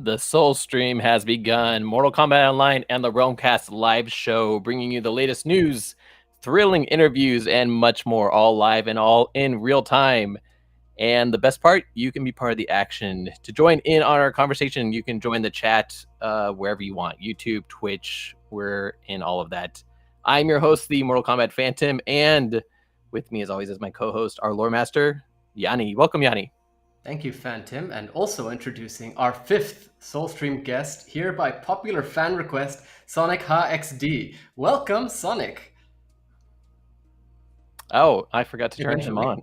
The Soul Stream has begun. Mortal Kombat Online and the Realm Kast live show, bringing you the latest news, thrilling interviews, and much more, all live and all in real time. And the best part, you can be part of the action. To join in on our conversation, you can join the chat wherever you want. YouTube, Twitch, we're in all of that. I'm your host, the Mortal Kombat FANTiM, and with me, as always, is my co-host, our lore master, Yani. Welcome, Yani. Thank you, FANTiM, and also introducing our fifth Soulstream guest here by popular fan request, SonicHaXD. Welcome, Sonic. Oh, I forgot to turn him on.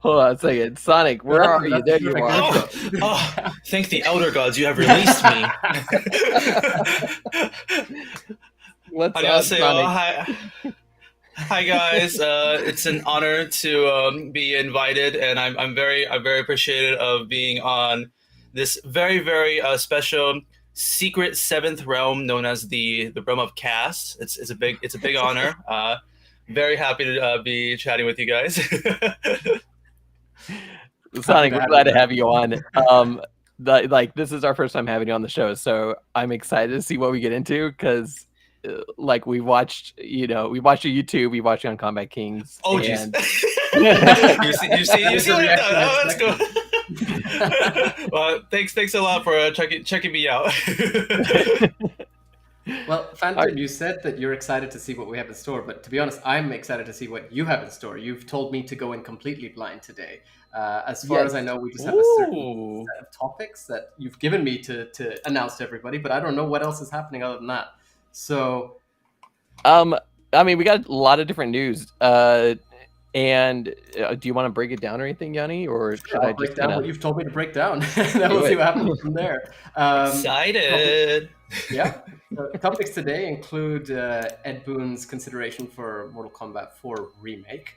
Hold on a second. Sonic, where are you? There you are. Thank the Elder Gods, you have released me. What's up, Sonic? Hi guys, it's an honor to be invited, and I'm very appreciative of being on this very special secret seventh realm known as the Realm of Kast. It's a big honor. Very happy to be chatting with you guys. Sonic, we're glad to have you on. This is our first time having you on the show, so I'm excited to see what we get into because. We watched your YouTube, we watched you on Combat Kings. Oh, jeez. you see let's go. Well, thanks a lot for checking me out. Well, FANTiM, you said that you're excited to see what we have in store, but to be honest, I'm excited to see what you have in store. You've told me to go in completely blind today. As far as I know, we just have a certain set of topics that you've given me to announce to everybody, but I don't know what else is happening other than that. So, I mean, we got a lot of different news. And do you want to break it down or anything, Yanni, or should I break down what you've told me to break down? Then we'll see what happens from there. Excited. Yeah. Topics today include Ed Boon's consideration for Mortal Kombat 4 remake,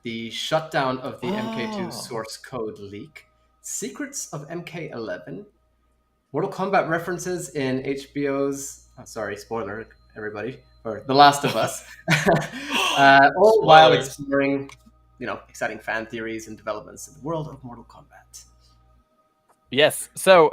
the shutdown of the MK2 source code leak, secrets of MK11, Mortal Kombat references in HBO's. Sorry, spoiler, everybody, or The Last of Us. All while exploring, exciting fan theories and developments in the world of Mortal Kombat. Yes. So,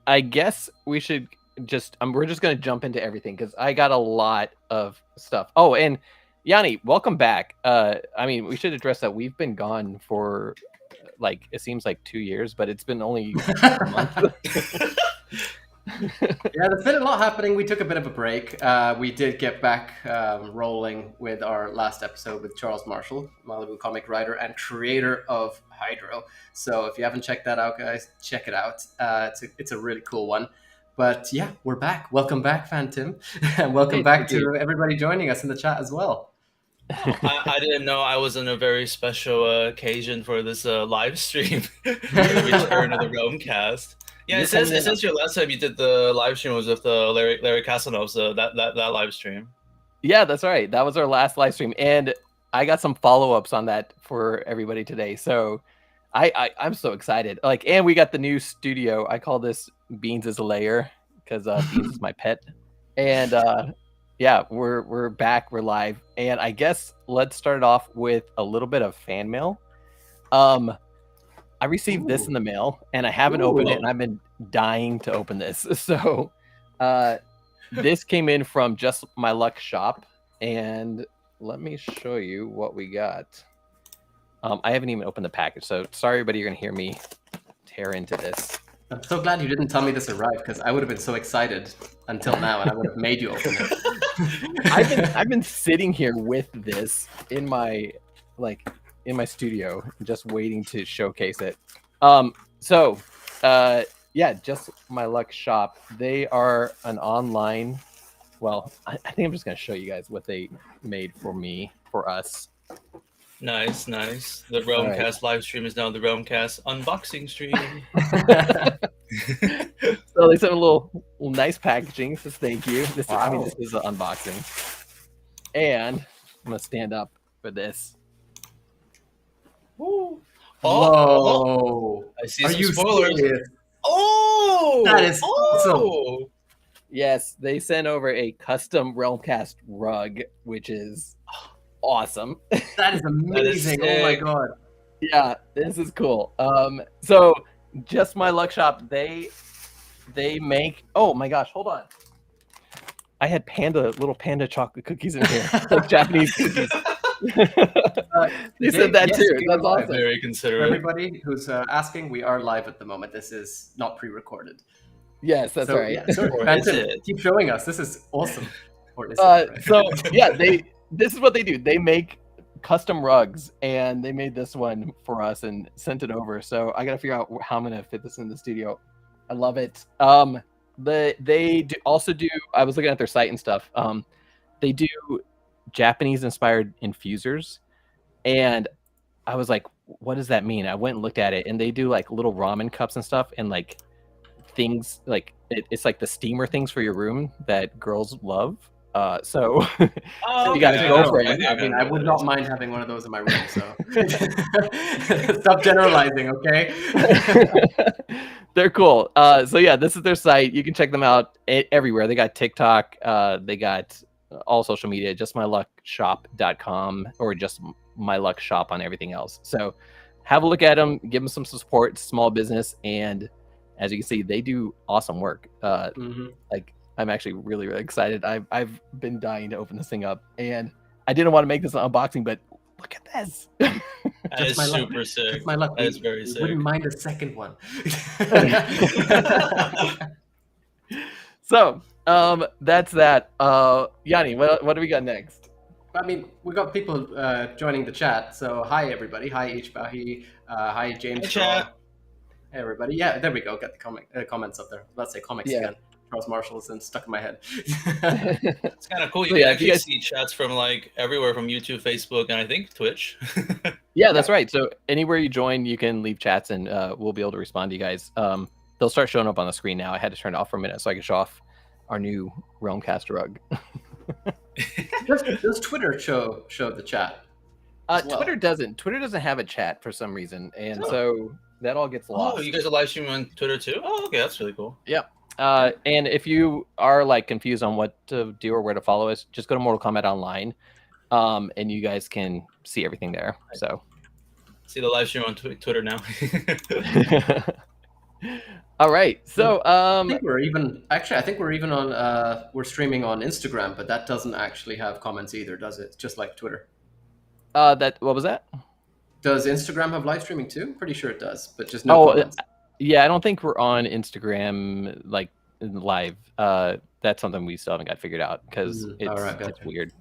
I guess we should we're just going to jump into everything because I got a lot of stuff. Oh, and Yanni, welcome back. I mean, we should address that we've been gone for it seems like 2 years, but it's been only a month. Yeah, there's been a lot happening. We took a bit of a break. We did get back rolling with our last episode with Charles Marshall, Malibu comic writer and creator of Hydro. So if you haven't checked that out, guys, check it out. It's a really cool one. But yeah, we're back. Welcome back, FANTiM. And welcome back to everybody joining us in the chat as well. I didn't know I was on a very special occasion for this live stream. The return of the Realm Kast. Yeah, it says your last time you did the live stream was with Larry Casanov's that live stream. Yeah, that's right. That was our last live stream, and I got some follow-ups on that for everybody today. So I'm so excited. And we got the new studio. I call this Beans is a Layer because Beans is my pet. And yeah, we're back. We're live, and I guess let's start off with a little bit of fan mail. I received this in the mail, and I haven't opened it, and I've been dying to open this. So this came in from Just My Luck Shop, and let me show you what we got. I haven't even opened the package, so sorry, everybody, you're going to hear me tear into this. I'm so glad you didn't tell me this arrived, because I would have been so excited until now, and I would have made you open it. I've been sitting here with this in my studio, just waiting to showcase it. Yeah, Just My Luck Shop. They are an online. Well, I think I'm just gonna show you guys what they made for us. Nice. The Realm Kast live stream is now the Realm Kast unboxing stream. So they sent a little nice packaging. Says thank you. This is an unboxing, and I'm gonna stand up for this. Whoa! I see some spoilers. Serious? Oh, that is awesome. Yes, they sent over a custom Realm Kast rug, which is awesome. That is amazing. Oh my god. Yeah, this is cool. So Just My Luck Shop. They make. Oh my gosh! Hold on. I had little panda chocolate cookies in here, like Japanese cookies. They said that yes, too. we That's are live. awesome. Very For considerate. everybody who's asking, we are live at the moment. This is not pre-recorded. Yes, that's So, right. yeah, sorry, Or is FANTiM, it? keep showing us. This is awesome. Or is it, right? So yeah, this is what they do. They make custom rugs, and they made this one for us and sent it over. So I gotta figure out how I'm gonna fit this in the studio. I love it. Also do. I was looking at their site and stuff. They do Japanese inspired infusers, and I was like, what does that mean? I went and looked at it, and they do like little ramen cups and stuff, and like things like it's like the steamer things for your room that girls love. So Oh, you gotta okay. go I for have it. no I idea mean, what I would that not is. mind having one of those in my room, so stop generalizing, okay? They're cool. So yeah, this is their site. You can check them out everywhere. They got TikTok. They got all social media. JustMyLuckShop.com or Just My Luck Shop on everything else. So have a look at them. Give them some support. It's small business, and as you can see, they do awesome work. Like I'm actually really excited. I've been dying to open this thing up, and I didn't want to make this an unboxing, but look at this. That is super sick. Just my luck. That is very We sick. wouldn't mind a second one. So that's that. Yanni, what do we got next? I mean, we got people joining the chat. So hi everybody. Hi Ichbahi. Hi James. Hi, chat. Hey everybody. Yeah, there we go. Got the comments up there. Let's say comics Yeah. again. Charles Marshall's and stuck in my head. It's kind of cool. You So, can yeah, if actually you guys- see chats from like everywhere, from YouTube, Facebook, and I think Twitch. Yeah, that's right. So anywhere you join, you can leave chats, and we'll be able to respond to you guys. They'll start showing up on the screen now. I had to turn it off for a minute so I could show off our new Realm Kast rug. Does Twitter show the chat? as well? Twitter doesn't. Twitter doesn't have a chat for some reason, and so that all gets lost. Oh, you guys are live streaming on Twitter too? Oh, okay, that's really cool. Yep. And if you are like confused on what to do or where to follow us, just go to Mortal Kombat Online, and you guys can see everything there. So See the live stream on Twitter now. all right. So I think we're even on we're streaming on Instagram, but that doesn't actually have comments either, does it? Just like Twitter. what was that? Does Instagram have live streaming too? Pretty sure it does, but just no comments. Yeah, I don't think we're on Instagram like live. That's something we still haven't got figured out because it's, all right, it's gotcha. weird.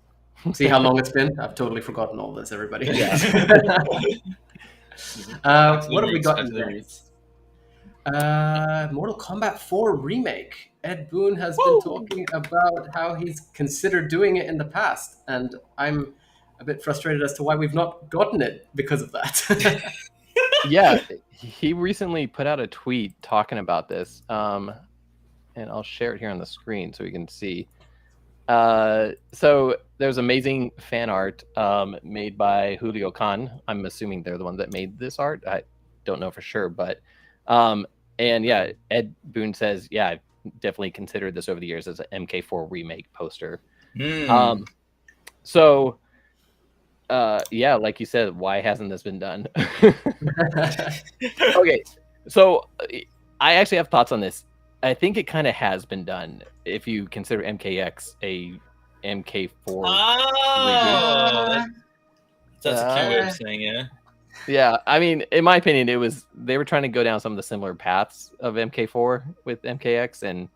See how long it's been? I've totally forgotten all this, everybody. Yeah. What have we got next? Mortal Kombat 4 remake. Ed Boon has been talking about how he's considered doing it in the past, and I'm a bit frustrated as to why we've not gotten it because of that. Yeah, he recently put out a tweet talking about this, and I'll share it here on the screen so we can see. So there's amazing fan art made by Julio Khan. I'm assuming they're the ones that made this art. I don't know for sure, but and yeah, Ed Boon says, yeah, I've definitely considered this over the years as an MK4 remake poster. So yeah, like you said, why hasn't this been done? Okay, so I actually have thoughts on this. I think it kind of has been done if you consider MKX a MK4. Oh, that's a cute way of saying it. Yeah, I mean, in my opinion, they were trying to go down some of the similar paths of MK4 with MKX, and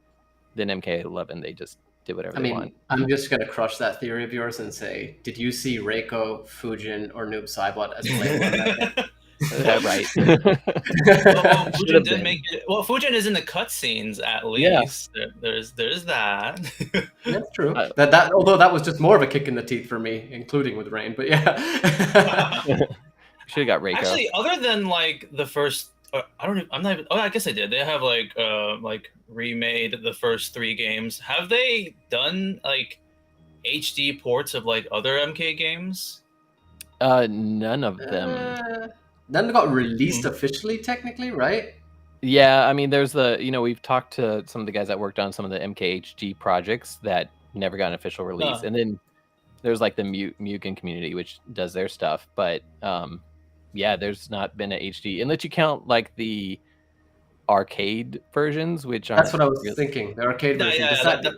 then MK11 they just did whatever they want. I'm just gonna crush that theory of yours and say, did you see Reiko, Fujin, or Noob Saibot as playable in that game? Right. Fujin did make it. Well, Fujin is in the cutscenes at least. Yeah. There's that. That's true. That although that was just more of a kick in the teeth for me, including with Rain. But yeah, should have got Reiko. Actually, other than like the first, I don't. I'm not even. Oh, I guess I did. They have like remade the first 3 games. Have they done like HD ports of like other MK games? None of them. None got released officially, technically, right? Yeah, I mean, there's we've talked to some of the guys that worked on some of the MKHG projects that never got an official release, and then there's like the Mugen community, which does their stuff, but yeah, there's not been an HD unless you count like the arcade versions, which that's what I was thinking. The arcade version. Yeah, Does yeah, that,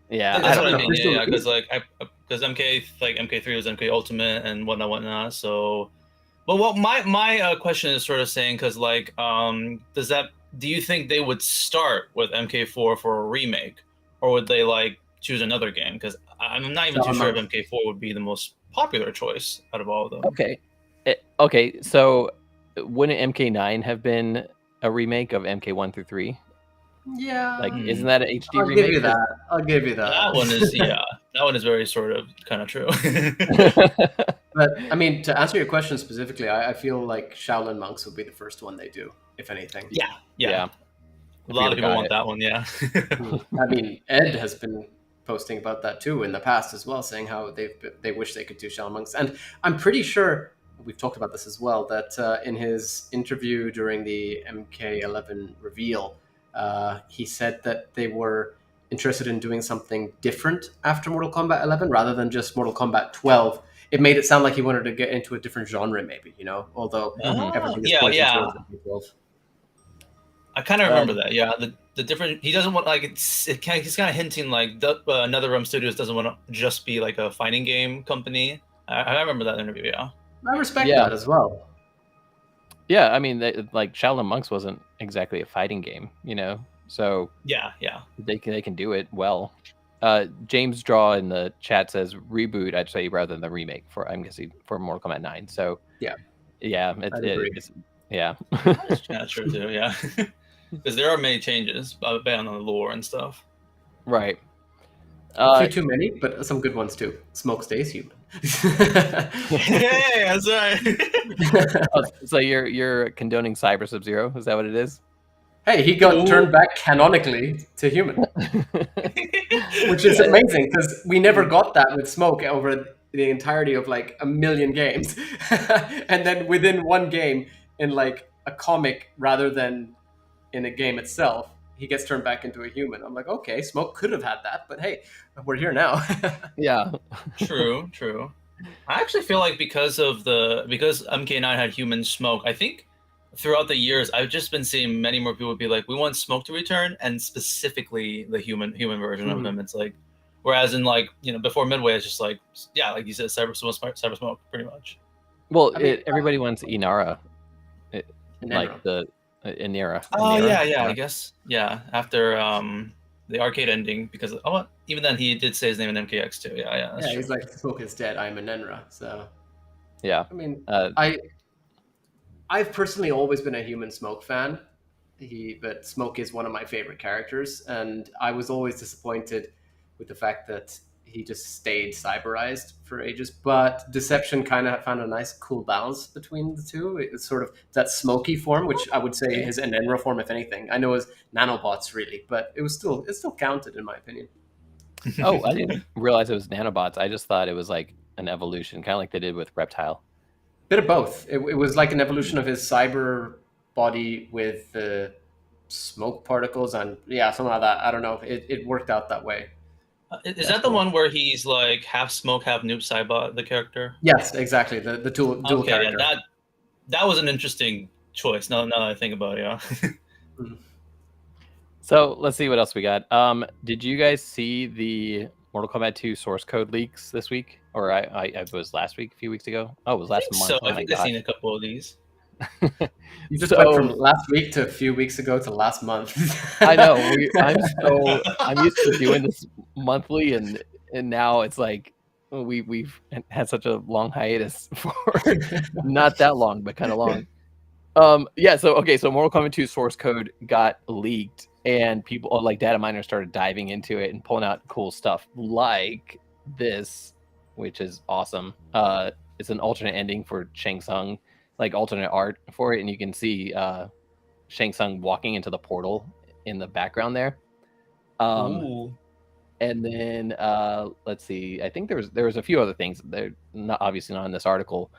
Yeah, that's I what don't I know. mean. Yeah, because because MK3 was MK Ultimate and whatnot. So, but what my question is sort of saying, because do you think they would start with MK4 for a remake, or would they like choose another game? Because I'm not even too sure if MK4 would be the most popular choice out of all of them. Okay, so wouldn't MK9 have been a remake of MK1 through 3? Yeah, Like, isn't that an HD I'll remake? give you that. I'll give you that. That one is that one is very sort of kind of true. But I mean, to answer your question specifically, I feel like Shaolin Monks would be the first one they do, if anything. Yeah. A lot of people want that one. Yeah. I mean, Ed has been posting about that too in the past as well, saying how they wish they could do Shaolin Monks, and I'm pretty sure we've talked about this as well. That in his interview during the MK11 reveal, he said that they were interested in doing something different after Mortal Kombat 11 rather than just Mortal Kombat 12. It made it sound like he wanted to get into a different genre, maybe, although everything is pointing towards MK12. I kind of remember that. Yeah, the different. He doesn't want he's kind of hinting like NetherRealm Studios doesn't want to just be like a fighting game company. I remember that interview. Yeah, I respect that as well. Yeah, I mean, like Shaolin Monks wasn't exactly a fighting game, so yeah, they can do it well. James Draw in the chat says reboot, I'd say, rather than the remake I'm guessing for Mortal Kombat 9. So yeah, it's yeah. That's kind of true too. Yeah, because there are many changes based on the lore and stuff. Right. A few too many, but some good ones too. Smoke stays human. Hey, that's right. So you're condoning Cyber Sub-Zero? Is that what it is? Hey, he got turned back canonically to human, which is amazing because we never got that with Smoke over the entirety of like a million games, and then within one game in like a comic rather than in a game itself, he gets turned back into a human. I'm like, okay, Smoke could have had that, but hey, we're here now. Yeah. True. I actually feel like because MK9 had human Smoke, I think throughout the years I've just been seeing many more people be like, we want Smoke to return, and specifically the human version of him. It's like, whereas in like before Midway, it's just like like you said, Cyber Smoke, pretty much. Well, everybody wants Inara, like the Inara. Oh yeah, I guess after the arcade ending, because even then he did say his name in MKX too. Yeah, that's true. He's like, Smoke is dead, I'm a Nenra. So yeah, I mean, I've personally always been a human Smoke fan. But Smoke is one of my favorite characters, and I was always disappointed with the fact that he just stayed cyberized for ages. But Deception kind of found a nice, cool balance between the two. It's sort of that smoky form, which I would say is an Enra form, if anything. I know it's nanobots really, but it still counted in my opinion. Oh, I didn't realize it was nanobots. I just thought it was like an evolution, kind of like they did with Reptile. Bit of both. It was like an evolution of his cyber body with the smoke particles and something like that. I don't know. It worked out that way. Is that the one where he's like half Smoke, half Noob Saibot, the character? Yes, exactly. The dual character. Yeah, that was an interesting choice. Now that I think about it, yeah. So let's see what else we got. Did you guys see the Mortal Kombat 2 source code leaks this week? Or it was last week, a few weeks ago? Oh, it was last month. So I think I've seen a couple of these. You just went from last week to a few weeks ago to last month. I know. I'm used to doing this monthly, and now it's like we've had such a long hiatus for not that long, but kind of long. So Mortal Kombat 2 source code got leaked, and people like data miners started diving into it and pulling out cool stuff like this, which is awesome. It's an alternate ending for Shang Tsung, like alternate art for it, and you can see Shang Tsung walking into the portal in the background there. And then let's see, I think there was a few other things. They're obviously not in this article,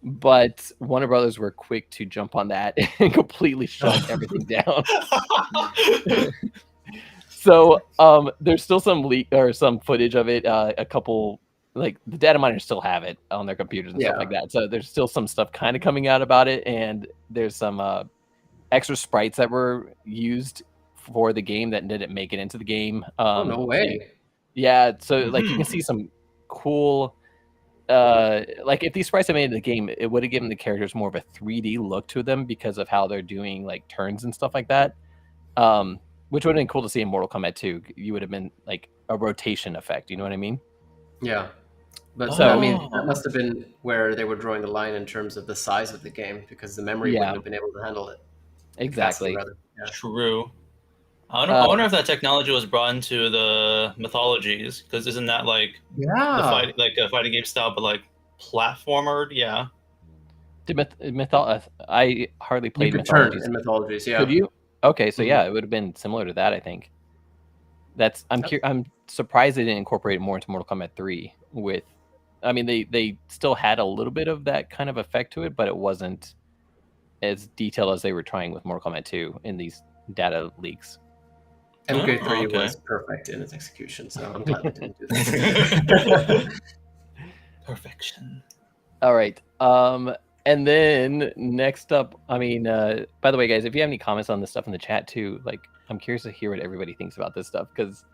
but Warner Brothers were quick to jump on that and completely shut everything down. So there's still some leak or some footage of it. A couple, like the data miners still have it on their computers and stuff like that. So there's still some stuff kind of coming out about it, and there's some extra sprites that were used for the game that didn't make it into the game. Oh, no way. Yeah, so like you can see some cool like if these sprites had made it in the game, it would have given the characters more of a 3D look to them because of how they're doing like turns and stuff like that. Which would have been cool to see in Mortal Kombat 2. You would have been like a rotation effect, you know what I mean? Yeah. But So- I mean, that must have been where they were drawing the line in terms of the size of the game, because the memory wouldn't have been able to handle it. Exactly. Capacity, rather. Yeah. True. I wonder if that technology was brought into the mythologies, because isn't that like Yeah. a fighting game style, but like platformer? Yeah. I hardly You played could turn mythologies. in mythologies, yeah. Could you? Okay, so Mhm. yeah, it would have been similar to that, I think. I'm surprised they didn't incorporate it more into Mortal Kombat 3 with I mean they still had a little bit of that kind of effect to it, but it wasn't as detailed as they were trying with Mortal Kombat 2 in these data leaks. MK3 okay. was perfect in its execution, so I'm glad they didn't do that. Perfection. All right. And then next up, I mean, by the way, guys, if you have any comments on this stuff in the chat too, like I'm curious to hear what everybody thinks about this stuff because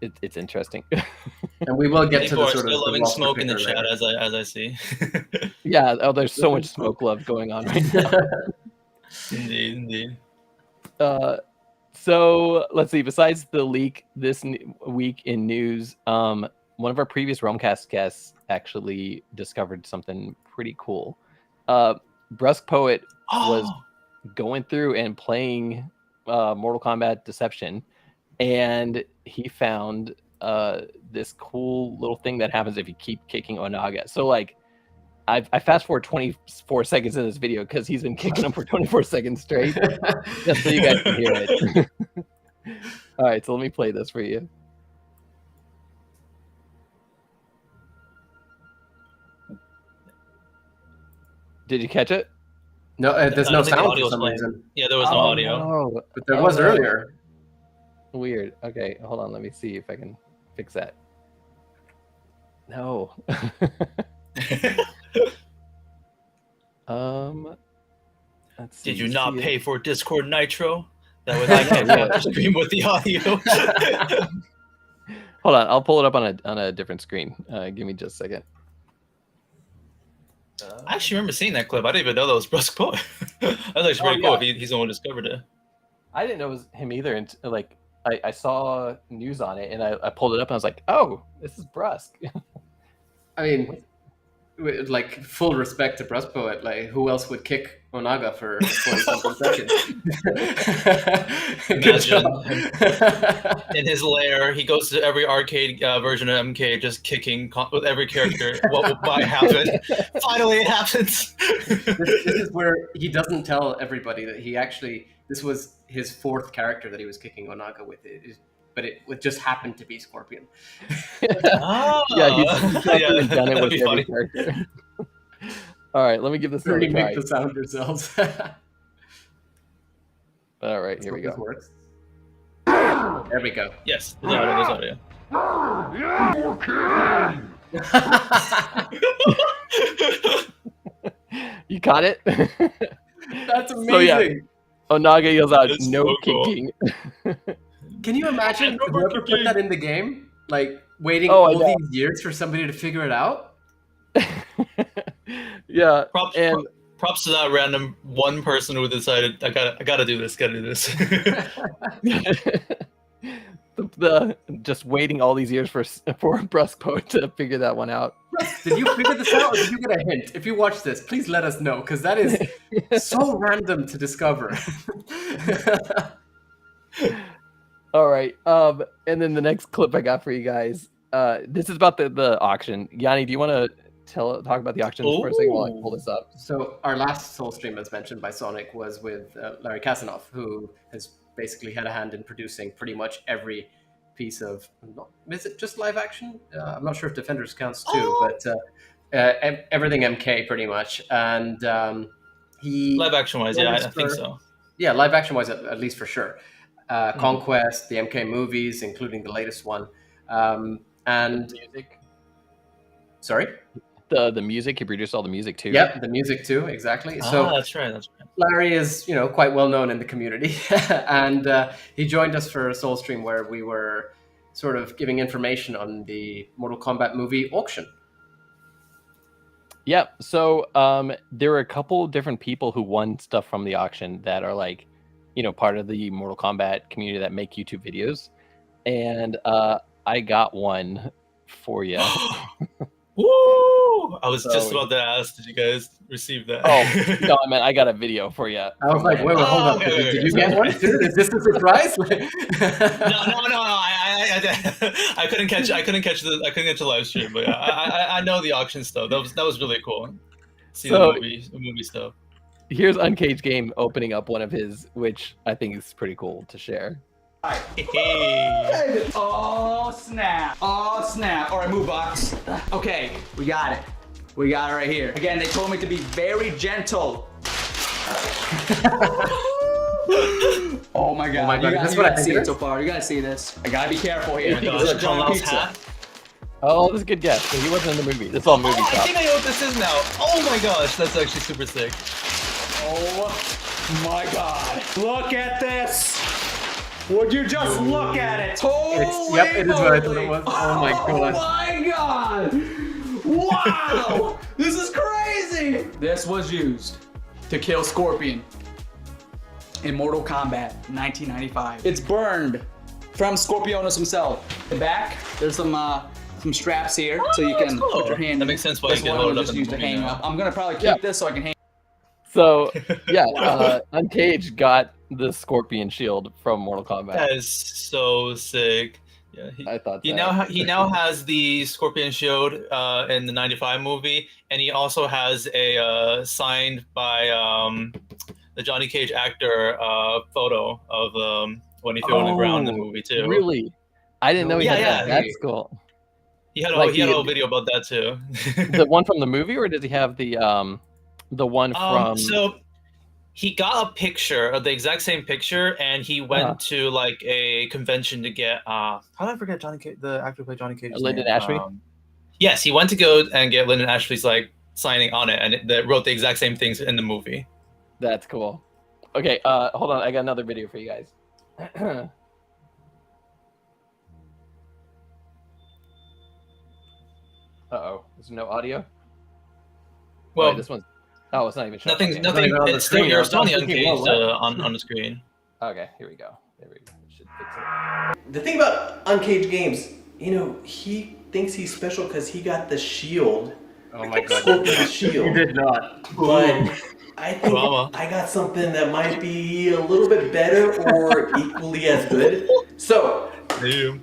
it's interesting. And we will get to People the are sort of still the loving roster smoke in the picker chat later. as I see. Yeah. Oh, there's so much smoke love going on right now. Indeed. So let's see. Besides the leak this week in news, one of our previous Realm Kast guests actually discovered something pretty cool. Brusque Poet was going through and playing Mortal Kombat Deception, and he found this cool little thing that happens if you keep kicking Onaga. So like, I fast forward 24 seconds in this video because he's been kicking him for 24 seconds straight, just so you guys can hear it. All right, so let me play this for you. Did you catch it? No, there's no I don't think the sound audio for was some playing. reason. Yeah, there was no audio. No. But there was earlier. Weird. Okay, hold on. Let me see if I can fix that. No. Let's see. Did you not See pay it? for Discord Nitro? That way I can't capture screen with the audio. Hold on, I'll pull it up on a different screen. Give me just a second. I actually remember seeing that clip. I didn't even know that was Brusque Poet. That was actually pretty cool. If he's the one who discovered it. I didn't know it was him either. And like, I saw news on it, and I pulled it up, and I was like, "Oh, this is Brusque." I mean, with, like, full respect to Brusque Poet, like, who else would kick Onaga for 40-something seconds? Good job. In his lair, he goes to every arcade version of MK, just kicking with every character. What might happen? Finally, it happens. This is where he doesn't tell everybody that he actually, this was his fourth character that he was kicking Onaga with. But it would just happen to be Scorpion. Yeah, he's definitely done it with every character. All right, let me give this another try. Make the sound yourselves. All right, here we go. Works. There we go. Yes, there's audio. You caught it? That's amazing. So, yeah, Onaga yells out, That's "No so cool. kicking." Can you imagine whoever put that in the game? Like, waiting Oh, all these years for somebody to figure it out? Yeah. Props to that random one person who decided, I gotta do this, Just waiting all these years for Brusque Poet to figure that one out. Did you figure this out, or did you get a hint? If you watch this, please let us know, because that is so random to discover. All right. And then the next clip I got for you guys. This is about the auction. Yanni, do you want to talk about the auction for a second while I pull this up? So our last Soul stream, as mentioned by Sonic, was with Larry Kasanoff, who has basically had a hand in producing pretty much every piece of. Is it just live action? I'm not sure if Defenders counts too, but everything MK pretty much. And he live action wise, yeah, I think so. Yeah, live action wise, at least for sure. Conquest, the MK movies, including the latest one, and music. Sorry, the music. He produced all the music too. Yeah, the music too. Exactly. So that's right. Larry is, quite well known in the community, and he joined us for a Soul stream where we were sort of giving information on the Mortal Kombat movie auction. Yeah, so there were a couple different people who won stuff from the auction that are like, part of the Mortal Kombat community that make YouTube videos, and I got one for you. Woo! I was just about to ask, did you guys receive that? Oh, no, I meant I got a video for you. I was like, wait, hold up. Okay, did you get one too? Is this a surprise? No. I couldn't catch the live stream, but I know the auction stuff. That was really cool. See the movie stuff. Here's Uncaged Game opening up one of his, which I think is pretty cool to share. Hey. Oh snap! Oh snap! All right, move box. Okay, we got it. We got it right here. Again, they told me to be very gentle. Oh my god! You gotta see it so far. You gotta see this. I gotta be careful here. This is a giant pizza. Oh, that's a good guess. He wasn't in the movie. It's all movie stuff. I think I know what this is now. Oh my gosh, that's actually super sick. Oh my god! Look at this. Would you just look at it? Holy Yep, it is what I thought it was. Oh my god. Oh my god! Wow! This is crazy! This was used to kill Scorpion in Mortal Kombat 1995. It's burned from Scorpionus himself. The back, there's some straps here, so you can put your hand. That makes sense why you can hold it up in the movie now. I'm gonna probably keep this so I can hang. So yeah, Uncaged got the Scorpion shield from Mortal Kombat. That is so sick. Yeah, I thought he now has the Scorpion shield in the '95 movie, and he also has a signed by the Johnny Cage actor photo of when he fell on the ground in the movie too. Really? I didn't know he had that. That's cool. He had a whole video about that too. The one from the movie, or does he have the one from? So he got a picture of the exact same picture, and he went to like a convention to get. How did I forget Johnny Cage, the actor who played Johnny Cage? Lyndon Ashby. Yes, he went to go and get Lyndon Ashby's like signing on it, and they wrote the exact same things in the movie. That's cool. Okay, hold on. I got another video for you guys. Uh-oh. There's no audio? Well, wait, this one's... Oh, it's not even showing. Nothing. It's still you're still Uncaged on the screen. Okay, here we go. There we go. Should fix it. The thing about Uncaged Games, he thinks he's special because he got the shield. Oh my god. Scorpion's shield. He did not. But I think I got something that might be a little bit better or equally as good. So,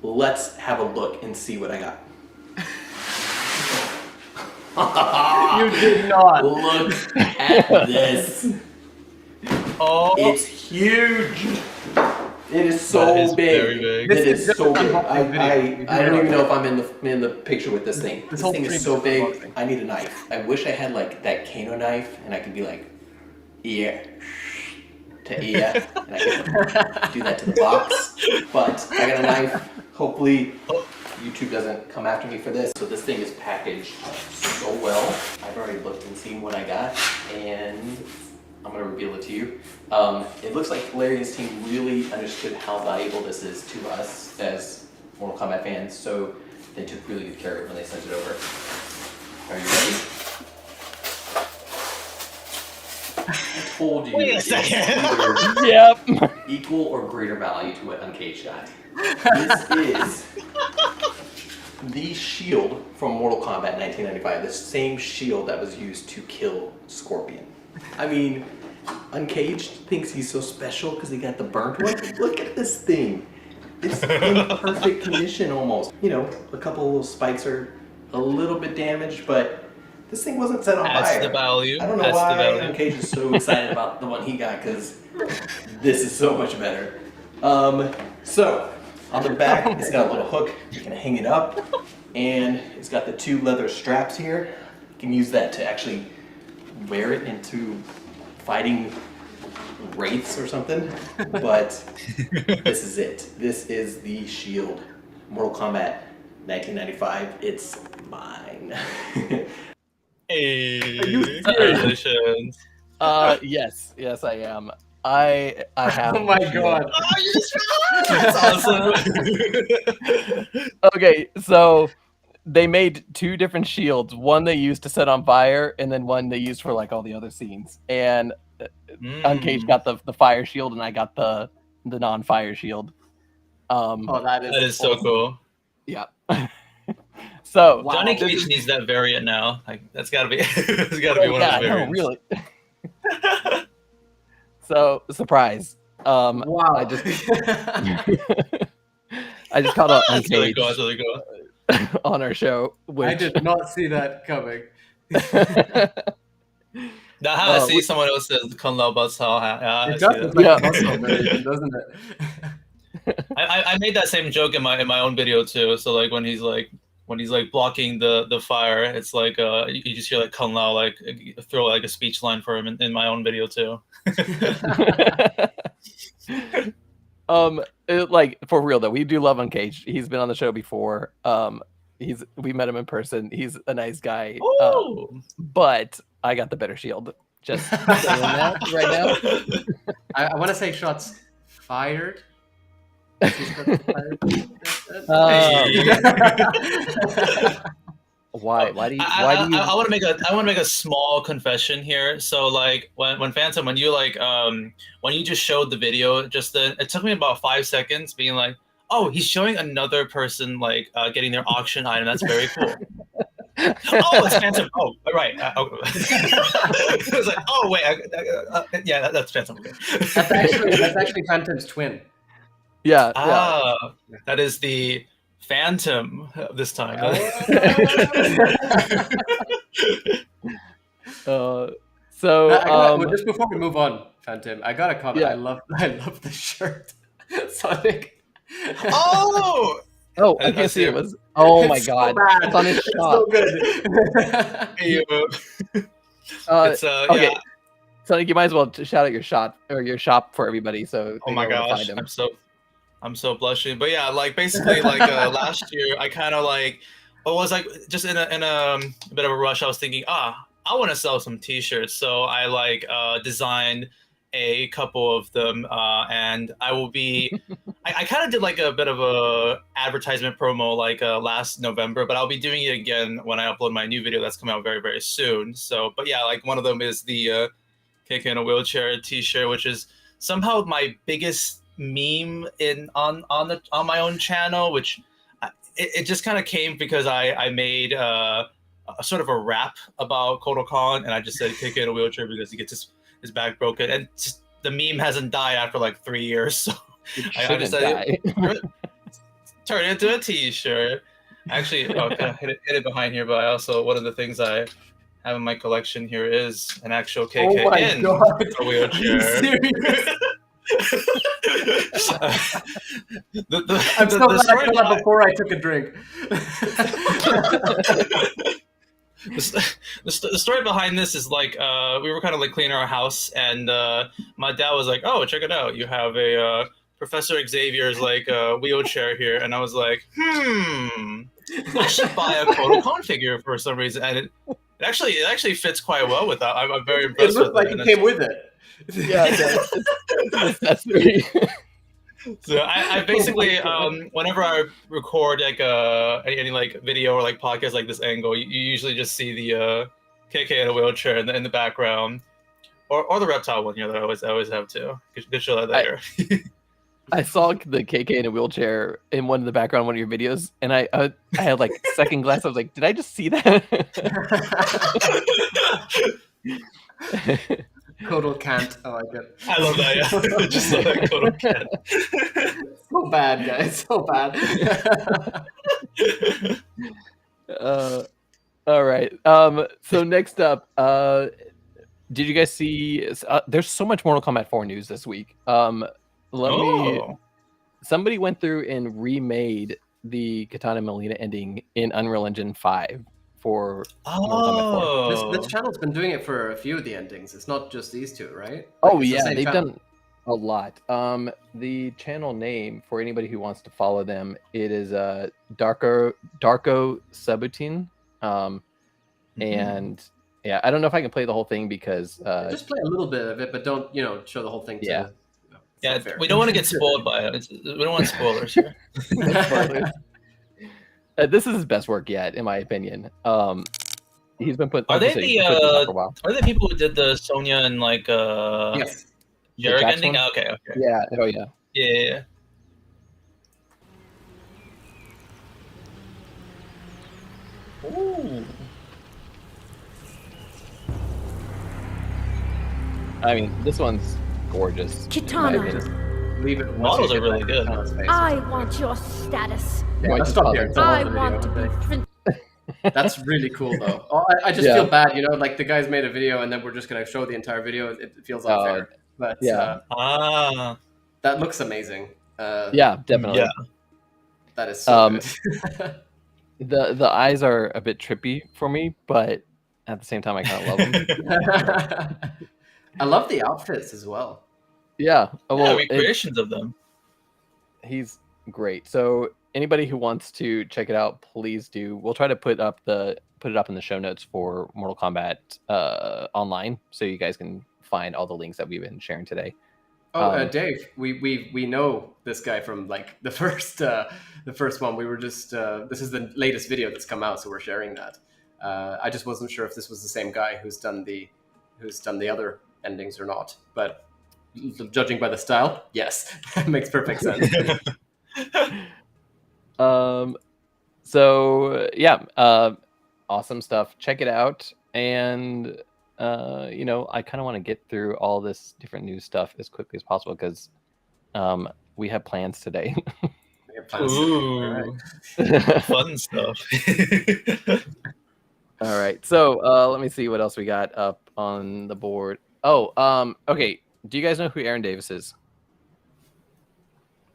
let's have a look and see what I got. You did not. Look at this. Oh, it's huge. It is so big. Very big. It is so big. I don't even know if I'm in the picture with this thing. This thing is so big. I need a knife. I wish I had like that Kano knife, and I could be like ear to ear, and I could do that to the box. But I got a knife. Hopefully, YouTube doesn't come after me for this. So this thing is packaged so well. I've already looked and seen what I got, and I'm gonna reveal it to you. It looks like Larry and his team really understood how valuable this is to us as Mortal Kombat fans, so they took really good care of it when they sent it over. Are you ready? I told you. Wait a second. Yep. Equal or greater value to what Uncaged got. This is the shield from Mortal Kombat 1995, the same shield that was used to kill Scorpion. I mean, Uncaged thinks he's so special because he got the burnt one. Look at this thing. It's in perfect condition almost. A couple of little spikes are a little bit damaged, but this thing wasn't set on fire. That's the value. I don't know why Uncaged is so excited about the one he got, because this is so much better. So, on the back, it's got a little hook. You can hang it up, and it's got the two leather straps here. You can use that to actually wear it into fighting wraiths or something. But this is it. This is the shield. Mortal Kombat 1995. It's mine. Hey, congratulations. Yes, I am. I have. Oh my the shield. god. That's awesome. Okay, so they made two different shields. One they used to set on fire, and then one they used for like all the other scenes. And Uncaged got the fire shield, and I got the non-fire shield. Oh, that is so cool. Yeah. So Wow. Johnny Cage needs that variant now. Like that's gotta be it's gotta be one of the variants. No, really. So surprise. Wow. I just caught up That's really Uncaged cool. That's really cool. on our show. Which... I did not see that coming. Now how I see someone else says Kung Lao Butts Hao. It does look like a muscle version, doesn't it? I made that same joke in my own video too. So like when he's like blocking the fire, it's like you just hear like Kung Lao like throw like a speech line for him in my own video too. Like for real though, we do love Uncaged. He's been on the show before. We met him in person. He's a nice guy. But I got the better shield. Just saying that right now. I want to say shots fired. Why do you? I want to make a small confession here. So like when FANTiM, when you like when you just showed the video, just then it took me about 5 seconds, being like, oh, he's showing another person like getting their auction item. That's very cool. Oh, it's FANTiM. Oh, right. It was like, oh wait, yeah, that's FANTiM. Okay. That's actually FANTiM's twin. Yeah. That is the FANTiM this time. Just before we move on, FANTiM, I got a comment. Yeah. I love the shirt, Sonic. Oh, I can't see it. Oh my god! So it's on his shop. It's so good. Okay. Yeah. Sonic, you might as well shout out your shop for everybody. So oh my gosh, I'm so blushing. But yeah, like basically like last year, I kind of like I was like just in a bit of a rush. I was thinking, I want to sell some T-shirts, so I like designed a couple of them, and I will be. I kind of did like a bit of a advertisement promo like last November, but I'll be doing it again when I upload my new video that's coming out very, very soon. So, but yeah, like one of them is the KK in a Wheelchair T-shirt, which is somehow my biggest meme on my own channel, which it just kind of came because I made a sort of a rap about Kotal Khan, and I just said KK in a wheelchair because he gets his back broken, and just, the meme hasn't died after like 3 years, so I decided turn it into a T-shirt. Actually, kind of hit it behind here, but I also, one of the things I have in my collection here is an actual KK in a wheelchair. I'm so glad I came up before I took a drink. The story behind this is like we were kind of like cleaning our house, and my dad was like, "Oh, check it out! You have a Professor Xavier's like wheelchair here," and I was like, I should buy a Kotal Khan figure for some reason, and it actually fits quite well with that. I'm very impressed. It looked like it came with it. Yeah, it's necessary. So I basically whenever I record like any like video or like podcast like this angle, you usually just see the KK in a wheelchair in the background, or the reptile one here that I always have too. Good show that there. I saw the KK in a wheelchair in one of the background one of your videos, and I had like second glance. I was like, did I just see that? Kotal can't. I like it. I love that. Yeah, just like Kotal can't. So bad, guys. So bad. All right. So next up, did you guys see? There's so much Mortal Kombat 4 news this week. Somebody went through and remade the Katana Melina ending in Unreal Engine 5 for Mortal Kombat 4. This channel's been doing it for a few of the endings. It's not just these two, right? They've done a lot. The channel name, for anybody who wants to follow them, it is Darko Sabutin. And Yeah, I don't know if I can play the whole thing because just play a little bit of it, but don't show the whole thing. Yeah. Yeah, we don't want to get spoiled by it. We don't want spoilers here. No spoilers. This is his best work yet, in my opinion. He's been put. Are like you they said, the he's been putting this out for a while. are they the people who did the Sonya and like Yes. Jarek Jax ending? one? Okay. Yeah. Oh yeah. Yeah. Ooh. I mean, this one's gorgeous. Kitana, Just leave it. Models are really good. I want your status. Yeah, let's stop here. I want to be prince. That's really cool, though. Oh, I just feel bad, like the guys made a video and then we're just gonna show the entire video. It feels unfair, but that looks amazing. Yeah, definitely. Yeah. That is so good. The eyes are a bit trippy for me, but at the same time, I kind of love them. I love the outfits as well. Yeah. Well, recreations of them. He's great. So anybody who wants to check it out, please do. We'll try to put it up in the show notes for Mortal Kombat online, so you guys can find all the links that we've been sharing today. Oh, Dave, we know this guy from like the first one. We were just this is the latest video that's come out, so we're sharing that. I just wasn't sure if this was the same guy who's done the other endings or not, but judging by the style, yes, makes perfect sense. So yeah, awesome stuff. Check it out, and I kind of want to get through all this different new stuff as quickly as possible because we have plans today. We have plans. Ooh, fun stuff. All right, so let me see what else we got up on the board. Oh, okay. Do you guys know who Aaron Davis is?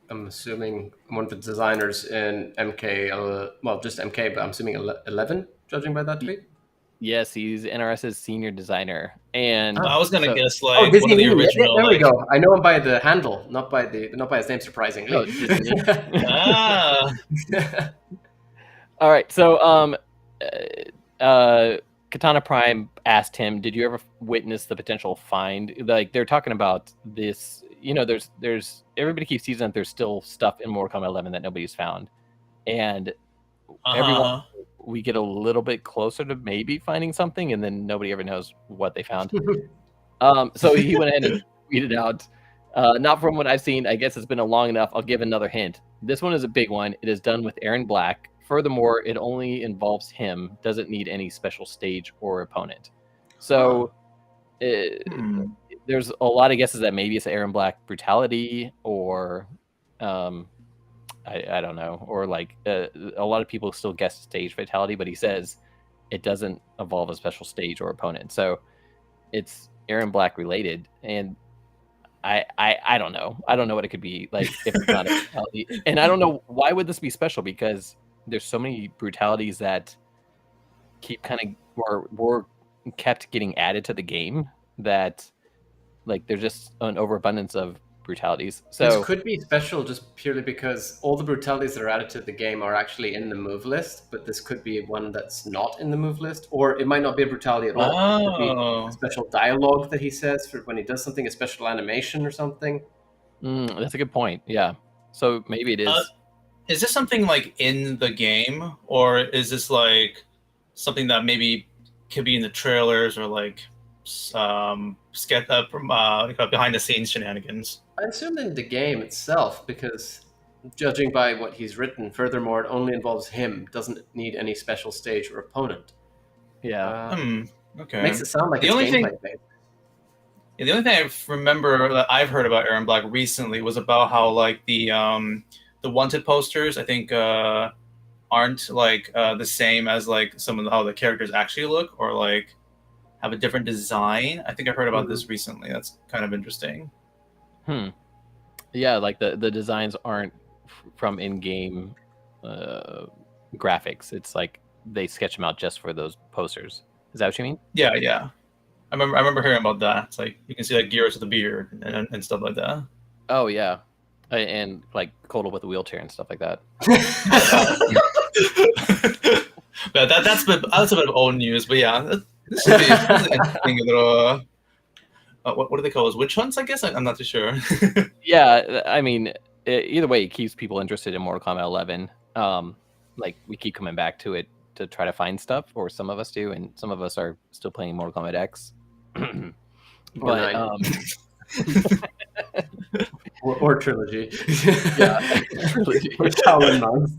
I'm assuming one of the designers in MK, well, just MK, but I'm assuming 11, judging by that tweet. Yes, he's NRS's senior designer, and I was gonna guess like Disney one of the Media. original. There we go. I know him by the handle, not by his name. Surprisingly. Oh, Disney. Ah, All right, so Katana Prime asked him, "Did you ever witness the potential find?" Like they're talking about this. There's everybody keeps teasing that there's still stuff in Mortal Kombat 11 that nobody's found, and everyone we get a little bit closer to maybe finding something, and then nobody ever knows what they found. So he went ahead and tweeted out, "Not from what I've seen. I guess it's been a long enough. I'll give another hint. This one is a big one. It is done with Aaron Black. Furthermore, it only involves him. Doesn't need any special stage or opponent." So there's a lot of guesses that maybe it's Aaron Black brutality, or I don't know, or like a lot of people still guess stage fatality, but he says it doesn't involve a special stage or opponent. So it's Aaron Black related, and I don't know. I don't know what it could be like if it's not a fatality. And I don't know why would this be special, because there's so many brutalities that keep kind of were kept getting added to the game that like there's just an overabundance of brutalities. So this could be special just purely because all the brutalities that are added to the game are actually in the move list, but this could be one that's not in the move list, or it might not be a brutality at all. It could be a special dialogue that he says for when he does something, a special animation or something. That's a good point. Yeah. So maybe it is. Is this something like in the game, or is this like something that maybe could be in the trailers or like sketch from behind the scenes shenanigans? I assume in the game itself, because judging by what he's written, furthermore, it only involves him. Doesn't need any special stage or opponent. Yeah. Okay. Makes it sound like The it's only thing- gameplay based. Yeah, the only thing I remember that I've heard about Aaron Black recently was about how like the wanted posters I think aren't like the same as like some of how the characters actually look, or like have a different design. I think I heard about this recently. That's kind of interesting. Yeah, like the designs aren't from in-game graphics. It's like they sketch them out just for those posters. Is that what you mean? Yeah. I remember hearing about that. It's like you can see like Gears with a beard and stuff like that. Oh yeah, and like Kotal with a wheelchair and stuff like that. But that's a bit of old news. But yeah, This should be an interesting little. What do they call those? Witch hunts? I guess I'm not too sure. Yeah, I mean, either way, it keeps people interested in Mortal Kombat 11. Like we keep coming back to it to try to find stuff, or some of us do, and some of us are still playing Mortal Kombat X. But or trilogy. Yeah, trilogy. Or Shaolin monks.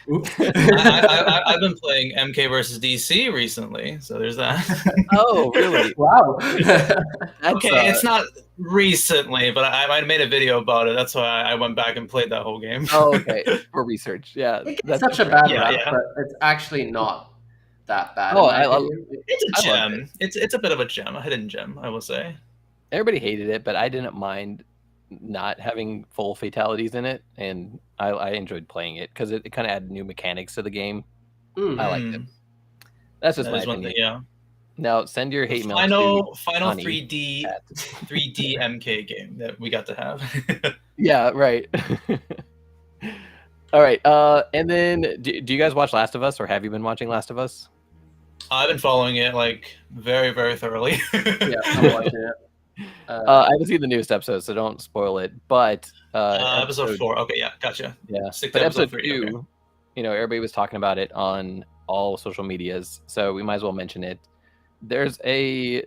Oops. I've been playing MK versus DC recently, so there's that. Oh, really? Wow. Okay, it's not recently, but I made a video about it. That's why I went back and played that whole game. Oh, okay. For research, yeah. It's such a bad rap, yeah. but it's actually not that bad. Oh, in my opinion. It's a I loved gem. It's a bit of a gem, a hidden gem, I will say. Everybody hated it, but I didn't mind not having full fatalities in it, and I enjoyed playing it because it kind of added new mechanics to the game. I liked it. That's just That my is one opinion. thing, yeah. Now send your hate mail Final Honey 3D at- 3D MK game that we got to have. Yeah, right. All right. And then do you guys watch Last of Us, or have you been watching Last of Us? I've been following it like very, very thoroughly. Yeah, I'm watching it. I haven't seen the newest episode, so don't spoil it. But episode 4. Okay, yeah, gotcha. yeah, Stick but to episode episode 3. 2, Okay. you know, everybody was talking about it on all social medias, so we might as well mention it. There's a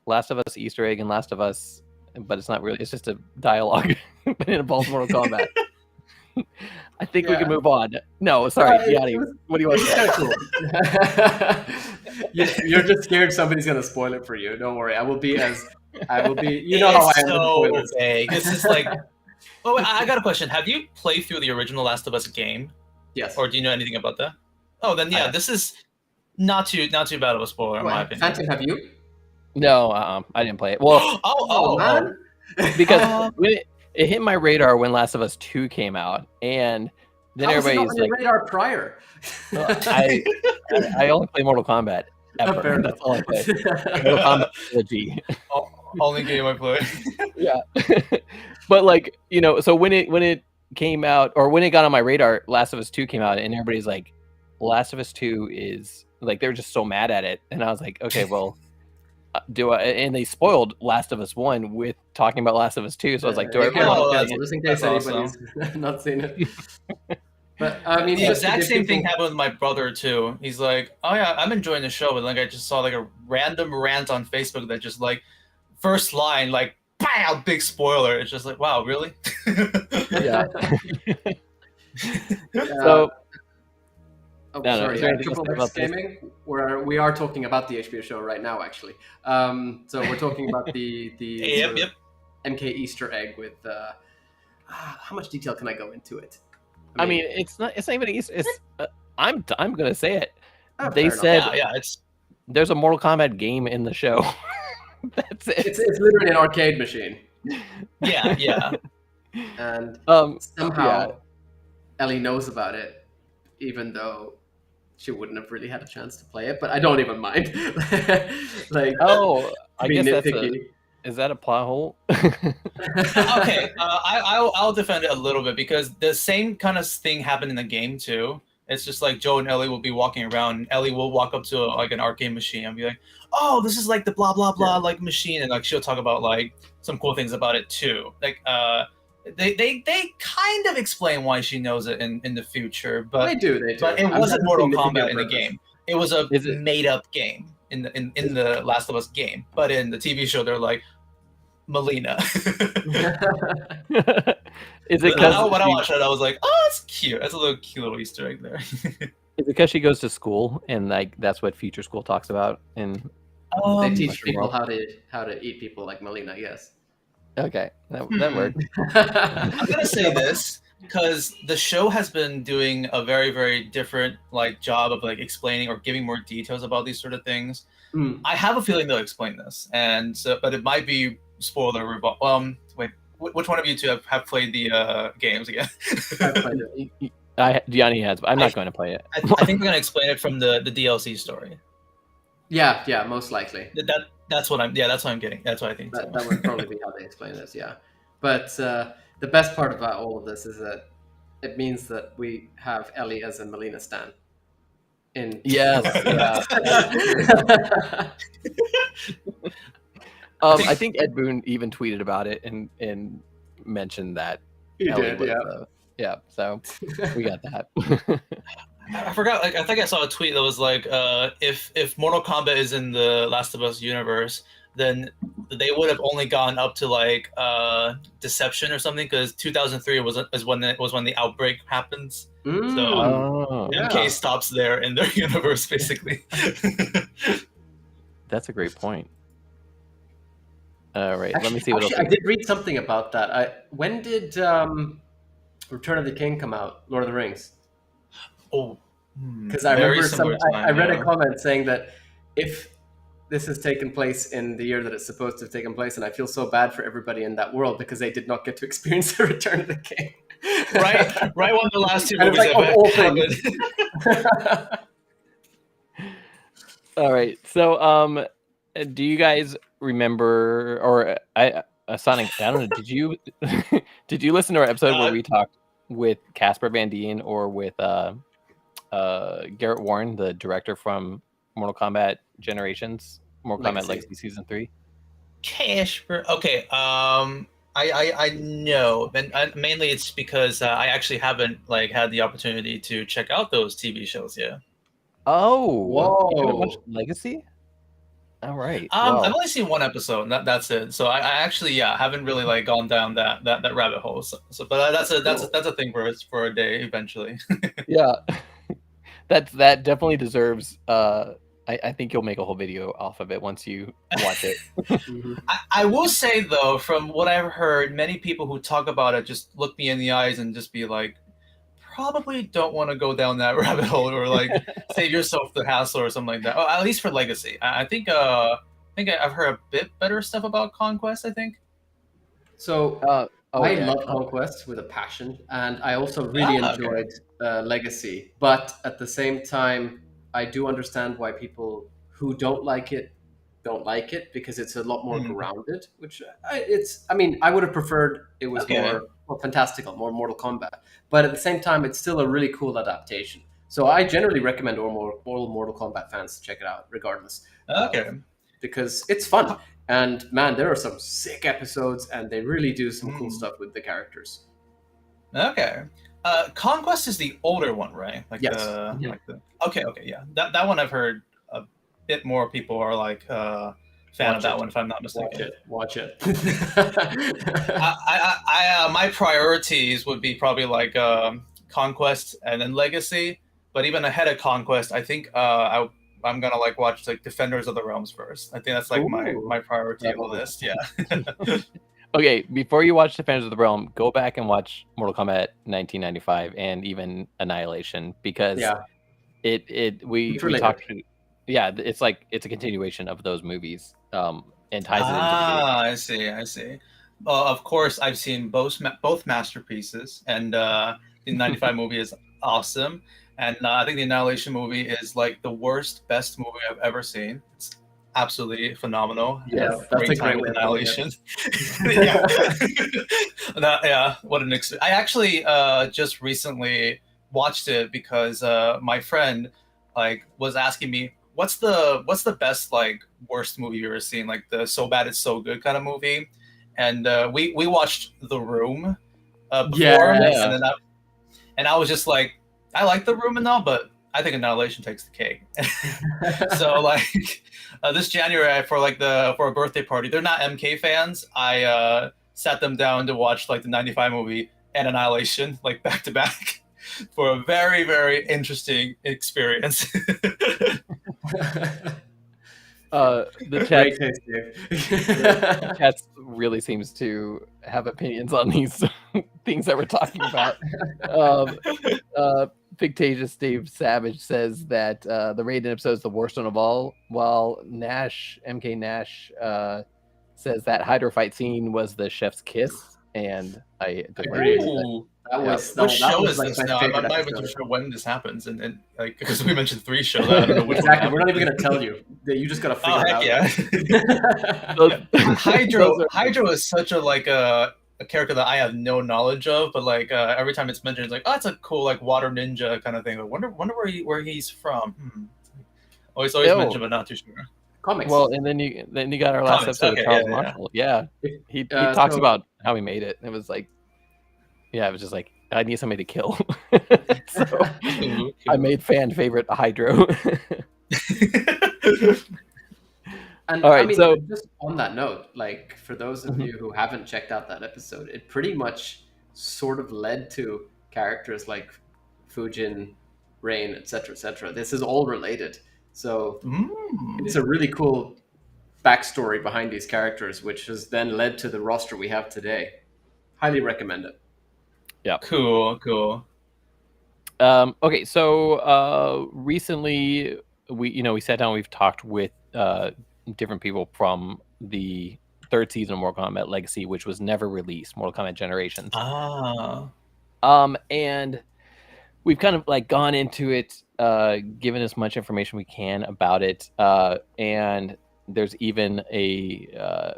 Last of Us Easter egg in Last of Us, but it's not really. It's just a dialogue, but it involves Mortal Kombat. I think we can move on. No, sorry, Yanni. What do you want to say? You're just scared somebody's gonna spoil it for you. Don't worry. I will be. You know how I am with spoilers. Vague. This is like. Oh, wait, I got a question. Have you played through the original Last of Us game, Yes. or do you know anything about that? Oh, then yeah, this is not too bad of a spoiler in my opinion. FANTiM, have you? No, I didn't play it. Well, Oh man. because when it hit my radar when Last of Us 2 came out, and then How was it not everybody's on your like, radar prior. I only play Mortal Kombat ever. Fair That's all I play. Mortal Kombat trilogy. Only game I play. Yeah. But like, you know, so when it came out, or when it got on my radar, Last of Us 2 came out, and everybody's like, Last of Us 2 is like, they were just so mad at it, and I was like, okay, well, and they spoiled Last of Us 1 with talking about Last of Us 2, so I was like, do I really want to just in case that's anybody's not seen it? But I mean, The exact same thing happened with my brother too. He's like, "Oh yeah, I'm enjoying the show," but like I just saw like a random rant on Facebook that just like first line like, "Pow!" Big spoiler. It's just like, wow, really? Yeah. So. Oh, No, sorry. is there anything else Triple about X this? Gaming, where we are talking about the HBO show right now, actually. So we're talking about the sort of MK Easter egg with. How much detail can I go into it? I mean, it's not even Easter. It's I'm gonna say it. Oh, They fair said enough. it's there's a Mortal Kombat game in the show. That's it. It's literally an arcade machine, yeah. and yeah. somehow Ellie knows about it, even though she wouldn't have really had a chance to play it. But I don't even mind. Like, Oh, I being guess nitpicky. is that a plot hole? Okay, I'll defend it a little bit because the same kind of thing happened in the game too. It's just like Joe and Ellie will be walking around, and Ellie will walk up to like an arcade machine and be like, "Oh, this is like the blah blah blah like machine," and like she'll talk about like some cool things about it too. Like they kind of explain why she knows it in the future, but They do. But it I'm wasn't not Mortal saying they Kombat do in the on purpose. game. It was a Is it- made up game in the Last of Us game. But in the TV show, they're like Melina. Is it When I because watched it, I was like, "Oh, that's cute. That's a little cute little Easter egg there." she goes to school and like that's what Future School talks about? And They teach Mushroom people World. how to eat people like Melina. Yes. okay, that worked. I'm gonna say this because the show has been doing a very, very different like job of like explaining or giving more details about these sort of things. Mm. I have a feeling they'll explain this, and so, but it might be spoiler. Wait, which one of you two have played the games again? Gianni has, but I'm not going to play it. I think they're gonna explain it from the DLC story. Yeah, most likely. That's what I'm getting. That's what I think. That would probably be how they explain this. Yeah, but the best part about all of this is that it means that we have Ellie as a Melina stan in. Yes, yeah. I think Ed Boon even tweeted about it and mentioned that He Ellie did, was, yeah. yeah. So we got that. I forgot. Like, I think I saw a tweet that was like, if Mortal Kombat is in the Last of Us universe, then they would have only gone up to like Deception or something, because 2003 was when the outbreak happens. So MK stops there in their universe, basically. That's a great point. All right, let me see what what else. I did read something about that. When did Return of the King come out? Lord of the Rings. Oh, because I remember I read a comment saying that if this has taken place in the year that it's supposed to have taken place, and I feel so bad for everybody in that world because they did not get to experience the Return of the King. right when the last two movies happened. All right, so do you guys remember, or Sonic? I don't know. Did you did you listen to our episode where we talked with Casper Van Dien or with Garrett Warren, the director from Mortal Kombat Generations, Mortal Kombat Legacy Season 3? Casper. Okay. I know, and mainly it's because I actually haven't like had the opportunity to check out those TV shows yet. Oh, whoa! You haven't watched Legacy? All right. I've only seen one episode. That's it. So I actually haven't really like gone down that rabbit hole. So but that's a thing for a day eventually. Yeah, that definitely deserves. I think you'll make a whole video off of it once you watch it. I will say though, from what I've heard, many people who talk about it just look me in the eyes and just be like, probably don't want to go down that rabbit hole, or like save yourself the hassle or something like that. Oh, at least for Legacy. I think I've heard a bit better stuff about Conquest, I think. So I love Conquest with a passion, and I also really enjoyed Legacy. But at the same time, I do understand why people who don't like it because it's a lot more grounded. Which I mean, I would have preferred it was more fantastical, more Mortal Kombat. But at the same time, it's still a really cool adaptation. So I generally recommend all Mortal Kombat fans to check it out, regardless. Because it's fun. And man, there are some sick episodes, and they really do some cool stuff with the characters. Okay. Conquest is the older one, right? Like yes. Okay, yeah. That one I've heard a bit more people are like fan of that one, if I'm not mistaken. Watch it. My priorities would be probably like Conquest and then Legacy, but even ahead of Conquest, I think I'm gonna like watch like Defenders of the Realms first. I think that's like my priority of the list. Yeah. Okay, before you watch Defenders of the Realm, go back and watch Mortal Kombat 1995 and even Annihilation, because we talked. Yeah, it's like it's a continuation of those movies, and ties it into. I see. Of course, I've seen both masterpieces, and the 95 movie is awesome, and I think the Annihilation movie is like the best movie I've ever seen. It's absolutely phenomenal. Yeah, that's a great way Annihilation. What an experience. I actually just recently watched it because my friend like was asking me, what's the best like worst movie you've ever seen, like the so bad it's so good kind of movie, and we watched The Room before, and I was just like, I like The Room and all, but I think Annihilation takes the cake. So like this January for a birthday party, they're not MK fans. I sat them down to watch like the 95 movie and Annihilation like back to back for a very, very interesting experience. The chat really seems to have opinions on these things that we're talking about. Fictitious Dave Savage says that the Raiden episode is the worst one of all, while MK Nash says that Hydra fight scene was the chef's kiss, and I agree. What show is this now? I'm not even too sure when this happens, and like because we mentioned 3 shows, I don't know which exactly. We're not even going to tell you. You just got to figure it out. Yeah. Hydra is such a like a character that I have no knowledge of, but like every time it's mentioned, it's like, oh, that's a cool like water ninja kind of thing. I wonder where he's from. Always mentioned, but not too sure. Comics. Well, and then you got our last Comics, episode okay, of Charles yeah. Marshall. Yeah, he talks So- about how he made it. It was like, yeah, it was just like, I need somebody to kill. So Cool. I made fan favorite Hydro. And All right, I mean, so- just on that note, like for those of you who haven't checked out that episode, it pretty much sort of led to characters like Fujin, Rain, etc., etc. This is all related, so it's a really cool backstory behind these characters, which has then led to the roster we have today. Highly recommend it. Yeah. Cool. Okay, so recently we sat down. We've talked with different people from the third season of Mortal Kombat Legacy, which was never released, Mortal Kombat Generations. And we've kind of like gone into it, given as much information we can about it, and there's even a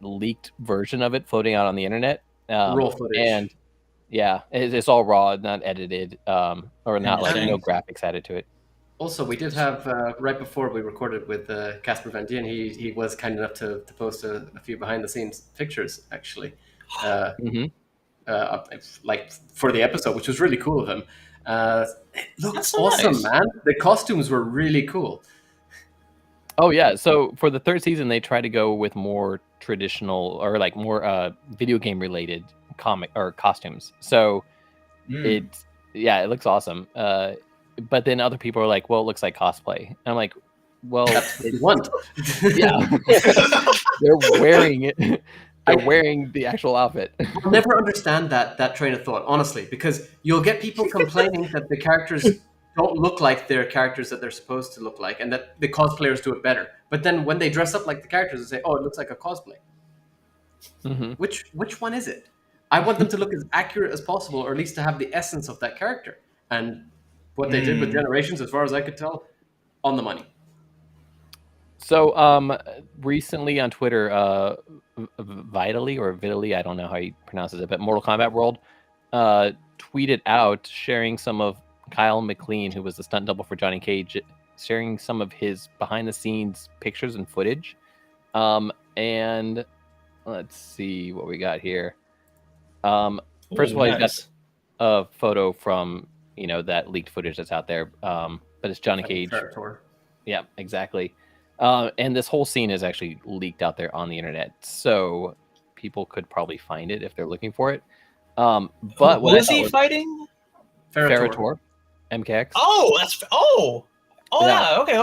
leaked version of it floating out on the internet. Raw footage. And yeah, it's all raw, not edited, or not like Interesting. no graphics added to it. Also, we did have right before we recorded with Casper Van Dien, he was kind enough to post a few behind the scenes pictures actually, like for the episode, which was really cool of him. It looks That's so awesome, nice. man. The costumes were really cool. Oh yeah, so for the third season, they try to go with more traditional or like more video game related comic or costumes. So it looks awesome. But then other people are like, well, it looks like cosplay. And I'm like, well, That's what you want. yeah, they're wearing it. They're wearing the actual outfit. I'll never understand that train of thought, honestly, because you'll get people complaining that the characters don't look like their characters that they're supposed to look like, and that the cosplayers do it better. But then when they dress up like the characters, they say, "Oh, it looks like a cosplay." Which one is it? I want them to look as accurate as possible, or at least to have the essence of that character. And what they did with Generations, as far as I could tell, on the money. So recently on Twitter, Vitally, I don't know how he pronounces it, but Mortal Kombat World tweeted out sharing some of Kyle McLean, who was the stunt double for Johnny Cage, sharing some of his behind the scenes pictures and footage. And let's see what we got here. First of all, he's got a photo from that leaked footage that's out there, but it's Johnny Cage. Yeah, exactly. And this whole scene is actually leaked out there on the internet, so people could probably find it if they're looking for it. But what is he fighting? Ferrator, MKX. Oh, that's yeah. Okay.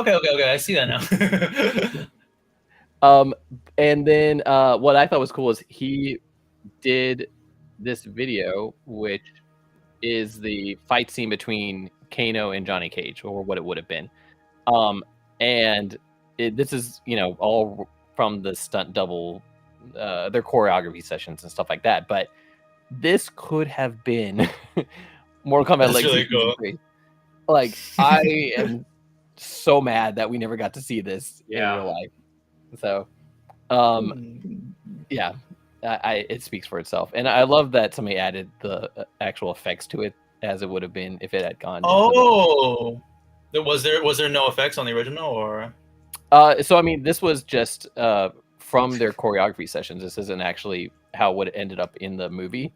I see that now. And then what I thought was cool is he did this video, which is the fight scene between Kano and Johnny Cage, or what it would have been. And this is, all from the stunt double, their choreography sessions and stuff like that. But this could have been Mortal Kombat Legacy. Really cool. 3. Like, I am so mad that we never got to see this in real life. So, yeah, it speaks for itself. And I love that somebody added the actual effects to it, as it would have been if it had gone. Oh, was there no effects on the original, or? So I mean, this was just from their choreography sessions. This isn't actually how it would have ended up in the movie,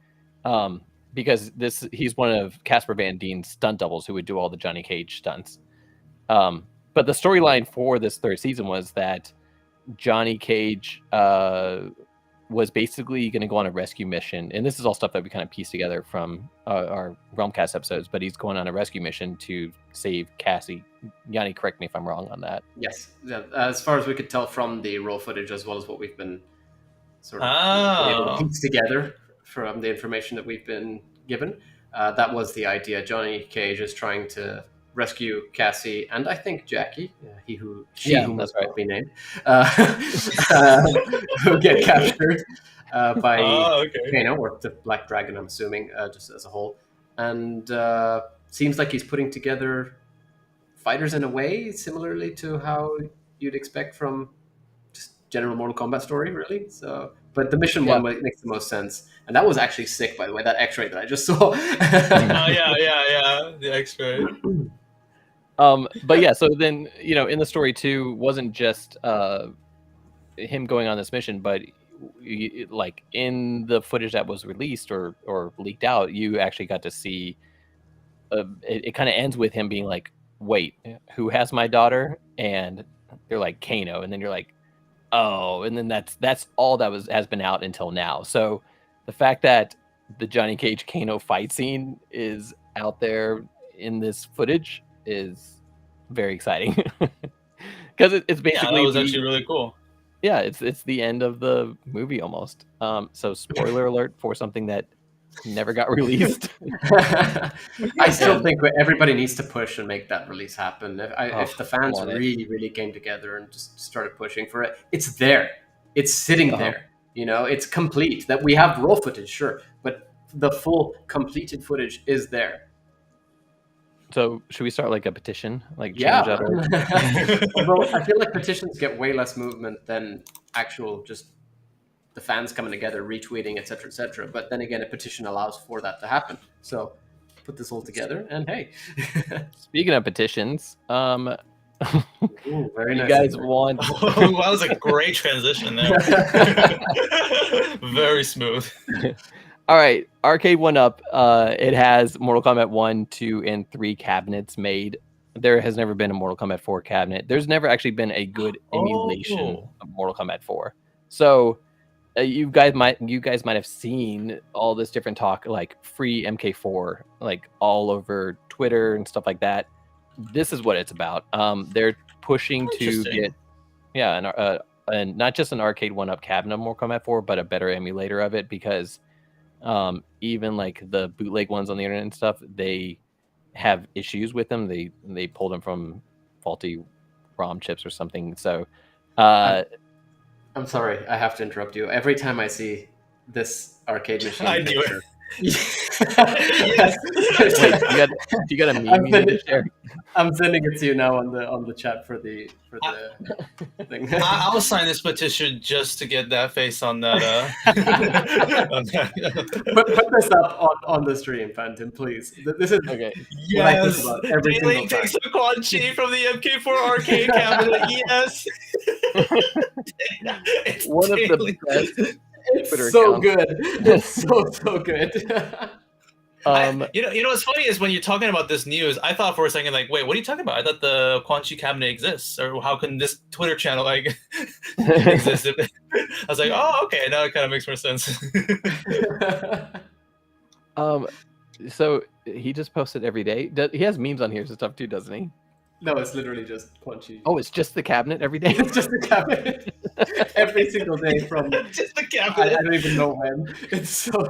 because he's one of Casper Van Dien's stunt doubles who would do all the Johnny Cage stunts. But the storyline for this third season was that Johnny Cage was basically going to go on a rescue mission, and this is all stuff that we kind of pieced together from our Realm Kast episodes. But he's going on a rescue mission to save Cassie. Yanni, correct me if I'm wrong on that. Yes, as far as we could tell from the raw footage, as well as what we've been sort of able to piece together from the information that we've been given, that was the idea. Johnny Cage is trying to rescue Cassie and I think Jackie, who must not be named, who get captured by Kano, or the Black Dragon, I'm assuming, just as a whole. And seems like he's putting together fighters in a way similarly to how you'd expect from just general Mortal Kombat story, really. So But the mission one makes the most sense, and that was actually sick, by the way. That X-ray that I just saw. Yeah, the X-ray. But yeah, so then in the story too, wasn't just him going on this mission, but like in the footage that was released or leaked out, you actually got to see. It kind of ends with him being like, "Wait, who has my daughter?" And they're like, "Kano," and then you're like, "Oh," and then that's all that has been out until now. So the fact that the Johnny Cage Kano fight scene is out there in this footage is very exciting because it's basically that was actually really cool. Yeah, it's the end of the movie almost. So spoiler alert for something that never got released. I still think everybody needs to push and make that release happen. If the fans really came together and just started pushing for it, it's there. It's sitting there. It's complete. That we have raw footage, sure, but the full completed footage is there. So should we start like a petition? Like change that? Although I feel like petitions get way less movement than actual just the fans coming together, retweeting, etc., etc. But then again, a petition allows for that to happen. So put this all together, and hey. Speaking of petitions, Ooh, very nice. You guys want? That was a great transition there. Very smooth. All right, Arcade 1UP. It has Mortal Kombat 1, 2, and 3 cabinets made. There has never been a Mortal Kombat 4 cabinet. There's never actually been a good emulation of Mortal Kombat 4. So you guys might have seen all this different talk, like free MK4, like all over Twitter and stuff like that. This is what it's about. They're pushing to get, and not just an Arcade 1UP cabinet of Mortal Kombat 4, but a better emulator of it, because even like the bootleg ones on the internet and stuff, they have issues with them. They pulled them from faulty ROM chips or something. So I'm sorry, I have to interrupt you. Every time I see this arcade machine, I knew it. Wait, you got a meme you need to share? I'm sending it to you now on the chat for the thing. I'll sign this petition just to get that face on that. Put this up on the stream, FANTiM, please. This is okay. Yes, every Daily takes a Quan Chi from the MK4 arcade cabinet. Yes, it's One of the Daily. best. It's so good. It's so good. You know what's funny is when you're talking about this news, I thought for a second, like, wait, what are you talking about? I thought the Quan Chi cabinet exists, or how can this Twitter channel like exist? I was like, oh, okay, now it kind of makes more sense. So he just posted every day. He has memes on here and stuff too, doesn't he? No, it's literally just Quan Chi. Oh, it's just the cabinet every day? It's just the cabinet. Every single day from Just the cabinet. I don't even know when. It's so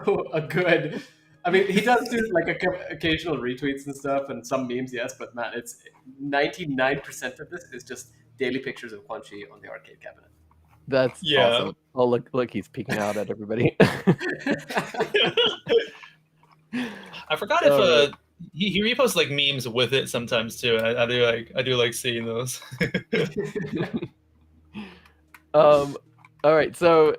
good. I mean, he does do like occasional retweets and stuff and some memes, yes, but man, it's 99% of this is just daily pictures of Quan Chi on the arcade cabinet. That's awesome. Oh, look, he's peeking out at everybody. I forgot if he reposts like memes with it sometimes too, and I do like seeing those. All right, so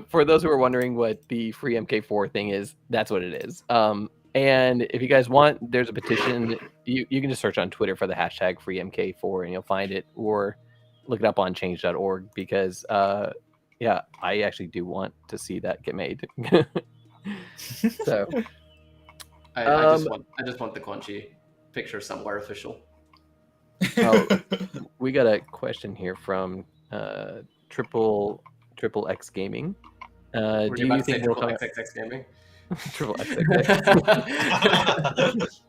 for those who are wondering what the free MK4 thing is, that's what it is. And if you guys want, there's a petition. You can just search on Twitter for the hashtag free MK4 and you'll find it, or look it up on change.org, because I actually do want to see that get made. So I just want the Quan Chi picture somewhere official. We got a question here from Triple X Gaming. Do you think Mortal Kombat XXX Gaming? Triple XXX.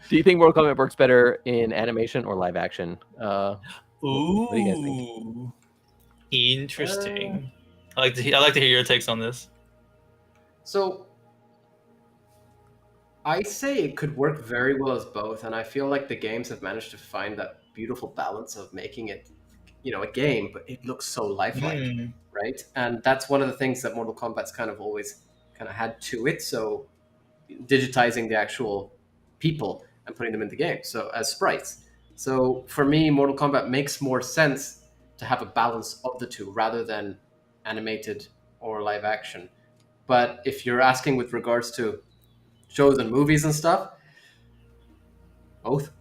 Do you think Mortal Kombat works better in animation or live action? Ooh, what do you guys think? Interesting. I like to hear your takes on this. So I say it could work very well as both, and I feel like the games have managed to find that beautiful balance of making it, a game, but it looks so lifelike, right? And that's one of the things that Mortal Kombat's kind of always had to it. So digitizing the actual people and putting them in the game, so as sprites. So for me, Mortal Kombat makes more sense to have a balance of the two rather than animated or live action. But if you're asking with regards to shows and movies and stuff, both.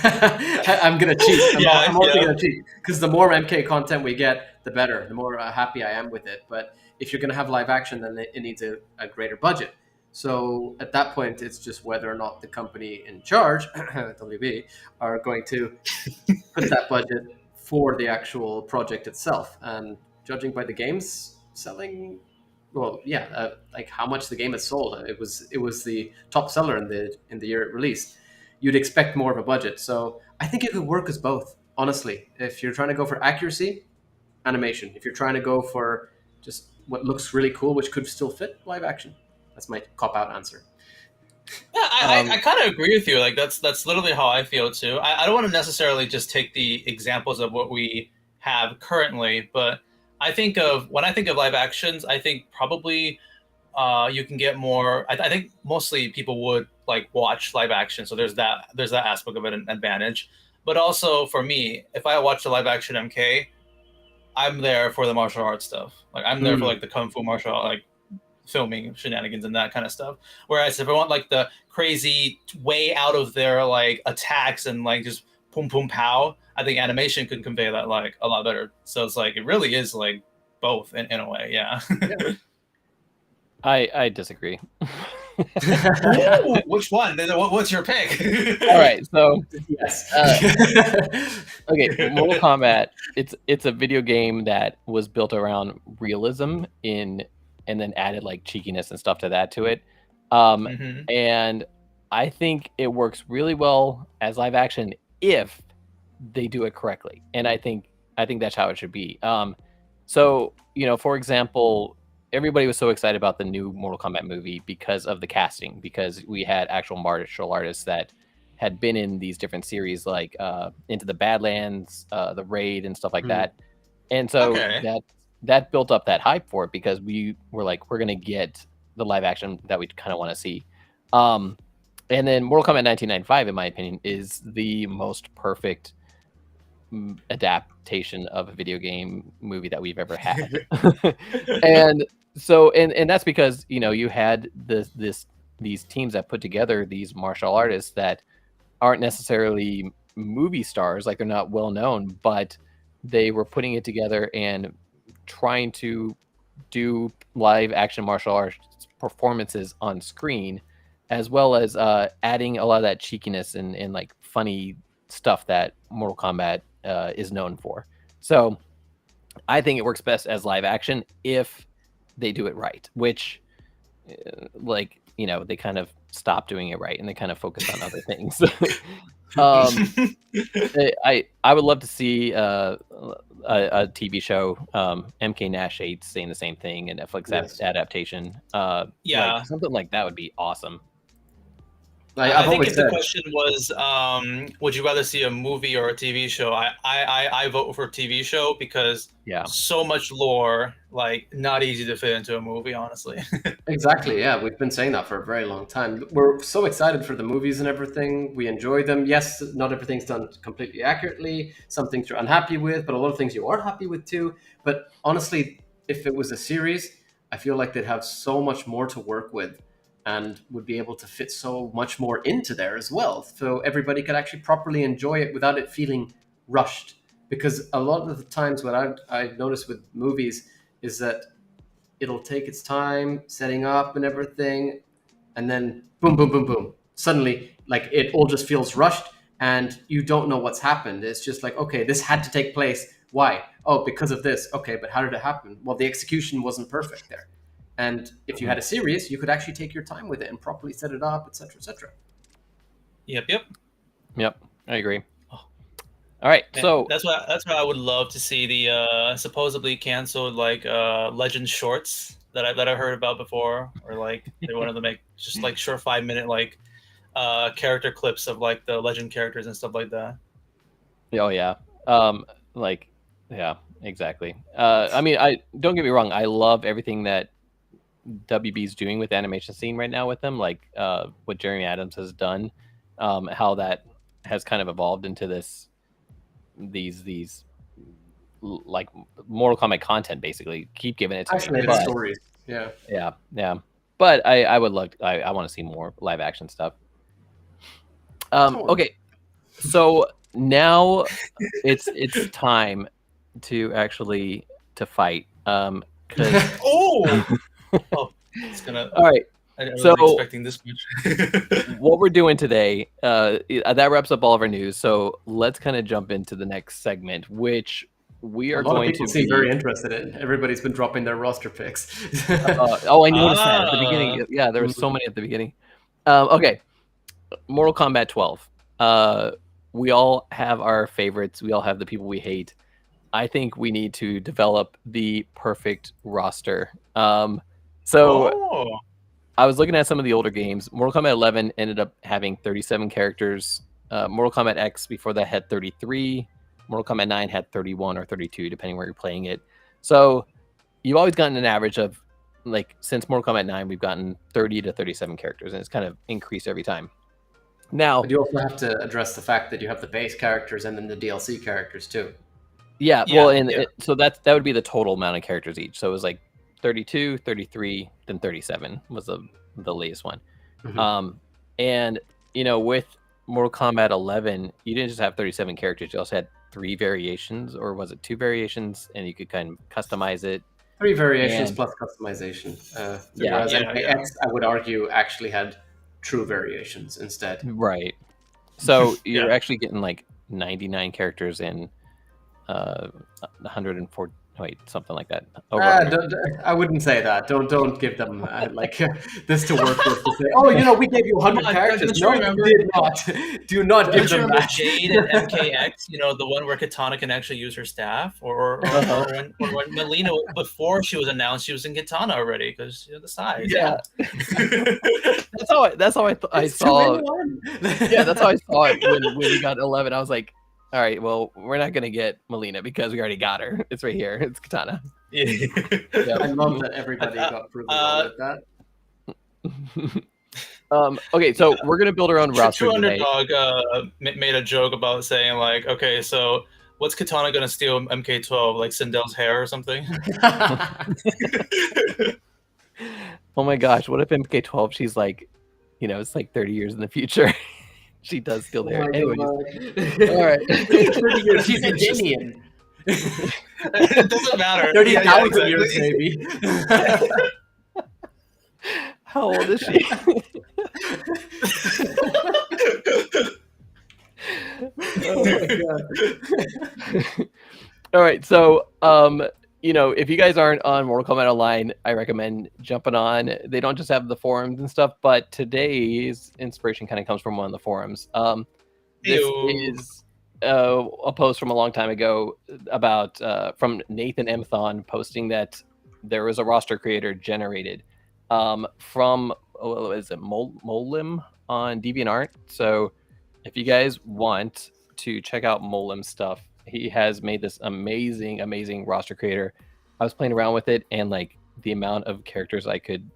I'm gonna cheat. I'm also gonna cheat because the more MK content we get, the better. The more happy I am with it. But if you're gonna have live action, then it needs a greater budget. So at that point, it's just whether or not the company in charge, WB, are going to put that budget for the actual project itself. And judging by the games selling, well, yeah, like how much the game has sold, it was the top seller in the year it released. You'd expect more of a budget, so I think it could work as both. Honestly, if you're trying to go for accuracy, animation. If you're trying to go for just what looks really cool, which could still fit, live action. That's my cop out answer. Yeah, I kind of agree with you. Like that's literally how I feel too. I don't want to necessarily just take the examples of what we have currently, but when I think of live actions, I think probably you can get more. I think mostly people would like watch live action, so there's that aspect of it, an advantage. But also for me, if I watch the live action MK, I'm there for the martial arts stuff. Like I'm there for like the kung fu martial art, like filming shenanigans and that kind of stuff. Whereas if I want like the crazy way out of their like attacks and like just boom boom pow, I think animation could convey that like a lot better. So it's like it really is like both in a way. Yeah. I disagree. Ooh, which one? What's your pick? All right, so yes. Okay, Mortal Kombat. It's a video game that was built around realism and then added like cheekiness and stuff to it. And I think it works really well as live action if they do it correctly. And I think that's how it should be. So for example, everybody was so excited about the new Mortal Kombat movie because of the casting, because we had actual martial artists that had been in these different series like Into the Badlands, The Raid, and stuff like that. And so that built up that hype for it because we were like, we're going to get the live action that we kind of want to see. And then Mortal Kombat 1995, in my opinion, is the most perfect adaptation of a video game movie that we've ever had. And so and that's because you had these teams that put together these martial artists that aren't necessarily movie stars, like they're not well known, but they were putting it together and trying to do live action martial arts performances on screen, as well as adding a lot of that cheekiness and like funny stuff that Mortal Kombat is known for. So I think it works best as live action if they do it right, which they kind of stop doing it right and they kind of focus on other things. I would love to see a TV show, MK Nash 8 saying the same thing, and Netflix adaptation. Something like that would be awesome. I think if the question was, would you rather see a movie or a TV show? I vote for TV show because so much lore, like not easy to fit into a movie, honestly. Exactly. Yeah, we've been saying that for a very long time. We're so excited for the movies and everything. We enjoy them. Yes, not everything's done completely accurately. Some things you're unhappy with, but a lot of things you are happy with too. But honestly, if it was a series, I feel like they'd have so much more to work with and would be able to fit so much more into there as well. So everybody could actually properly enjoy it without it feeling rushed. Because a lot of the times what I've noticed with movies is that it'll take its time setting up and everything, and then boom, boom, boom, boom. Suddenly, like it all just feels rushed and you don't know what's happened. It's just like, okay, this had to take place. Why? Oh, because of this. Okay, but how did it happen? Well, the execution wasn't perfect there. And if you had a series, you could actually take your time with it and properly set it up, etc., etc. Yep. I agree. All right, so that's why I would love to see the supposedly canceled like Legend shorts that I heard about before, or like they wanted to make just like short 5-minute like character clips of like the Legend characters and stuff like that. Oh yeah, exactly. I mean, I don't get me wrong, I love everything that WB's doing with the animation scene right now with them, like what Jeremy Adams has done, how that has kind of evolved into these like Mortal Kombat content, basically. Keep giving it to Actually, me. it's stories. Yeah. Yeah. But I would look. I want to see more live action stuff. Okay, so now it's time to actually to fight. Because Oh, it's gonna. all right. I wasn't So expecting this much. what we're doing today, that wraps up all of our news. So let's kind of jump into the next segment, which we are A lot going of people to seem be. very interested in. Everybody's been dropping their roster picks. Oh, I noticed that at the beginning. Yeah, there were so many at the beginning. Okay, Mortal Kombat 12. We all have our favorites. We all have the people we hate. I think we need to develop the perfect roster. So I was looking at some of the older games. Mortal Kombat 11 ended up having 37 characters. Mortal Kombat X before that had 33. Mortal Kombat 9 had 31 or 32, depending where you're playing it. So you've always gotten an average of, like, since Mortal Kombat 9, we've gotten 30 to 37 characters, and it's kind of increased every time. Now, but you also have to address the fact that you have the base characters and then the DLC characters too. Yeah, well, so that would be the total amount of characters each. So it was like 32, 33, then 37 was the latest one. Mm-hmm. And, with Mortal Kombat 11, you didn't just have 37 characters. You also had 3 variations, or was it 2 variations? And you could kind of customize it. 3 variations plus customization. Whereas MKX, I would argue, actually had true variations instead. Right. So you're actually getting like 99 characters in 104. Wait, something like that. I wouldn't say that. Don't give them this to work with. To say, oh, we gave you 100 characters. No, you did not. Do not give them that. Jade and MKX, the one where Katana can actually use her staff, or when Melina, before she was announced, she was in Katana already because the size. Yeah. That's how I saw. Yeah, that's how I saw it when we got 11. I was like, all right, well, we're not going to get Melina because we already got her. It's right here. It's Katana. Yeah. I love that everybody got proven wrong with that. Okay, so we're going to build our own roster today. Dog made a joke about saying, like, okay, so what's Katana going to steal MK12? Like Sindel's hair or something? Oh my gosh, what if MK12, she's like, it's like 30 years in the future. She does steal their hair. Anyways. All right. 30 years. She's Indian. It doesn't matter. 30,000 years, maybe. How old is she? Oh my god. All right, so if you guys aren't on Mortal Kombat Online, I recommend jumping on. They don't just have the forums and stuff, but today's inspiration kind of comes from one of the forums. This is a post from a long time ago about from Nathan M. Thon posting that there was a roster creator generated from Molim on DeviantArt. So if you guys want to check out Molim's stuff, he has made this amazing roster creator. I was playing around with it, and like the amount of characters I could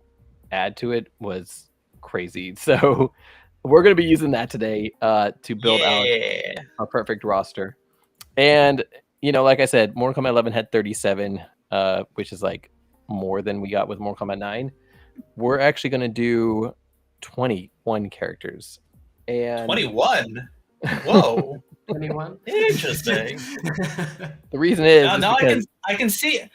add to it was crazy. So we're going to be using that today to build out a perfect roster. And like I said, Mortal Kombat 11 had 37, which is like more than we got with Mortal Kombat 9. We're actually going to do 21 characters. And 21. Whoa. 21. Interesting. The reason is now I can see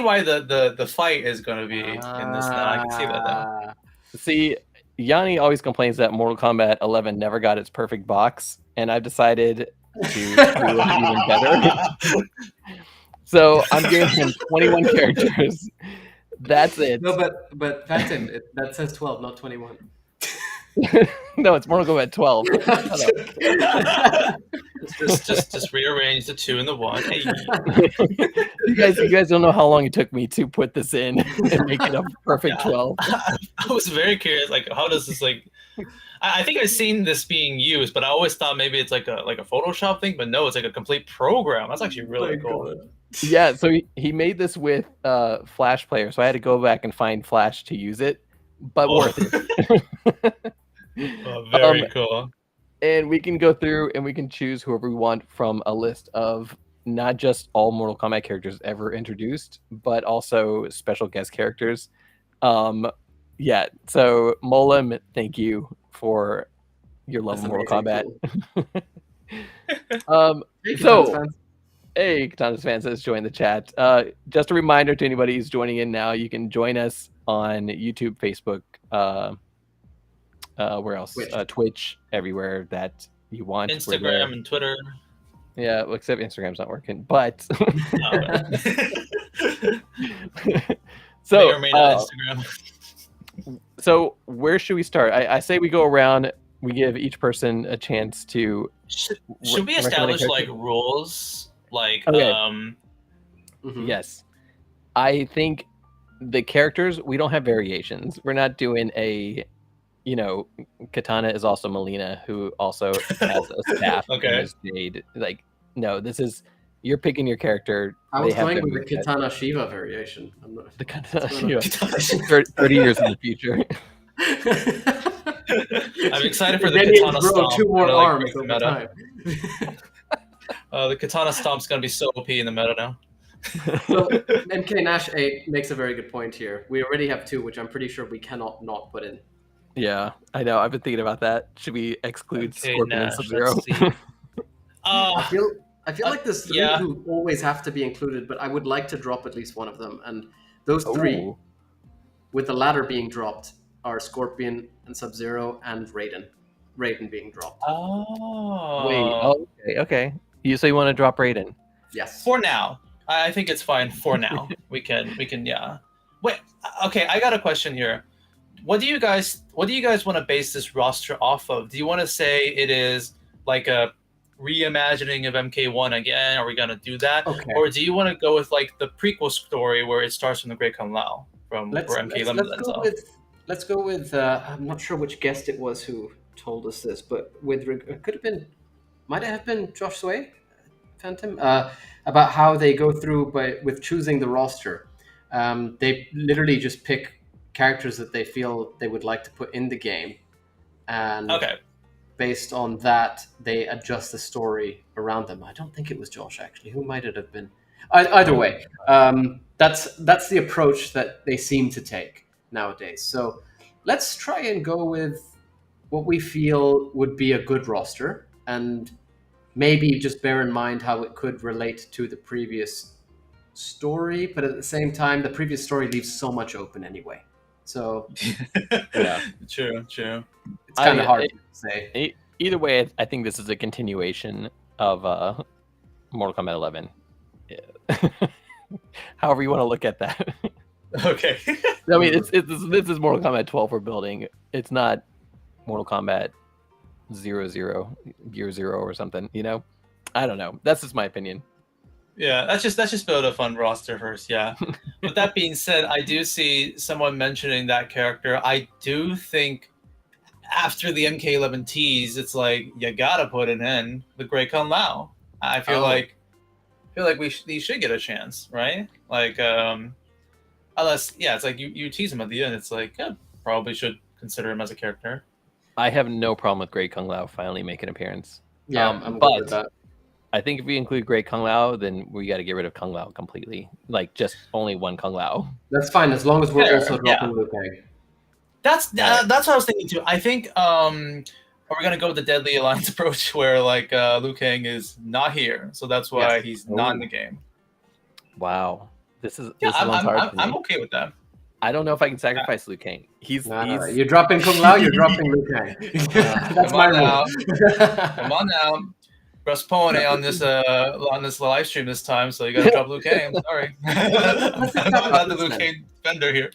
why the fight is going to be in this. Now I can see that now. See, Yanni always complains that Mortal Kombat 11 never got its perfect box, and I've decided to do it even better. So I'm giving him 21 characters. That's it. No, but FANTiM, that says 12, not 21. No, it's Mortal Kombat 12. just rearrange the 2 and the 1. Hey. You guys don't know how long it took me to put this in and make it a perfect 12. I was very curious, like, how does this like? I think I've seen this being used, but I always thought maybe it's like a Photoshop thing, but no, it's like a complete program. That's actually really cool. God. Yeah, so he made this with Flash Player, so I had to go back and find Flash to use it, but worth it. Very cool. And we can go through and we can choose whoever we want from a list of not just all Mortal Kombat characters ever introduced, but also special guest characters. Yeah, so Molam, thank you for your love That's of Mortal amazing. Kombat. Cool. Hey, So, Katana's fans. hey, Katana's fans has joined the chat. Just a reminder to anybody who's joining in now, you can join us on YouTube, Facebook, where else? Twitch, everywhere that you want. Instagram and Twitter. Yeah, well, except Instagram's not working. But so may or may not Instagram. So where should we start? I say we go around. We give each person a chance to. Should we establish like rules? Like, okay. Yes, I think the characters, we don't have variations. We're not doing a, Katana is also Melina, who also has a staff. Okay. Jade. Like, no, this is, you're picking your character. I was going with the Katana Shiva variation. I'm not, the Katana Shiva. 30 years in the future. I'm excited for the Katana Stomp. 2 more arms over time. The Katana Stomp's gonna be so OP in the meta now. So MK Nash 8 makes a very good point here. We already have 2, which I'm pretty sure we cannot not put in. Yeah, I know. I've been thinking about that. Should we exclude Scorpion and Sub-Zero? I feel like there's 3 who always have to be included, but I would like to drop at least one of them. And those 3, with the latter being dropped, are Scorpion and Sub-Zero and Raiden. Raiden being dropped. Oh. Wait. Okay. So you want to drop Raiden? Yes. For now. I think it's fine for now. we can, yeah. Wait, okay, I got a question here. What do you guys want to base this roster off of? Do you want to say it is like a reimagining of MK1 again? Are we going to do that? Okay. Or do you want to go with like the prequel story where it starts from the Great Kung Lao from where MK11 Let's go with I'm not sure which guest it was who told us this, but might have been Josh Sway, FANTiM, about how they go through with choosing the roster. They literally just pick characters that they feel they would like to put in the game, and based on that, they adjust the story around them. I don't think it was Josh, actually. Who might it have been? Either way, that's the approach that they seem to take nowadays. So let's try and go with what we feel would be a good roster, and maybe just bear in mind how it could relate to the previous story, but at the same time, the previous story leaves so much open anyway. So yeah, true. It's kind of hard to say. Either way, I think this is a continuation of Mortal Kombat 11. Yeah. However you want to look at that. Okay. I mean, this is Mortal Kombat 12 we're building. It's not Mortal Kombat 00, Gear 0 or something, I don't know. That's just my opinion. Yeah, let's just build a fun roster first, yeah. With that being said, I do see someone mentioning that character. I do think after the MK11 tease, it's like you gotta put it in the Great Kung Lao. I feel like he should get a chance, right? Like unless it's like you tease him at the end, it's like probably should consider him as a character. I have no problem with Great Kung Lao finally making an appearance. Yeah, I'm good with that. I think if we include Great Kung Lao, then we got to get rid of Kung Lao completely. Like just only one Kung Lao. That's fine as long as we're also dropping Liu Kang. That's what I was thinking too. I think are we gonna go with the Deadly Alliance approach where like Liu Kang is not here, so that's why he's not in the game. Wow, this is I'm okay with that. I don't know if I can sacrifice Liu Kang. You're dropping Kung Lao, you're dropping Liu Kang. That's my rule. Come on now. Russ Pone on this live stream this time, so you gotta drop Liu Kang. I'm sorry. I'm not the Liu Kang vendor here.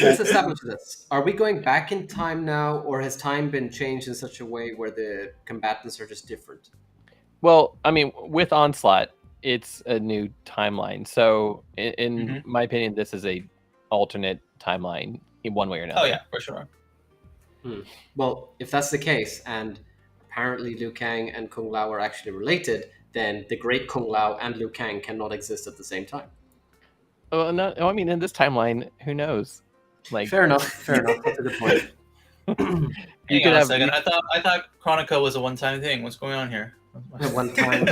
Let's establish this. Are we going back in time now, or has time been changed in such a way where the combatants are just different? Well, I mean, with Onslaught, it's a new timeline. So, in my opinion, this is a alternate timeline in one way or another. Oh yeah, for sure. Well, if that's the case, and apparently Liu Kang and Kung Lao are actually related, then the Great Kung Lao and Liu Kang cannot exist at the same time. Oh, no, I mean, in this timeline, who knows? Like, fair enough. That's a good point. Hang on a second. I thought Chronica was a one-time thing. What's going on here? One time.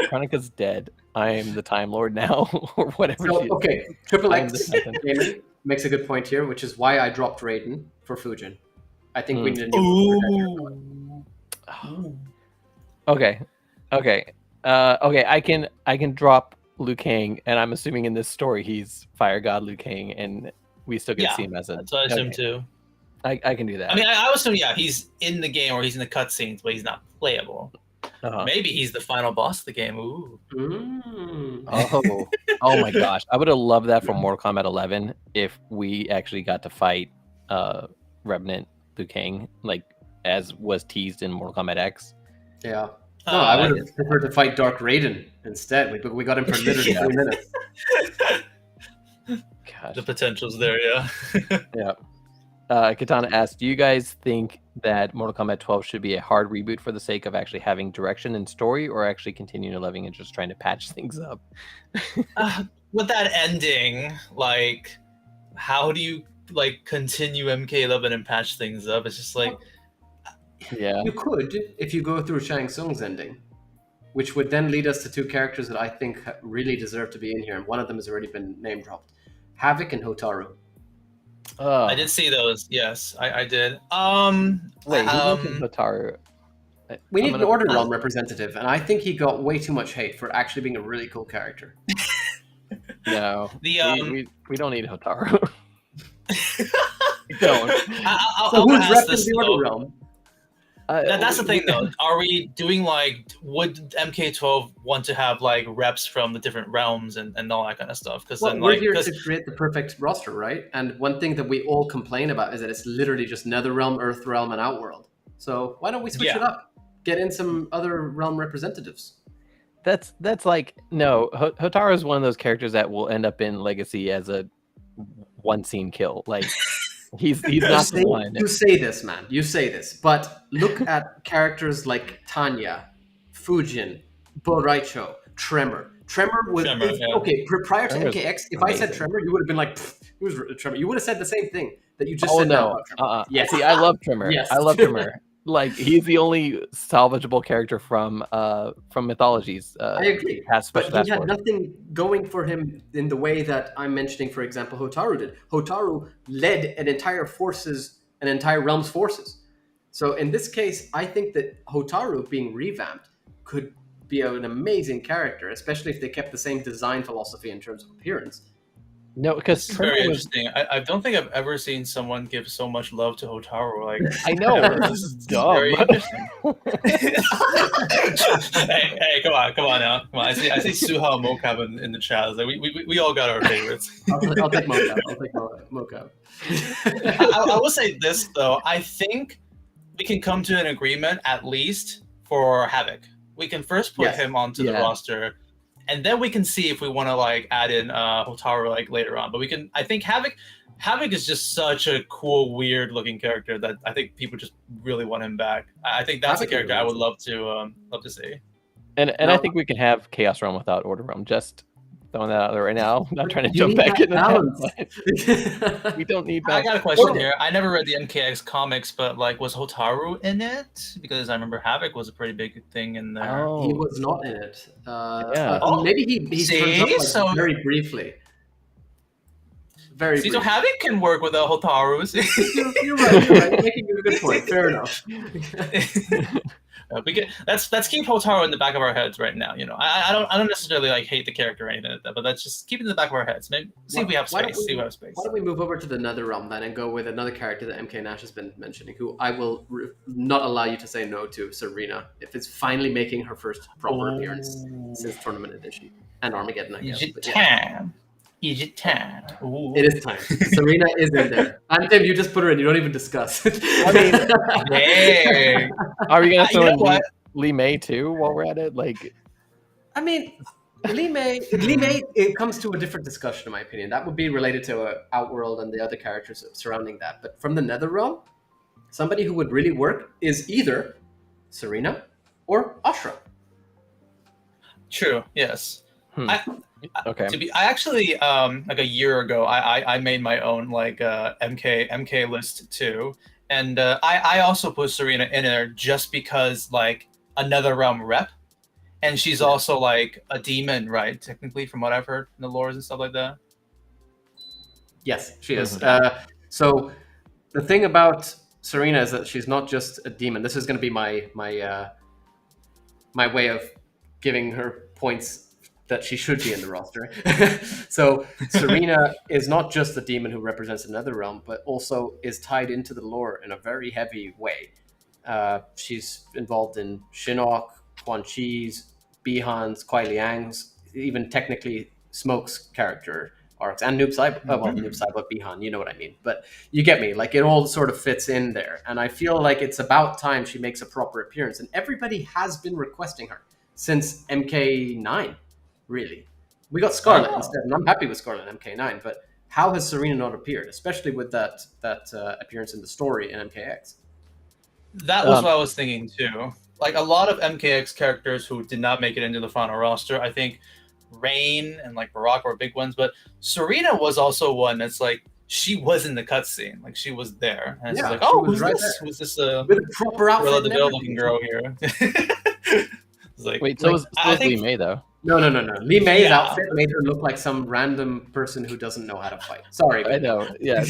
Kronika's dead. I am the Time Lord now, or whatever. So, she is. okay, Triple I am X the Titan. Gaming makes a good point here, which is why I dropped Raiden for Fujin. I think we need a new Ooh. Okay. Okay. Okay. I can drop Liu Kang, and I'm assuming in this story he's Fire God Liu Kang, and we still get to see him as a. That's what I assume too. I can do that. I mean, I assume he's in the game or he's in the cutscenes, but he's not playable. Maybe he's the final boss of the game. Ooh. Oh my gosh! I would have loved that from Mortal Kombat 11 if we actually got to fight Revenant Liu Kang, like as was teased in Mortal Kombat X. Yeah. No, I would have preferred to fight Dark Raiden instead. We got him for literally 3 minutes. Gosh. The potential's there, yeah. Yeah. Katana asked, do you guys think that Mortal Kombat 12 should be a hard reboot for the sake of actually having direction and story, or actually continuing loving and just trying to patch things up? With that ending, like, how do you continue MK11 and patch things up? It's just like, yeah, you could if you go through Shang Tsung's ending, which would then lead us to 2 characters that I think really deserve to be in here, and one of them has already been name dropped: Havoc and Hotaru. I did see those. Yes, I did. Wait, who mentioned Hotaru? We need an Order Realm representative, and I think he got way too much hate for actually being a really cool character. No, we don't need Hotaru. We don't. So who's repping the Order Realm? That's the thing, though. Are we doing would MK12 want to have reps from the different realms and all that kind of stuff? Because then we're here to create the perfect roster, right? And one thing that we all complain about is that it's literally just Netherrealm, Earthrealm, and Outworld. So why don't we switch it up? Get in some other realm representatives. That's no. Hotaru is one of those characters that will end up in Legacy as a one scene kill. Like he's not the one. You say this, man. You say this, but look at characters like Tanya, Fujin, Boraicho, Tremor. Tremor was okay. Prior to MKX, if I said Tremor, you would have been like, "Who's Tremor?" You would have said the same thing that you just said. No. Yes. See, I love Tremor. Yes. I love Tremor. Like he's the only salvageable character from mythologies. I agree, but he had nothing going for him in the way that I'm mentioning. For example, Hotaru did. Hotaru led an entire realm's forces. So in this case, I think that Hotaru being revamped could be an amazing character, especially if they kept the same design philosophy in terms of appearance. No, because it's very interesting. I don't think I've ever seen someone give so much love to Hotaru. I know, this is dumb. Very interesting. hey, come on now. Come on. I see Suha and Mocap in the chat. Like, we all got our favorites. I'll take Mocap. I will say this though. I think we can come to an agreement at least for Havoc. We can first put him onto the roster. And then we can see if we want to add in Hotaru later on. But we can. I think Havoc is just such a cool, weird looking character that I think people just really want him back. I think that's a character I would love to see. And I think we can have Chaos Realm without Order Realm. Just throwing that out there right now. I'm not trying to jump back into that. We don't need balance. I got a question here. I never read the MKX comics, but was Hotaru in it? Because I remember Havoc was a pretty big thing in there. Oh. He was not in it. Maybe he turns up very briefly. Very briefly. So Havoc can work without Hotaru. You're right. Making a good point. Fair enough. Let's keep Hotaru in the back of our heads right now. I don't necessarily hate the character or anything like that, but let's just keep it in the back of our heads. Maybe if we have space. Why don't we move over to the Netherrealm then and go with another character that MK Nash has been mentioning, who I will not allow you to say no to, Serena, if it's finally making her first proper appearance since Tournament Edition and Armageddon, I guess. Is it time? Ooh. It is time. Serena is in there. And Tim, you just put her in. You don't even discuss. I mean, dang. Are we gonna throw in Lee May too while we're at it? I mean, Lee May. It comes to a different discussion, in my opinion. That would be related to Outworld and the other characters surrounding that. But from the Netherrealm, somebody who would really work is either Serena or Ashra. True. Yes. Okay. I actually a year ago I made my own MK list too, and I also put Serena in there just because another realm rep and she's also like a demon, right? Technically, from what I've heard in the lores and stuff like that. Yes, she is. So the thing about Serena is that she's not just a demon. This is going to be my way of giving her points that she should be in the roster. So Serena is not just a demon who represents another realm, but also is tied into the lore in a very heavy way. She's involved in Shinnok, Quan Chi's, Bihan's, Kuai Liang's, even technically Smoke's character arcs, and Noob Saibot. Noob Saibot, Bihan, you know what I mean. But you get me. Like, it all sort of fits in there. And I feel like it's about time she makes a proper appearance. And everybody has been requesting her since MK9, really. We got Scarlet instead, and I'm happy with Scarlet in MK9. But how has Serena not appeared, especially with that appearance in the story in MKX? That was what I was thinking too. Like, a lot of MKX characters who did not make it into the final roster, I think Rain and like Barack were big ones, but Serena was also one that's like, she was in the cutscene, like she was there, and it's like, oh, who's this? There. Who's this? With a proper outfit, the looking girl here. It's like, wait, so was Li Mei though? No. Li Mei's outfit made her look like some random person who doesn't know how to fight. Sorry, I know. Yeah,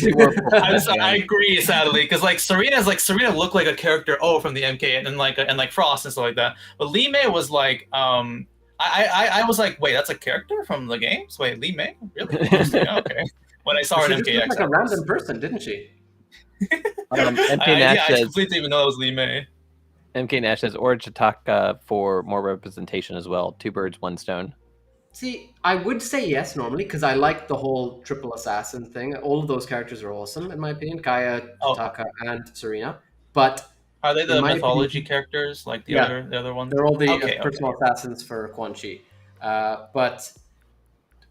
I agree, sadly, because like Serena looked like a character from the MK and like Frost and stuff like that. But Li Mei was like, I was like, wait, that's a character from the games? Wait, Li Mei? Really? Okay. When I saw her in MKX, she looked like a random person, didn't she? I completely didn't even know it was Li Mei. MK Nash says, or Chitaka for more representation as well. 2 birds, 1 stone. See, I would say yes normally, because I like the whole triple assassin thing. All of those characters are awesome, in my opinion. Kaya, Chitaka, and Serena. But are they the mythology characters, like the other ones? They're all the personal assassins for Quan Chi. But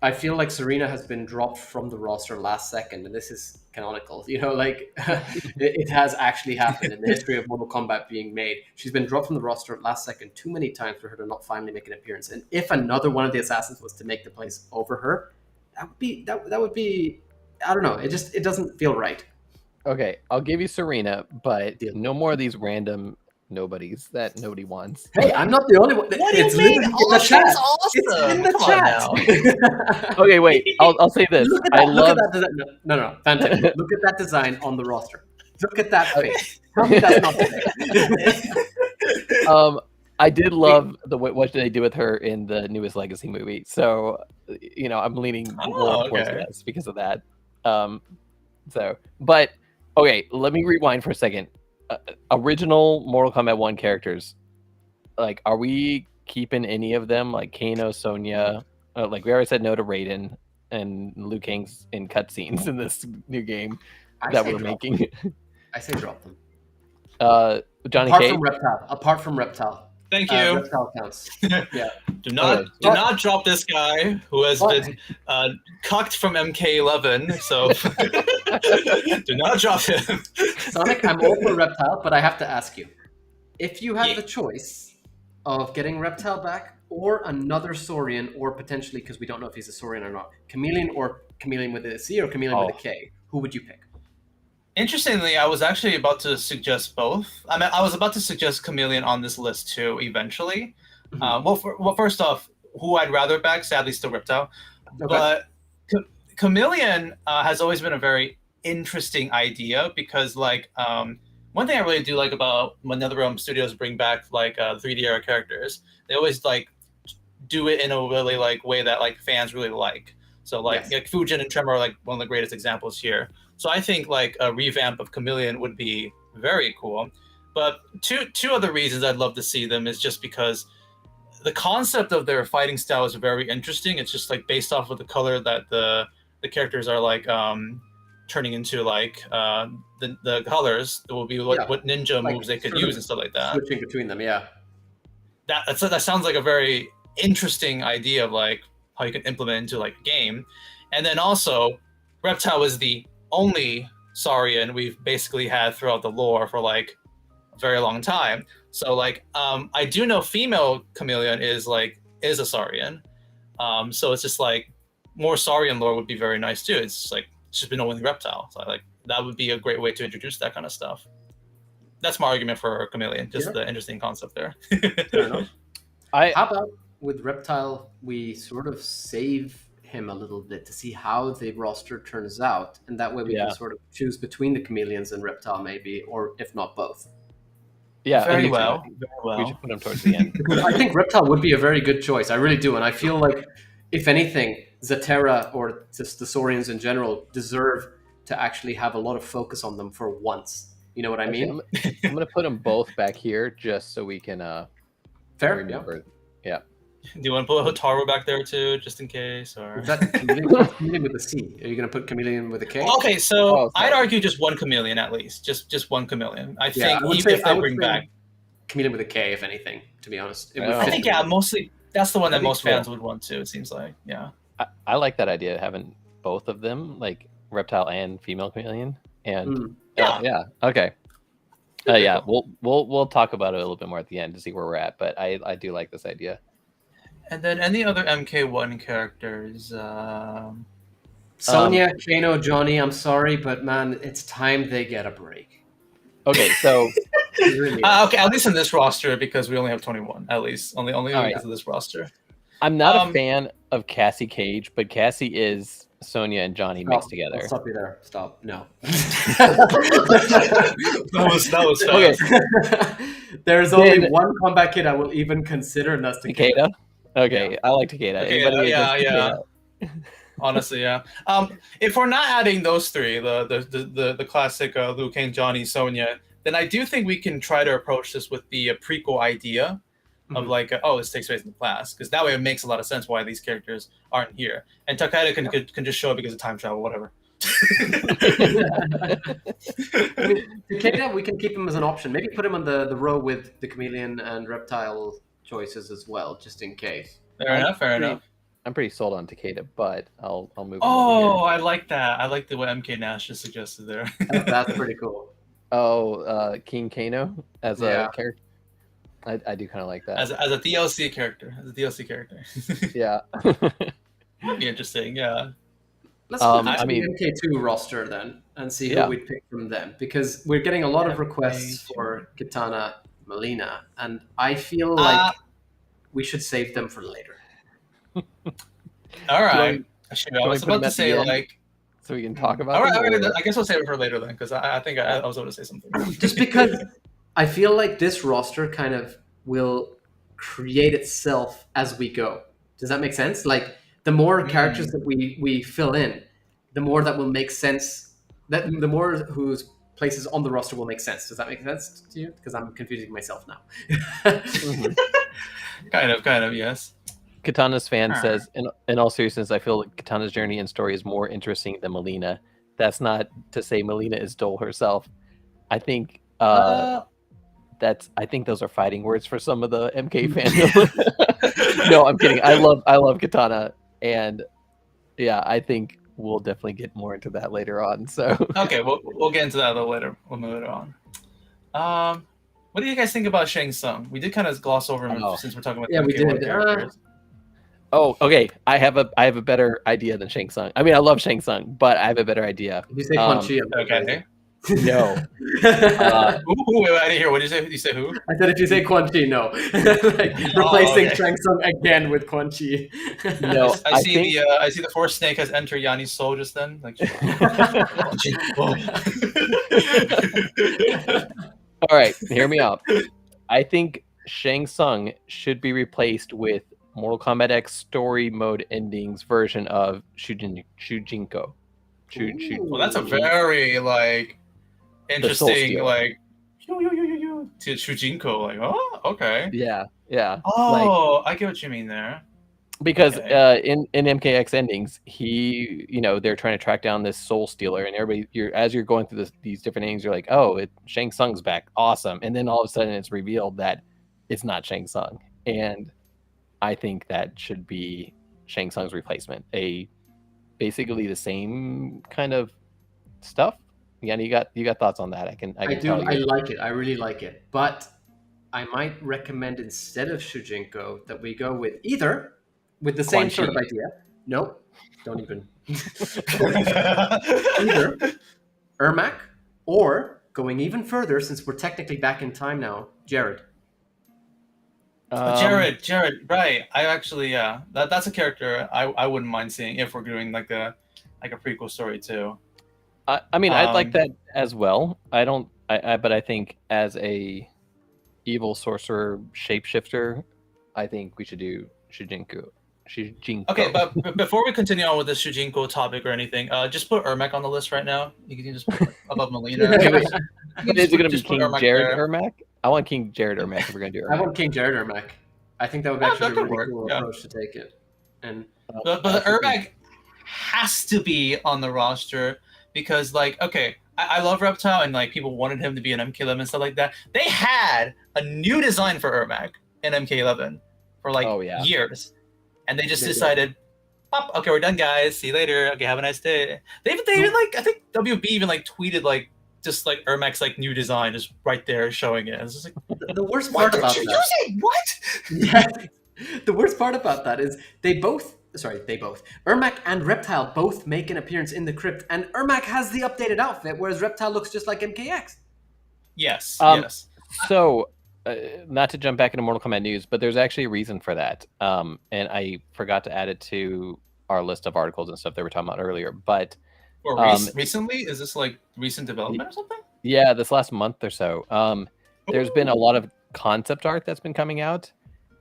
I feel like Serena has been dropped from the roster last second, and this is canonical. You know, like it has actually happened in the history of Mortal Kombat being made. She's been dropped from the roster last second too many times for her to not finally make an appearance. And if another one of the assassins was to make the place over her, that would be I don't know. It doesn't feel right. Okay, I'll give you Serena, but no more of these random nobodies that nobody wants. Hey, I'm not the only one. It's literally in the chat. Awesome. It's in the chat. Okay, wait. I'll say this. Look at that design. No, FANTiM. Look at that design on the roster. Look at that face. Tell me that's not there. I did love what they do with her in the newest Legacy movie. So, you know, I'm leaning more towards this because of that. But okay, let me rewind for a second. Original Mortal Kombat 1 characters, like, are we keeping any of them? Like Kano, Sonya, like we already said no to Raiden and Liu Kang's in cutscenes in this new game that we're making. I say drop them. Johnny Cage? Apart from Reptile. Thank you. Reptile counts. Yeah. Do not drop this guy who has been cucked from MK11. So do not drop him. Sonic, I'm all for Reptile, but I have to ask you, if you had the choice of getting Reptile back or another Saurian, or potentially, because we don't know if he's a Saurian or not, Chameleon with a C or Chameleon with a K, who would you pick? Interestingly, I was actually about to suggest both. I mean, I was about to suggest Chameleon on this list too, eventually. Well, first off, who I'd rather back, sadly, still Reptile. Okay. But Chameleon has always been a very interesting idea because, like, one thing I really do like about when NetherRealm Studios bring back like 3D era characters, they always like do it in a really like way that like fans really like. So like Fujin and Tremor are like one of the greatest examples here. So I think like a revamp of Chameleon would be very cool. But two other reasons I'd love to see them is just because the concept of their fighting style is very interesting. It's just like based off of the color that the characters are like turning into, like the colors. There will be what ninja moves they could use and stuff like that. Switching between them, yeah. That sounds like a very interesting idea of like how you can implement into like a game. And then also, Reptile is the only Saurian we've basically had throughout the lore for like a very long time. So like I do know female Chameleon is a Saurian. So it's just like more Saurian lore would be very nice too. It's like it's just been only Reptile. So like that would be a great way to introduce that kind of stuff. That's my argument for Chameleon, just the interesting concept there. Fair enough. How about with Reptile, we sort of save him a little bit to see how the roster turns out, and that way we can sort of choose between the Chameleons and Reptile, maybe, or if not both. Yeah, Very we well. should put him towards the end. I think Reptile would be a very good choice. I really do, and I feel like, if anything, Zatera or just the Saurians in general deserve to actually have a lot of focus on them for once. You know what I mean? I'm gonna put them both back here just so we can Fair. remember. Yeah. Do you want to put Hotaru back there too, just in case? Or Is that Chameleon with a C? Are you going to put Chameleon with a K? Okay, so I'd argue just one Chameleon at least, just one Chameleon. I think even if they bring back Chameleon with a K, if anything, to be honest. I think mostly that's the one that most fans would want to. It seems like I like that idea, having both of them, like Reptile and female Chameleon, and okay. We'll talk about it a little bit more at the end to see where we're at, but I do like this idea. And then any other MK1 characters? Sonya, Kano, Johnny, I'm sorry, but man, it's time they get a break. Okay, so okay, at least in this roster, because we only have 21, at least only because of this roster. I'm not a fan of Cassie Cage, but Cassie is Sonya and Johnny mixed together. I'll stop you there. Stop. No. that was fast. Okay. There's only one combat kid I will even consider, and that's Takeda. Okay, I like Takeda. Yeah. Honestly, yeah. If we're not adding those three, the classic Liu Kang, Johnny, Sonya, then I do think we can try to approach this with the prequel idea of like, this takes place in the past, because that way it makes a lot of sense why these characters aren't here, and Takeda can just show up because of time travel, whatever. Takeda, we can keep him as an option. Maybe put him on the row with the Chameleon and Reptile choices as well, just in case. Fair enough. I'm pretty sold on Takeda, but I'll move. I like that. I like the what MK Nash just suggested there. That's pretty cool. King Kano as a character. I do kind of like that as a DLC character. Yeah, that'd be interesting. Yeah. Let's put the MK2 roster then and see who we pick from them, because we're getting a lot of requests for Kitana, Melina, and I feel like we should save them for later. All right. I was about to say so we can talk about. All right. I guess we'll save it for later then, because I think I was about to say something. Just because I feel like this roster kind of will create itself as we go. Does that make sense? Like, the more characters that we fill in, the more that will make sense. That the more whose places on the roster will make sense. Does that make sense to you? Because I'm confusing myself now. Kind of, yes. Katana's fan says, in all seriousness, I feel like Katana's journey and story is more interesting than Melina. That's not to say Melina is dull herself. I think I think those are fighting words for some of the MK fandom. No, I'm kidding. I love Katana, and I think we'll definitely get more into that later on. So okay, we'll get into that a little later. We'll move it on. What do you guys think about Shang Tsung? We did kind of gloss over him since we're talking about MK1 characters. Oh, okay. I have a better idea than Shang Tsung. I mean, I love Shang Tsung, but I have a better idea. Did you say Quan Chi? Okay. No. Wait, I didn't hear. What did you say? Did you say who? I said if you say Quan Chi, no. Replacing Shang Tsung again with Quan Chi. No, I see the Force Snake has entered Yanni's soul just then. Like, all right, hear me out. I think Shang Tsung should be replaced with Mortal Kombat X story mode endings version of Shujinko. Well, that's a very interesting to Shujinko. Okay. Yeah. Oh, I get what you mean there. Because in MKX endings, they're trying to track down this soul stealer, and everybody, as you're going through these different endings, you're like, Shang Tsung's back, awesome, and then all of a sudden it's revealed that it's not Shang Tsung, and I think that should be Shang Tsung's replacement. Basically the same kind of stuff. Yeah, you got thoughts on that? I do. I like it. I really like it. But I might recommend, instead of Shujinko, that we go with the same sort of idea. Nope. Don't even. Either Ermac, or going even further, since we're technically back in time now, Jared. Jared, right? I actually, that's a character I wouldn't mind seeing if we're doing like a prequel story too. I mean, I'd like that as well. But I think as a evil sorcerer shapeshifter, I think we should do Shujinko. Okay, but before we continue on with the Shujinko topic or anything, just put Ermac on the list right now. You can just put like, above Melina. But is it going to be King Jared Ermac? I want King Jared Ermac if we're going to do Ermac. I want King Jared Ermac. I think that would actually be a really cool approach to take it. And but Ermac has to be on the roster because, like, okay, I love Reptile and like people wanted him to be an MK11 and stuff like that. They had a new design for Ermac in MK11 for like years, and they just decided, "Pop, okay, we're done, guys. See you later. Okay, have a nice day." They even like, I think WB even like tweeted like just like Ermac's like new design is right there showing it. It's just like the worst part about that. Use it? What? Yeah, the worst part about that is they both. Ermac and Reptile both make an appearance in the crypt, and Ermac has the updated outfit, whereas Reptile looks just like MKX. Yes. So, not to jump back into Mortal Kombat news, but there's actually a reason for that. And I forgot to add it to our list of articles and stuff that we were talking about earlier. But recently, is this like recent development or something? Yeah, this last month or so. There's been a lot of concept art that's been coming out.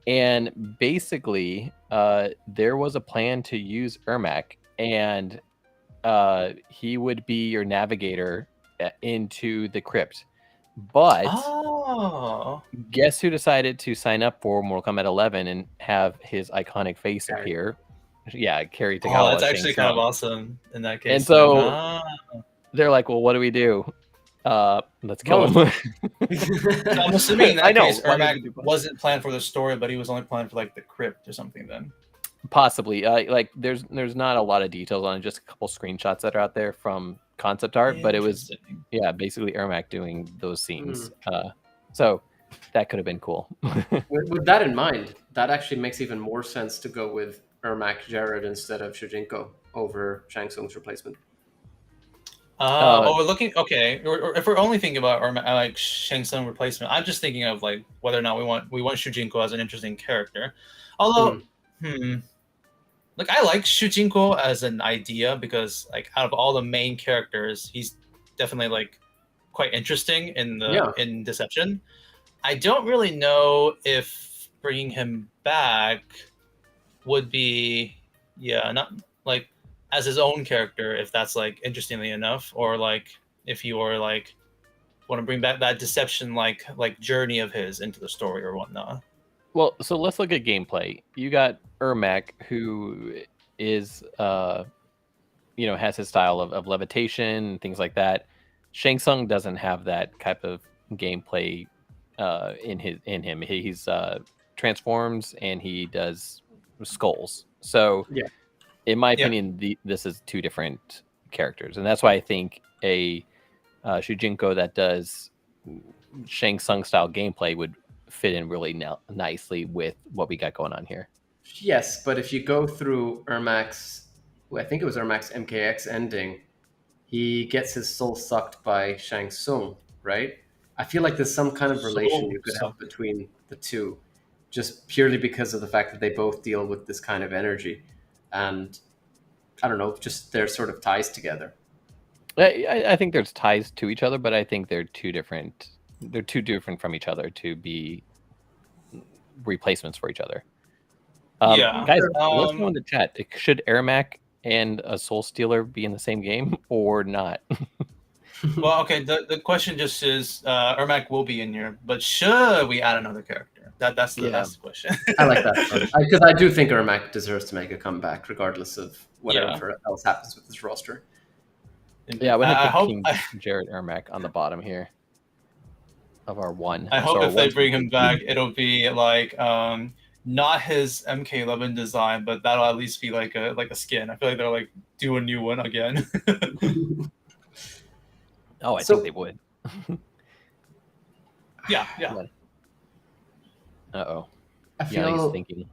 And basically, there was a plan to use Ermac, and he would be your navigator into the crypt. But guess who decided to sign up for Mortal Kombat 11 and have his iconic face appear? Yeah, Kerry Tagawa. Oh, that's actually kind of awesome in that case. And so they're like, well, what do we do? Let's kill him. So I'm assuming in that case, Ermac wasn't planned for the story, but he was only planned for like the crypt or something. Then possibly, like there's not a lot of details on it, just a couple screenshots that are out there from concept art. But it was basically Ermac doing those scenes. So that could have been cool. With that in mind, that actually makes even more sense to go with Ermac Jared instead of Shujinko over Shang Tsung's replacement. We're looking or if we're only thinking about like Shang Tsung replacement, I'm just thinking of like whether or not we want Shujinko as an interesting character. Although, like I like Shujinko as an idea because like out of all the main characters, he's definitely like quite interesting in Deception. I don't really know if bringing him back would be not like as his own character, if that's like interestingly enough, or like if you are like want to bring back that Deception like journey of his into the story or whatnot. Well, so let's look at gameplay. You got Ermac, who is has his style of levitation and things like that. Shang Tsung doesn't have that type of gameplay in him. He's transforms and he does skulls. So in my opinion, this is two different characters, and that's why I think a Shujinko that does Shang Tsung style gameplay would fit in really nicely with what we got going on here. Yes, but if you go through Ermac's, I think it was Ermac's MKX ending, he gets his soul sucked by Shang Tsung, right? I feel like there's some kind of relation you could have between the two, just purely because of the fact that they both deal with this kind of energy. And I don't know, just their sort of ties together. I think there's ties to each other, but I think they're too different. They're too different from each other to be replacements for each other. Guys, let's go in the chat. Should Ermac and a Soul Stealer be in the same game or not? Well, okay. The question just is, Ermac will be in here, but should we add another character? That's the question. I like that because I do think Ermac deserves to make a comeback, regardless of whatever else happens with this roster. Yeah, we have King Jared Ermac on the bottom here of our one. I hope if they bring him back, it'll be like not his MK11 design, but that'll at least be like a skin. I feel like they'll like do a new one again. Oh, I think they would. Yeah. Uh-oh. I feel thinking.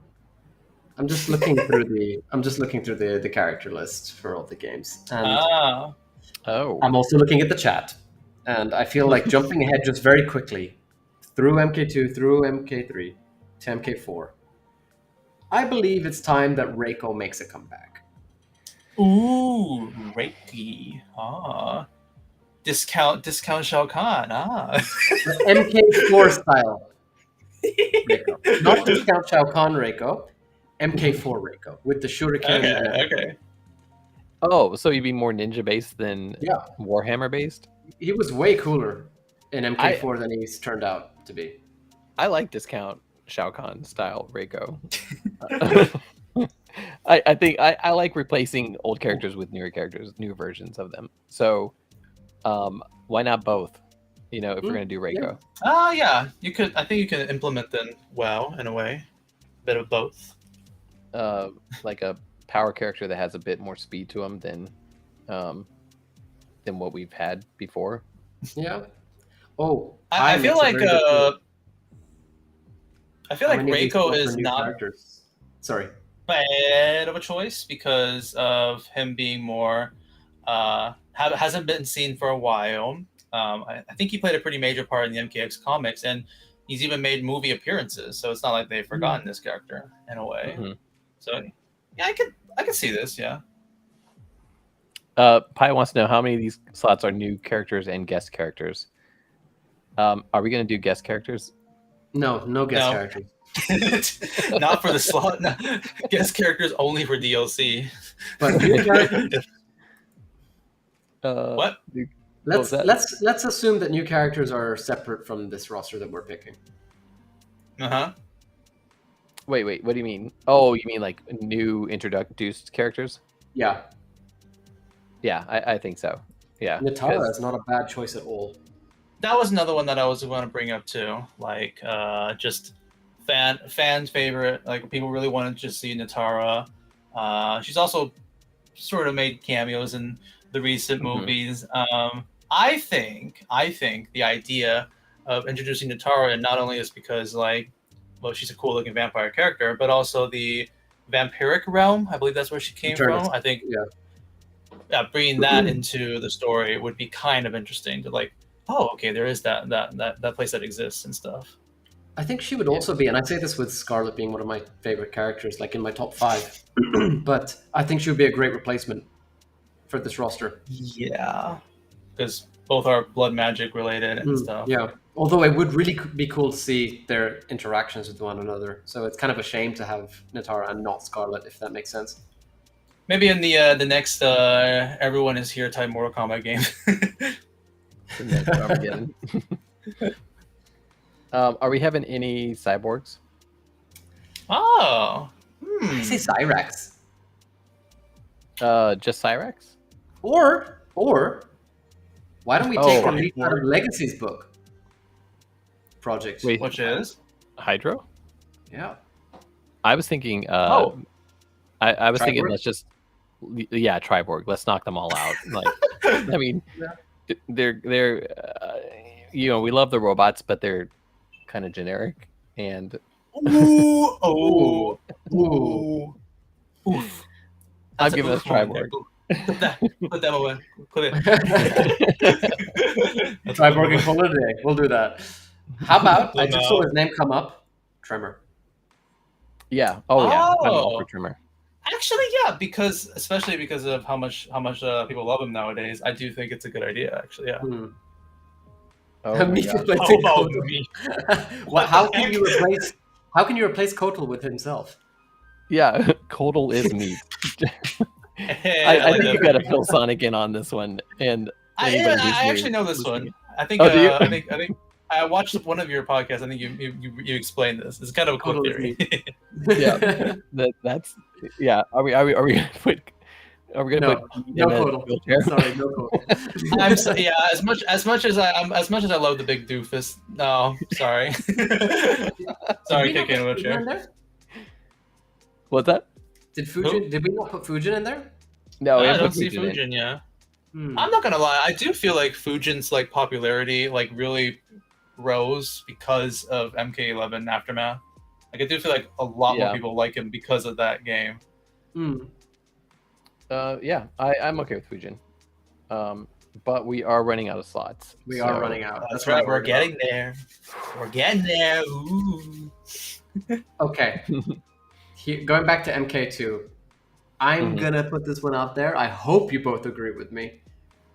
I'm just looking through the character list for all the games. And I'm also looking at the chat. And I feel like jumping ahead just very quickly through MK2, through MK3, to MK4. I believe it's time that Reiko makes a comeback. Ooh, Reiki. Discount Shao Kahn. MK4 style Reiko. Not discount Shao Kahn Reiko. MK4 Reiko with the shuriken. Okay. Oh, so you'd be more ninja based than Warhammer based? He was way cooler in MK4 than he's turned out to be. I like discount Shao Kahn style Reiko. I think I like replacing old characters with newer characters, new versions of them. So why not both? You know, if we're gonna do Reiko. Yeah. You could. I think you can implement them well in a way. A bit of both. Like a power character that has a bit more speed to him than what we've had before. Yeah. Oh, I feel like Reiko is not characters. Sorry. bad of a choice because of him being more hasn't been seen for a while. I think he played a pretty major part in the MKX comics, and he's even made movie appearances. So it's not like they've forgotten this character in a way. Mm-hmm. So yeah, I could see this. Yeah. Pi wants to know how many of these slots are new characters and guest characters. Are we going to do guest characters? No guest characters. Not for the slot. No. Guest characters only for DLC. But what? Let's assume that new characters are separate from this roster that we're picking. Wait. What do you mean? Oh, you mean like new introduced characters? Yeah. Yeah, I think so. Yeah. Natara is not a bad choice at all. That was another one that I was going to bring up too. Like, just fan favorite. Like, people really wanted to see Natara. She's also sort of made cameos in the recent movies. I think the idea of introducing Natara, and not only is because she's a cool looking vampire character, but also the vampiric realm. I believe that's where she came from. I think bringing that into the story would be kind of interesting to okay, there is that place that exists and stuff. I think she would also be, and I say this with Scarlet being one of my favorite characters, like in my top 5. But I think she would be a great replacement for this roster. Yeah, because both are blood magic related and stuff. Yeah, although it would really be cool to see their interactions with one another. So it's kind of a shame to have Natara and not Scarlet, if that makes sense. Maybe in the next Everyone Is Here type Mortal Kombat game. Are we having any cyborgs? Oh, I say Cyrax. Just Cyrax? Or why don't we take a leaf out of Legacy's book project? Wait, which is Hydro? Yeah. I was thinking. I was thinking. Let's just. Yeah, Triborg. Let's knock them all out. I mean, they're we love the robots, but they're kind of generic and. Ooh. I'm giving us Triborg. Put that away. Put it. Triborg and Holiday. We'll do that. How about I just saw his name come up? Tremor. Yeah. Oh yeah. I'm all for Tremor. Actually, yeah, especially because of how much people love him nowadays. I do think it's a good idea. Actually, yeah. Oh, me. Well, how can you replace Kotal with himself? Yeah, Kotal is meat. I think you got to fill Sonic in on this one. And I actually know this one. I think. I think I watched one of your podcasts. I think you explained this. It's kind of a cool theory. Yeah, that's yeah. Are we gonna put? Are we gonna put? No Kotal. Sorry, no Kotal. As much as I love the big doofus. No, sorry. Sorry, kick in a wheelchair. What's that? Did we not put Fujin in there? No, I don't see Fujin. Yeah. I'm not gonna lie. I do feel like Fujin's popularity really rose because of MK11 Aftermath. I do feel like a lot more people like him because of that game. Yeah, I'm okay with Fujin. But we are running out of slots. We are running out. That's right. We're getting there. We're getting there. Ooh. Okay. Going back to MK2, I'm Mhm. gonna put this one out there. I hope you both agree with me.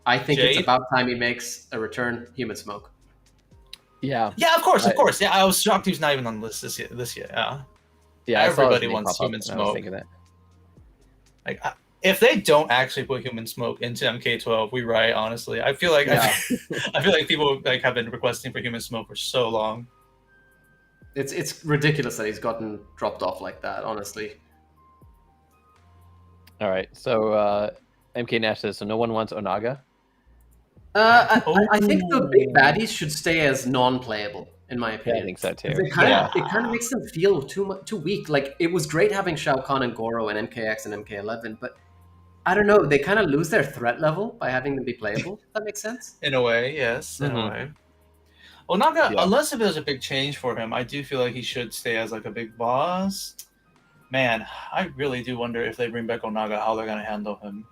I think it's Jade? about time he makes a return. Human Smoke. Yeah. Yeah, of course, I- of course. Yeah, I was shocked he's not even on the list this year. Yeah, Yeah, I saw his everybody name wants pop up, Human and I was Smoke. thinking that. Like, if they don't actually put Human Smoke into MK12, we riot. Honestly, I feel like Yeah. I feel like people like have been requesting for Human Smoke for so long. It's ridiculous that he's gotten dropped off like that. Honestly. All right, so MK Nash says, so no one wants Onaga? I think the big Ooh. baddies should stay as non-playable, in my Yeah, opinion. I think so too. It kind of makes them feel too weak. Like it was great having Shao Kahn and Goro and MKX and MK11, but I don't know. They kind of lose their threat level by having them be playable. If that makes sense. In a way, yes, in a Mhm. way. Onaga, Yeah. unless if there's a big change for him, I do feel like he should stay as like a big boss. Man, I really do wonder if they bring back Onaga, how they're gonna handle him.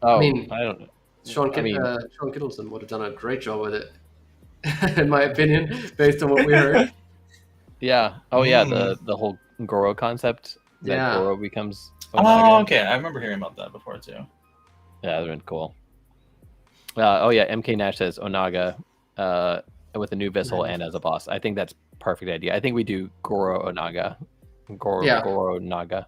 Oh, mean, I don't know. Sean I mean, Kittleson would have done a great job with it, in my opinion, based on what we heard. yeah. Oh, yeah. Mm. The whole Goro concept that Yeah. Goro becomes Oh, Onaga. okay. I remember hearing about that before too. Yeah, that'd been cool. Oh yeah, MK Nash says Onaga with a new Vissel and as a boss. I think that's perfect idea. I think we do Goro Onaga. Yeah. Goro Naga.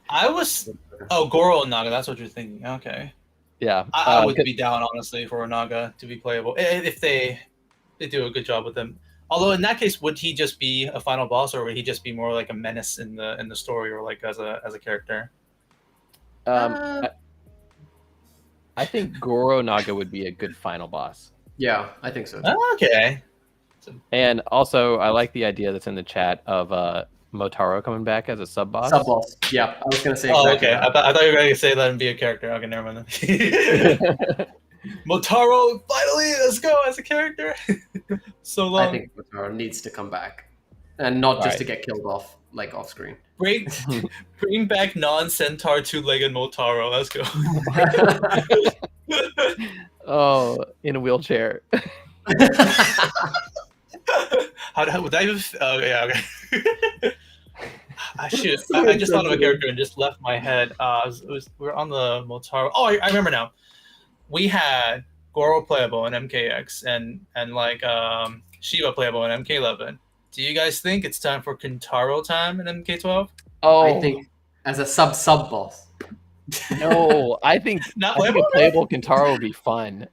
I was Goro Onaga. That's what you're thinking. Okay. Yeah. I would be down honestly for Onaga to be playable if they do a good job with him. Although in that case, would he just be a final boss, or would he just be more like a menace in the story, or like as a character? I think Goro Naga would be a good final boss. Yeah, I think so. Okay. And also, I like the idea that's in the chat of Motaro coming back as a sub boss. Sub boss. Yeah, I was gonna say. Oh, Exactly okay. that. I thought you were going to say let him be a character. Okay, never mind. Motaro, finally, let's go as a character. So long. I think Motaro needs to come back, and not just to get killed off like off screen. Bring back non-centaur two-legged Motaro. Let's go. Oh, in a wheelchair. How would that even? Oh yeah, okay. I just thought of a character and just left my head. We're on the Motaro. Oh, I remember now. We had Goro playable in MKX and like Shiva playable in MK11. Do you guys think it's time for Kintaro time in MK12? Oh, I think as a sub boss. no, I think Not a playable? playable Kintaro would be fun.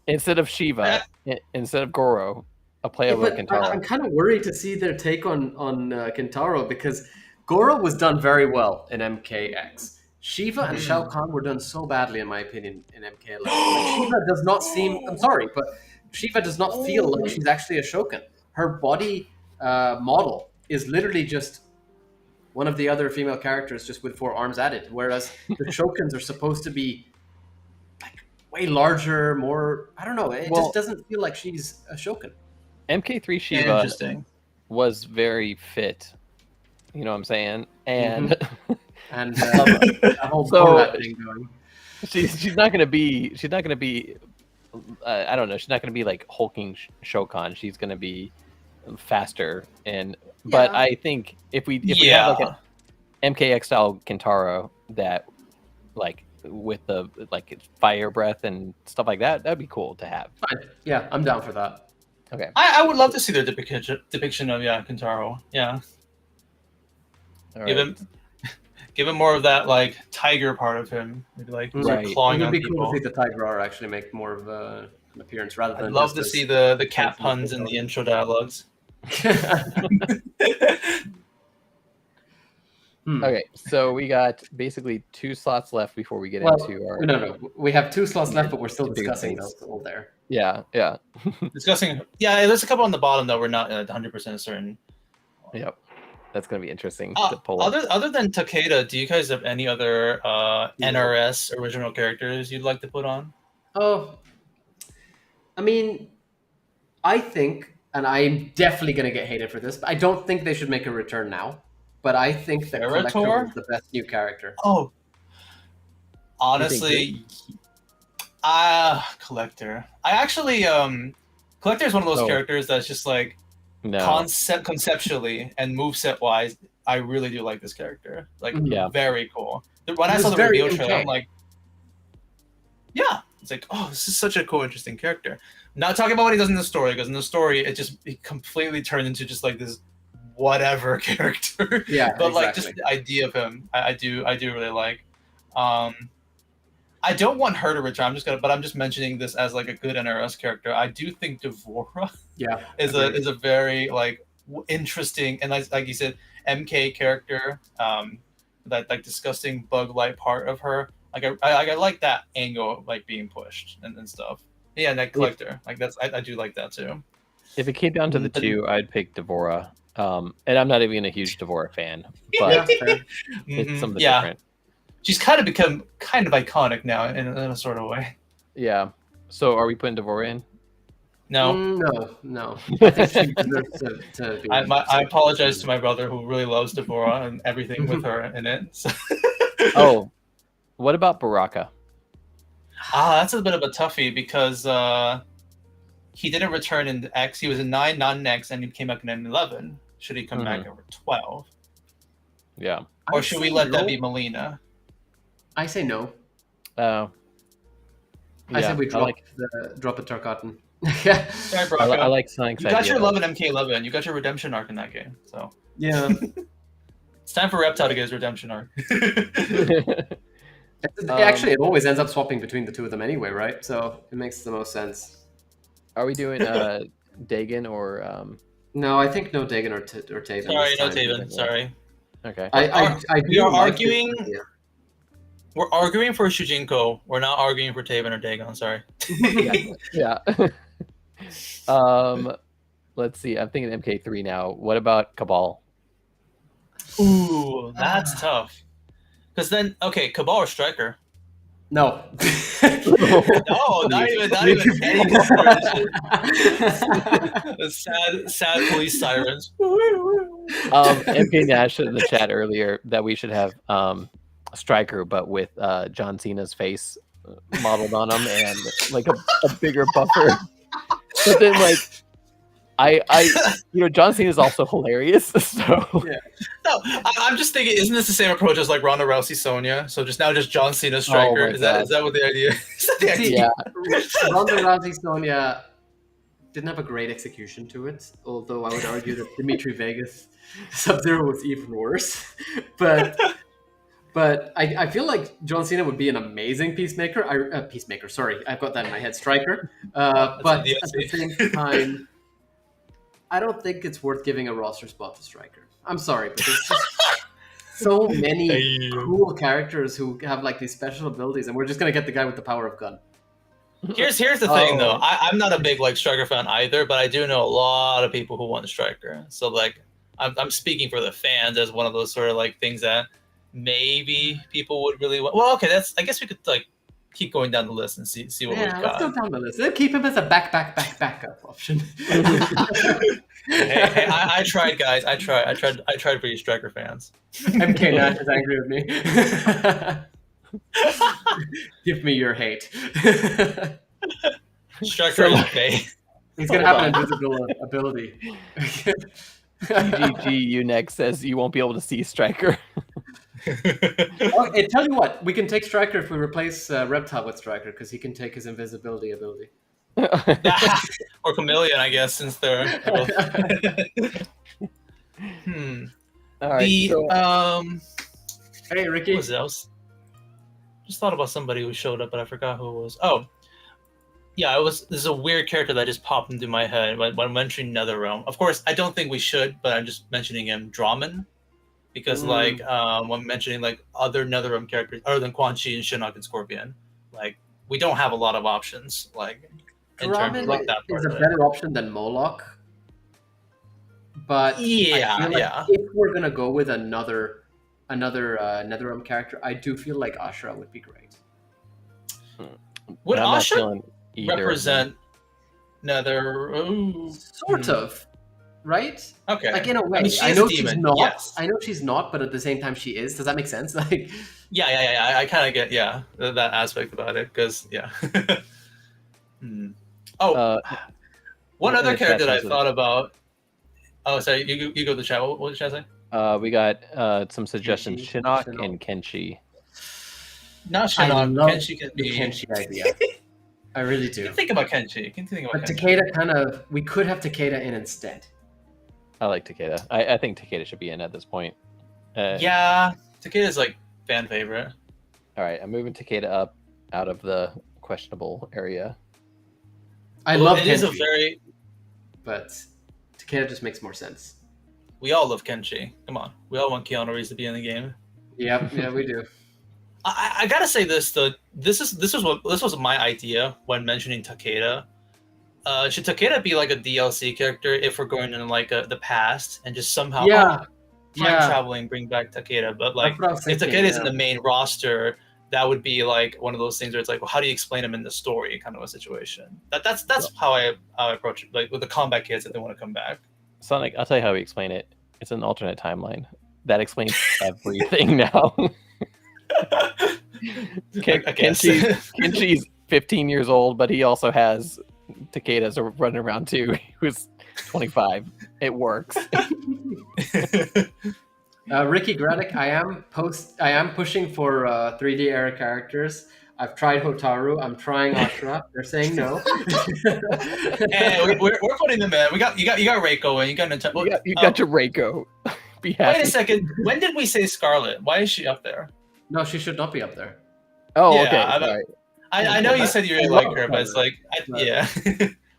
Instead of Shiva, instead of Goro, a playable Kintaro. I'm kind of worried to see their take on Kintaro, because Goro was done very well in MKX. Shiva and Shao Kahn were done so badly, in my opinion, in MK11. Like, Shiva does not seem. I'm sorry, but Shiva does not feel like she's actually a Shogun. Her body model is literally just one of the other female characters, just with 4 arms added. Whereas the Shoguns are supposed to be like way larger, more. I don't know. It just doesn't feel like she's a Shogun. MK3 Shiva was very fit. You know what I'm saying? And and a whole combat thing going. She's not gonna be I don't know, she's not gonna be like hulking Shokan. She's gonna be faster, but I think if we have like an MKX style Kintaro that like with the like fire breath and stuff like that, that'd be cool to have. Fine. Yeah, I'm down for that. Okay. I would love to see their depiction of Kintaro. Yeah. All Give him more of that like tiger part of him, maybe like clawing on people. It would be cool to see the tiger actually make more of an appearance rather than. I'd love to see the cat puns in the intro dialogues. Okay, so we got basically 2 slots left before we get into our. No, we have 2 slots left, but we're still discussing those all there. Yeah. Discussing. Yeah, there's a couple on the bottom that we're not 100% certain. Yep. That's going to be interesting to pull up. Other than Takeda, do you guys have any other NRS original characters you'd like to put on? Oh, I mean, I think, and I'm definitely going to get hated for this, but I don't think they should make a return now. But I think that Collector was the best new character. Oh, honestly, Collector. I actually, Collector is one of those characters that's just like, No. conceptually and moveset wise, I really do like this character. Like, Yeah. very cool. When I It saw was the very reveal trailer, MK. I'm like, yeah, it's like, oh, this is such a cool, interesting character. Not talking about what he does in the story, because in the story, it completely turned into just like this whatever character. Yeah, but like just exactly. the idea of him, I do really like. I don't want her to return. I'm just mentioning this as like a good NRS character. I do think Devora Yeah, is agreed. a very like interesting and like you said, MK character. That like disgusting bug like part of her. Like I like that angle of, like being pushed and stuff. Yeah, Night Collector. Like I do like that too. If it came down to the two, I'd pick Devora. And I'm not even a huge Devora fan, but it's something different. She's kind of become kind of iconic now in a sort of way. Yeah. So are we putting Devora in? No. No. I think she deserves to be. I apologize to my brother who really loves Devora and everything with her in it. So. Oh, what about Baraka? That's a bit of a toughie because he didn't return in X. He was in 9, not in X, and he came back in 11. Should he come back over 12? Yeah. Or should we let that be Melina? I say no. I say we drop a Tarkatan. Yeah. I like Sonic's idea. You got your love in MK11. You got your redemption arc in that game. So yeah, it's time for Reptile to get his redemption arc. Actually, it always ends up swapping between the two of them anyway, right? So it makes the most sense. Are we doing Dagon or? No, I think no Dagon or Taven. Sorry, no Taven. Sorry. Okay. We are arguing. We're arguing for Shujinko. We're not arguing for Taven or Dagon. Sorry. Yeah. Let's see. I'm thinking MK3 now. What about Cabal? Ooh, that's tough. Because then, okay, Cabal or Striker? No. No, not even any consideration. sad police sirens. MK Nash in the chat earlier that we should have Striker, but with John Cena's face modeled on him and like a bigger buffer. But then, like, John Cena is also hilarious. So yeah. No, I'm just thinking, isn't this the same approach as like Ronda Rousey Sonya? So just John Cena Striker. Is that what the idea is? Yeah. Ronda Rousey Sonya didn't have a great execution to it, although I would argue that Dimitri Vegas Sub-Zero was even worse. But I feel like John Cena would be an amazing Peacemaker. Peacemaker, sorry. I've got that in my head. Striker. But at the same time, I don't think it's worth giving a roster spot to Striker. I'm sorry, but there's just so many cool characters who have like these special abilities, and we're just going to get the guy with the power of gun. Here's the thing, though. I'm not a big like Striker fan either, but I do know a lot of people who want Striker. So like, I'm speaking for the fans as one of those sort of like things that maybe people would really want. Well, okay, I guess we could like keep going down the list and see what we've got. Let's go down the list. Let's keep him as a backup option. hey, I tried, guys. I tried for you Striker fans. MK Nash is angry with me. Give me your hate. Striker is okay. He's gonna have an invisible ability. GG Unex says you won't be able to see Striker. Okay, tell you what, we can take Striker if we replace Reptile with Striker, because he can take his invisibility ability. Or Chameleon, I guess, since they're both. All right. Hey, Ricky. Who was else? Just thought about somebody who showed up, but I forgot who it was. Oh, yeah, this is a weird character that just popped into my head when mentioning NetherRealm. Of course, I don't think we should, but I'm just mentioning him, Drawman. Because like when mentioning like other NetherRealm characters other than Quan Chi and Shinnok and Scorpion, like we don't have a lot of options. Like in terms of like that part is a better option than Moloch. But if we're gonna go with another NetherRealm character, I do feel like Ashra would be great. Would Ashra represent Nether? Sort of. Right? Okay. Like in a way, I mean, I know she's not. Yes. I know she's not, but at the same time, she is. Does that make sense? Like, yeah. I kind of get that aspect about it because Oh, one other character that I thought about Oh, sorry, you go to the chat. What did chat say? We got some suggestions. Kenshi, Shinnok Shinnok. and Kenshi. Not I Shinnok. love Kenshi can the be. Kenshi idea. I really You do. can think about Kenshi. You can think about But Kenshi. Takeda we could have Takeda in instead. I like Takeda. I think Takeda should be in at this point. Yeah, Takeda's like fan favorite. All right, I'm moving Takeda up out of the questionable area. I love It is a Kenshi, very. but Takeda just makes more sense. We all love Kenshi. Come on, we all want Keanu Reeves to be in the game. Yep, yeah, we do. I gotta say this though. This was my idea when mentioning Takeda. Should Takeda be like a DLC character if we're going in like the past and just somehow time traveling bring back Takeda? But like That's what I was if thinking, Takeda's in the main roster, that would be like one of those things where it's like, well, how do you explain him in the story kind of a situation? That's how I approach it. Like with the combat kids if they want to come back. Sonic, I'll tell you how we explain it. It's an alternate timeline. That explains everything now. Kenshi's 15 years old, but he also has Takeda's running around too. Who's 25. It works. Ricky Granick, I am pushing for 3D era characters. I've tried Hotaru. I'm trying Ashura. They're saying no. Hey, we're putting them in. You got Reiko and you got Nintendo. You got your Reiko. Be happy. Wait a second. When did we say Scarlet? Why is she up there? No, she should not be up there. Oh, Yeah, okay. Sorry. I know you said you really like her, but it's like, yeah.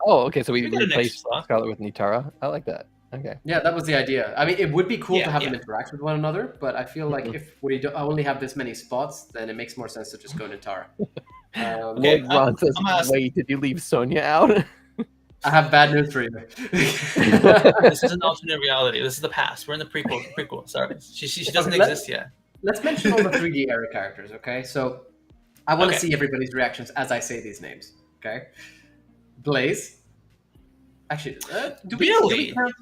Oh, okay. So we We got an replaced extra. Scarlet with Nitara. I like that. Okay. Yeah, that was the idea. I mean, it would be cool Yeah, to have yeah. them interact with one another, but I feel like if we only have this many spots, then it makes more sense to just go Nitara. Okay, Lord Ron says, I'm asking- wait, did you leave Sonya out? I have bad news for you. This is an alternate reality. This is the past. We're in the prequel. Sorry, she doesn't exist yet. Let's mention all the 3D era characters, okay? So I want to Okay. see everybody's reactions as I say these names, okay? Blaze. Actually, do we Really? count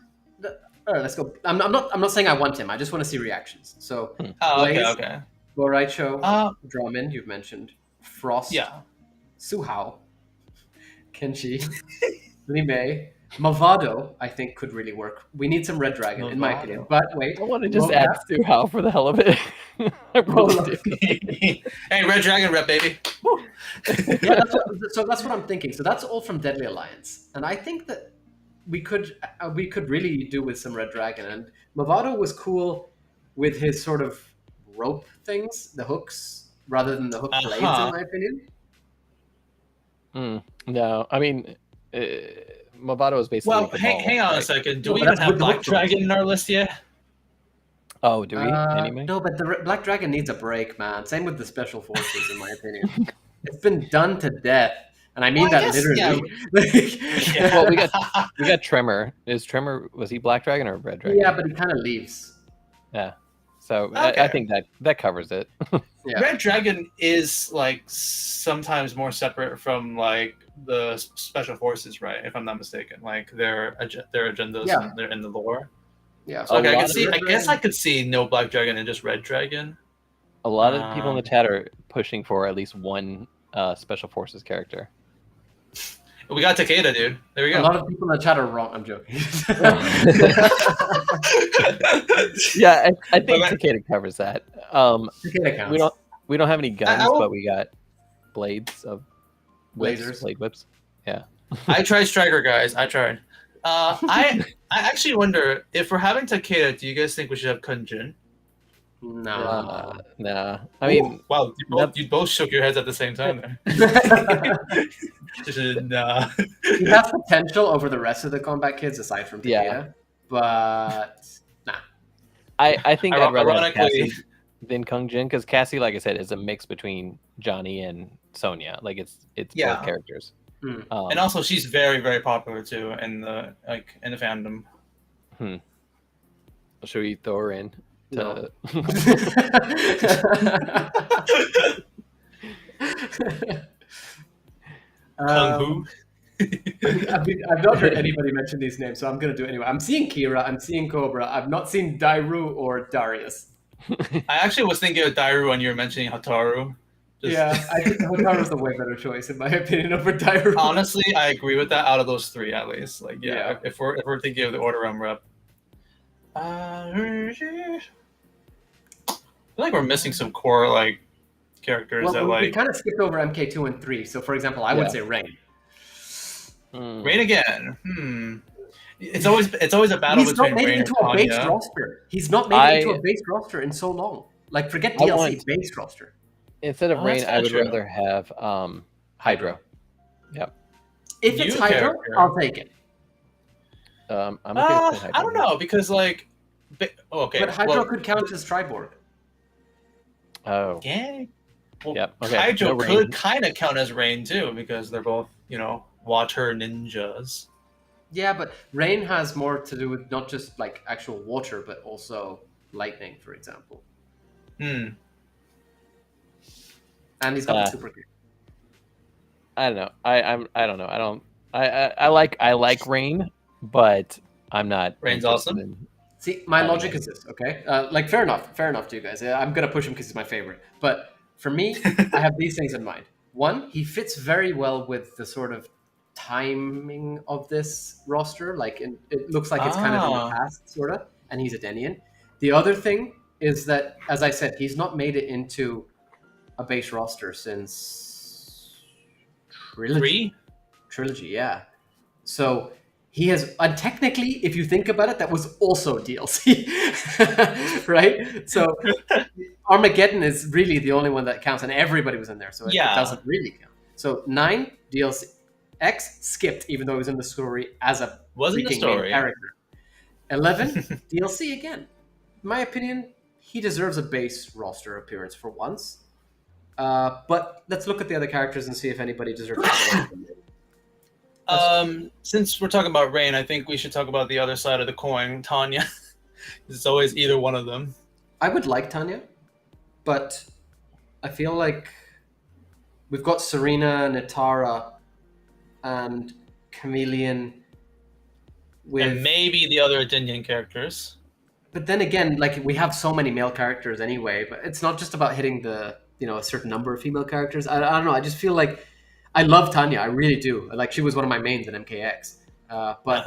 all right, let's go. I'm not saying I want him. I just want to see reactions. So Oh, Blaze, okay. Goraicho, Uh, Drummond, you've mentioned. Frost. yeah. Suhao. Kenshi. Limei. Mavado, I think, could really work. We need some Red Dragon, in my Mavado. opinion. But wait. I want to just Roll add back. Suhao for the hell of it. I really do. Hey, Red Dragon rep, baby. Woo. Yeah, that's what I'm thinking. So that's all from Deadly Alliance, and I think that we could really do with some Red Dragon. And Mavado was cool with his sort of rope things, the hooks, rather than the hook blades, in my opinion. No, I mean, Movado is basically. Well, the hang, ball, hang on a right? second. Do No, we but even that's have with the Black hook Dragon in our list yet? Oh, do we? Anyway? No, but the Black Dragon needs a break, man. Same with the Special Forces, in my opinion. It's been done to death, and I mean Well, I that guess, literally. Yeah. Well, we got Tremor. Was he Black Dragon or Red Dragon? Yeah, but he kind of leaves. Yeah. So Okay. I think that covers it. Yeah. Red Dragon is like sometimes more separate from like the Special Forces, right? If I'm not mistaken, like their agendas Yeah. and they're in the lore. Yeah. So, okay, A I lot can of see. Red I guess Dragon- I could see no Black Dragon and just Red Dragon. A lot of people in the chat are pushing for at least one Special Forces character. We got Takeda, dude. There we A go. lot of people in the chat are wrong. I'm joking. Yeah, I think But- Takeda covers that. Takeda counts. We don't have any guns, will- but we got blades of whips, Lasers. blade whips. Yeah. I tried Striker, guys. I tried. I actually wonder if we're having Takeda. Do you guys think we should have Kunjin? No. Nah. I mean, Wow, you both shook your heads at the same time there. Nah. He has potential over the rest of the combat kids aside from Takeda, Yeah. but nah. I think I'd rather have Ironically- Cassie than Kung Jin because Cassie, like I said, is a mix between Johnny and Sonya. Like it's Yeah. both characters. Hmm. And also, she's very, very popular too in the fandom. Should we throw her in? No. Kung Fu. I've not heard anybody mention these names, so I'm gonna do it anyway. I'm seeing Kira, I'm seeing Cobra. I've not seen Dairu or Darius. I actually was thinking of Dairu when you were mentioning Hataru. Just- Yeah, I think Hotaru's the way better choice in my opinion over Dairu. Honestly, I agree with that. Out of those three, at least, like Yeah. if we're thinking of the Order Realm rep, I feel like we're missing some core like characters Well, that we like kind of skipped over MK2 and 3. So, for example, I would Yeah. say Rain. Rain again. It's always a battle He's not between made it Rain into and a base Tanya. roster. He's not made it into a base roster in so long. Like, forget I DLC, want- base roster. Instead of Oh, Rain, that's I would true. rather have Hydro. Yep. If New it's Hydro, character. I'll take it. I'm okay with playing Hydro. I don't know because like, okay, But Hydro well, could count as Triborg. Oh. yeah. Well, Yep, okay, Hydro no Rain. could kind of count as Rain too because they're both water ninjas. Yeah, but Rain has more to do with not just like actual water, but also lightning, for example. Hmm. And he's got the super kick. I don't know. I don't know. I like Rain, but I'm not. Rain's interested awesome. in- See, my Having logic it. is this, okay? Like, fair enough to you guys. I'm gonna push him because he's my favorite. But for me, I have these things in mind. One, he fits very well with the sort of timing of this roster. Like, it looks like it's kind of in the past, sort of, and he's a Denian. The other thing is that, as I said, he's not made it into a base roster since Trilogy, yeah. So he has, and technically, if you think about it, that was also DLC, right? So Armageddon is really the only one that counts, and everybody was in there, so it doesn't really count. So 9 DLC, X skipped, even though it was in the story as a Wasn't the freaking main story. character. 11 DLC again. In my opinion, he deserves a base roster appearance for once. But let's look at the other characters and see if anybody deserves to Since we're talking about Rain, I think we should talk about the other side of the coin, Tanya. It's always either one of them. I would like Tanya, but I feel like we've got Serena, Nitara, and Chameleon. And maybe the other Adinian characters. But then again, like, we have so many male characters anyway. But it's not just about hitting the a certain number of female characters. I don't know. I just feel like I love Tanya. I really do. Like, she was one of my mains in MKX. But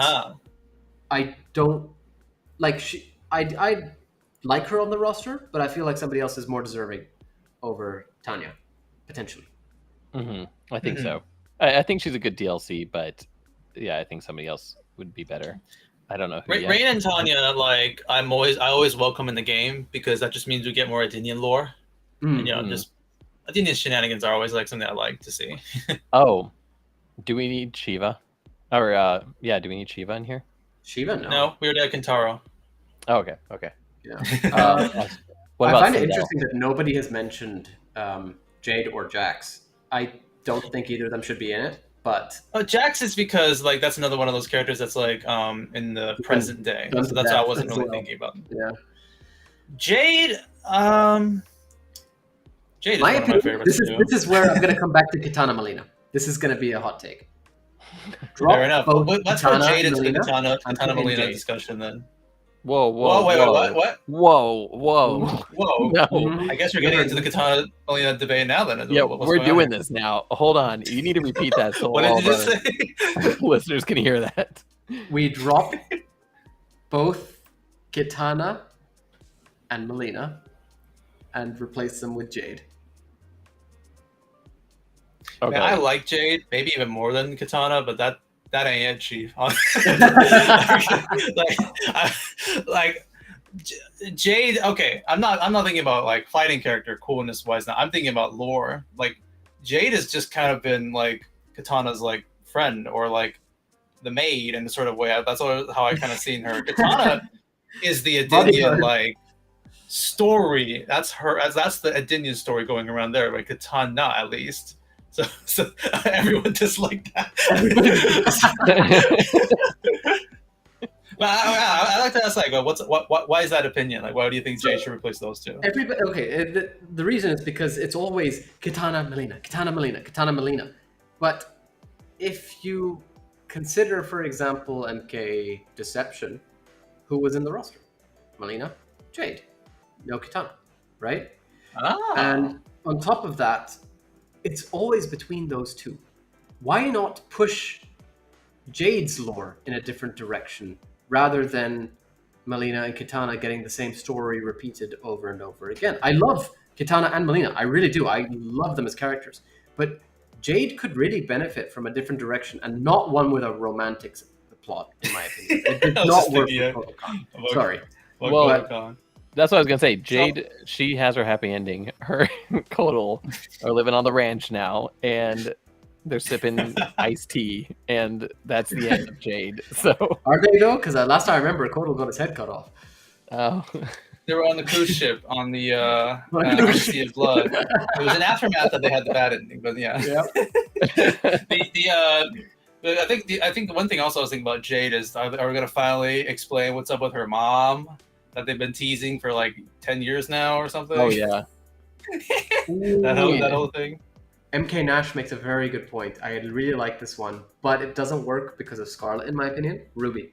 I don't like she. I like her on the roster, but I feel like somebody else is more deserving over Tanya, potentially. I think so. I think she's a good DLC, but yeah, I think somebody else would be better. I don't know who yet. Rain and Tanya, like I always welcome in the game because that just means we get more Adinian lore. And just Adinian shenanigans are always like something I like to see. Oh, do we need Shiva? Or do we need Shiva in here? Shiva, No, we already had Kentaro. Oh, okay. Yeah. What I about find it Sindel? interesting that nobody has mentioned Jade or Jax. I don't think either of them should be in it, but Jax is because like that's another one of those characters that's like in the present day. So that's what I wasn't really thinking about. Yeah. Jade, Jade is My one of my opinion, favorites this is where I'm going to come back to Katana Melina. This is going to be a hot take. Fair enough. both Let's go Katana, Jade into the Melina, Katana Melina Jade. discussion then. Whoa, Wait, what? Whoa. No. I guess we're getting into the Katana Melina debate now then. Yeah, What's we're going doing on? this now. Hold on. You need to repeat that so What all did you of just say? listeners can hear that. We drop both Katana and Melina and replace them with Jade. Okay. Man, I like Jade, maybe even more than Katana, but that ain't it, Chief. Jade. Okay, I'm not thinking about like fighting character coolness wise. Now I'm thinking about lore. Like Jade has just kind of been like Katana's like friend or like the maid in a sort of way. That's how I kind of seen her. Katana is the Adinian like story. That's her. That's the Adinian story going around there. But Katana, at least. So everyone disliked that. But I like to ask, like, why is that opinion? Like, why do you think Jade should replace those two? Everybody, okay. The reason is because it's always Katana Melina, Katana Melina, Katana Melina. But if you consider, for example, MK Deception, who was in the roster? Melina, Jade, no Katana, right? And on top of that, it's always between those two. Why not push Jade's lore in a different direction rather than Melina and Kitana getting the same story repeated over and over again. I love Kitana and Melina. I really do. I love them as characters. But Jade could really benefit from a different direction and not one with a romantic plot, in my opinion. It did not work with Kotal Khan. Sorry. Well, that's what I was gonna say. Jade, she has her happy ending. Her and Kotal are living on the ranch now, and they're sipping iced tea, and that's the end of Jade. So are they though? Because last time I remember, Kotal got his head cut off. Oh. They were on the cruise ship on the Sea of Blood. It was an aftermath that they had the bad ending, but yeah. I think the one thing also I was thinking about Jade is are we gonna finally explain what's up with her mom that they've been teasing for like 10 years now or something? Oh yeah. that whole thing. MK Nash makes a very good point. I really like this one, but it doesn't work because of Scarlet, in my opinion. Ruby.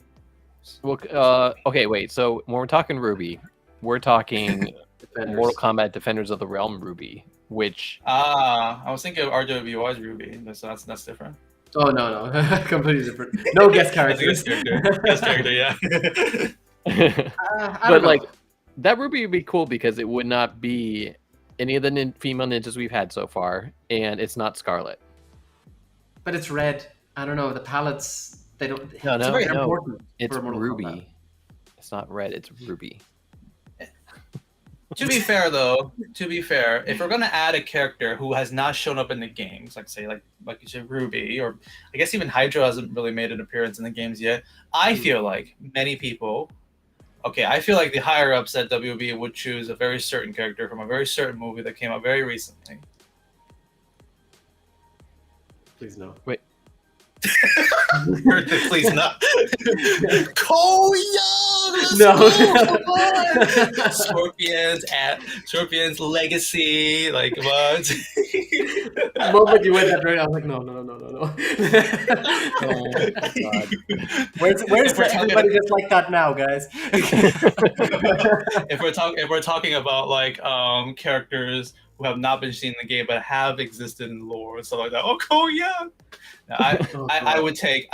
Well, okay, wait. So when we're talking Ruby, we're talking Mortal Kombat Defenders of the Realm Ruby, which I was thinking of RWBY's Ruby, so that's different. Oh no, completely different. No guest characters. Guest character, yeah. But like that Ruby would be cool because it would not be any of the female ninjas we've had so far, and it's not Scarlet. But it's red. I don't know. The palettes. They don't. No, it's very important. It's for Mortal Ruby. Kombat. It's not red. It's Ruby. To be fair, though, if we're gonna add a character who has not shown up in the games, like you said, Ruby, or I guess even Hydra hasn't really made an appearance in the games yet, I feel like many people. Okay, I feel like the higher ups at WB would choose a very certain character from a very certain movie that came out very recently. Please no. Wait. Please not. Cole Young. No. Scorpion's legacy. Like what? The moment you went that direction, I was like, no. Oh my God. Where's everybody just like that now, guys? if we're talking about like characters who have not been seen in the game but have existed in lore and stuff like that. Oh, Cole Young. I would take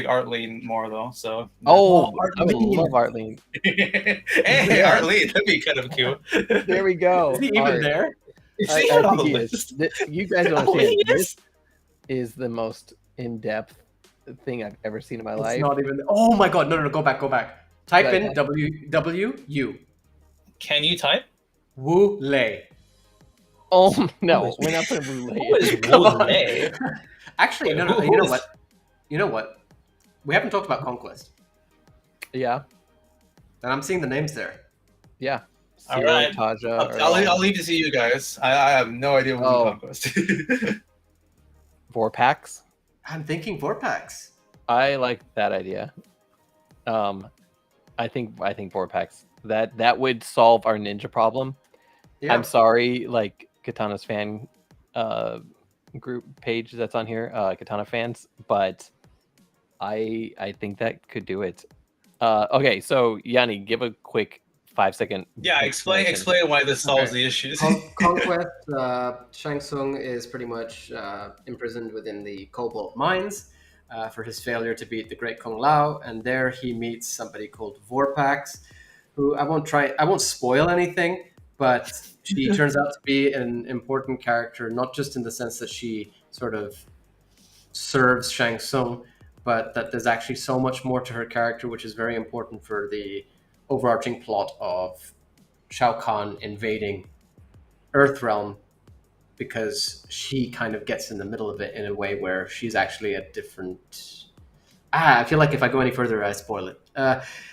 Arlene more though. So I would love Arlene. Hey, Arlene, that'd be kind of cute. There we go. Is he even there? Is he on the he list? You guys don't understand. This is the most in-depth thing I've ever seen in my life. It's not even. Oh my God! No! Go back. Type in WU. Can you type? Wu Lei. Oh no, we're not putting Wu Lei. Who is Wu Lei? Actually, no. You know what? We haven't talked about Conquest. Yeah. And I'm seeing the names there. Yeah. All right. Taja, I'll leave this to you guys. I have no idea what Conquest. Vorpax. I'm thinking Vorpax. I like that idea. I think Vorpax. That would solve our ninja problem. Yeah. I'm sorry, like Katana's fan group page that's on here, Katana fans, but I think that could do it. Okay, so Yanni, give a quick 5-second. Yeah, explain why this solves the issues. Conquest, Shang Tsung is pretty much imprisoned within the Cobalt Mines for his failure to beat the Great Kung Lao, and there he meets somebody called Vorpax, who I won't spoil anything, but she turns out to be an important character, not just in the sense that she sort of serves Shang Tsung, but that there's actually so much more to her character, which is very important for the overarching plot of Shao Kahn invading Earthrealm, because she kind of gets in the middle of it in a way where she's actually a different... I feel like if I go any further, I spoil it.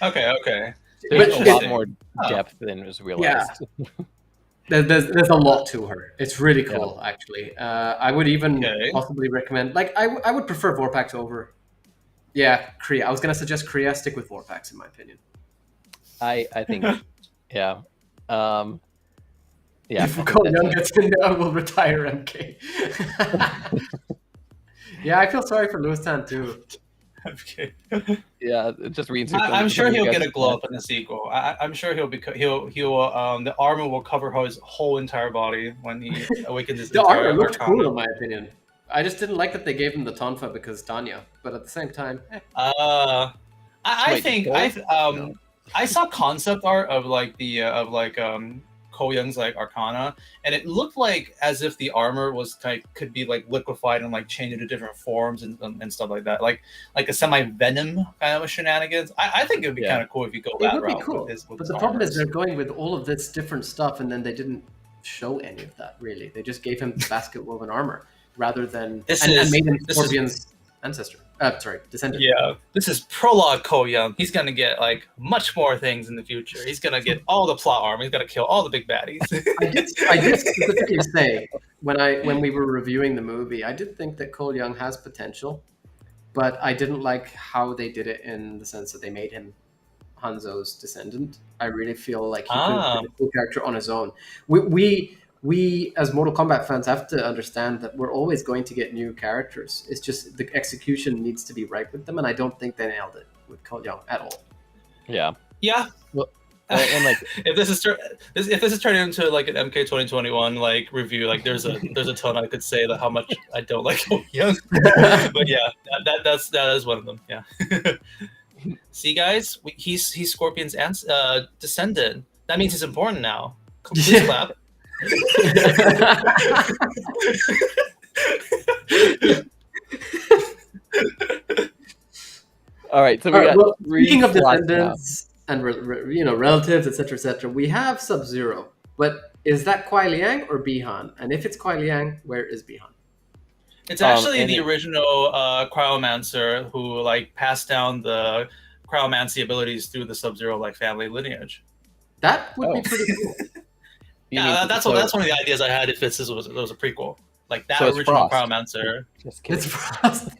Okay. There's a lot more depth than was realized. Yeah. There's a lot to her. It's really cool, actually. I would even possibly recommend... Like, I would prefer Vorpax over... Yeah, Kriya. I was going to suggest Kriya. Stick with Vorpax, in my opinion. I think... Yeah. Yeah. If Cole Young gets in there, we'll retire MK. Yeah, I feel sorry for Lewis Tan too. Okay. Yeah, it just reads. I'm sure he'll get a glow up in the sequel. I'm sure the armor will cover his whole entire body when he awakens his The entire armor looked cool in my opinion. I just didn't like that they gave him the tonfa because Tanya, but at the same time, I think I saw concept art of like the Ko Young's like Arcana, and it looked like as if the armor was could be like liquefied and like changed into different forms and stuff like that, like a semi venom kind of shenanigans. I think it would be kind of cool if you go that route. Cool. With but the problem is they're going with all of this different stuff, and then they didn't show any of that really. They just gave him basket woven armor rather than and made him Scorpion's ancestor. Descendant. Yeah, this is prologue Ko Young. He's gonna get like much more things in the future. He's gonna get all the plot armor. He's gonna kill all the big baddies. I did specifically say when we were reviewing the movie, I did think that Ko Young has potential, but I didn't like how they did it in the sense that they made him Hanzo's descendant. I really feel like he could have been a cool character on his own. We as Mortal Kombat fans have to understand that we're always going to get new characters. It's just the execution needs to be right with them, and I don't think they nailed it with Ko Young at all. Yeah. Yeah. Well, and like if this is turning into like an MK 2021 like review, like there's a ton I could say that how much I don't like Ko Young. But yeah, that is one of them. Yeah. See, guys, he's Scorpion's descendant. That means he's important now. Please clap. All right, so we got speaking of descendants and relatives, etc., we have Sub-Zero. But is that Kuai Liang or Bihan? And if it's Kuai Liang, where is Bihan? It's actually the original cryomancer who like passed down the cryomancy abilities through the Sub-Zero like family lineage. That would be pretty cool. Yeah, that's one of the ideas I had if this was a prequel. Like that original cryomancer. Just kidding. It's Frost.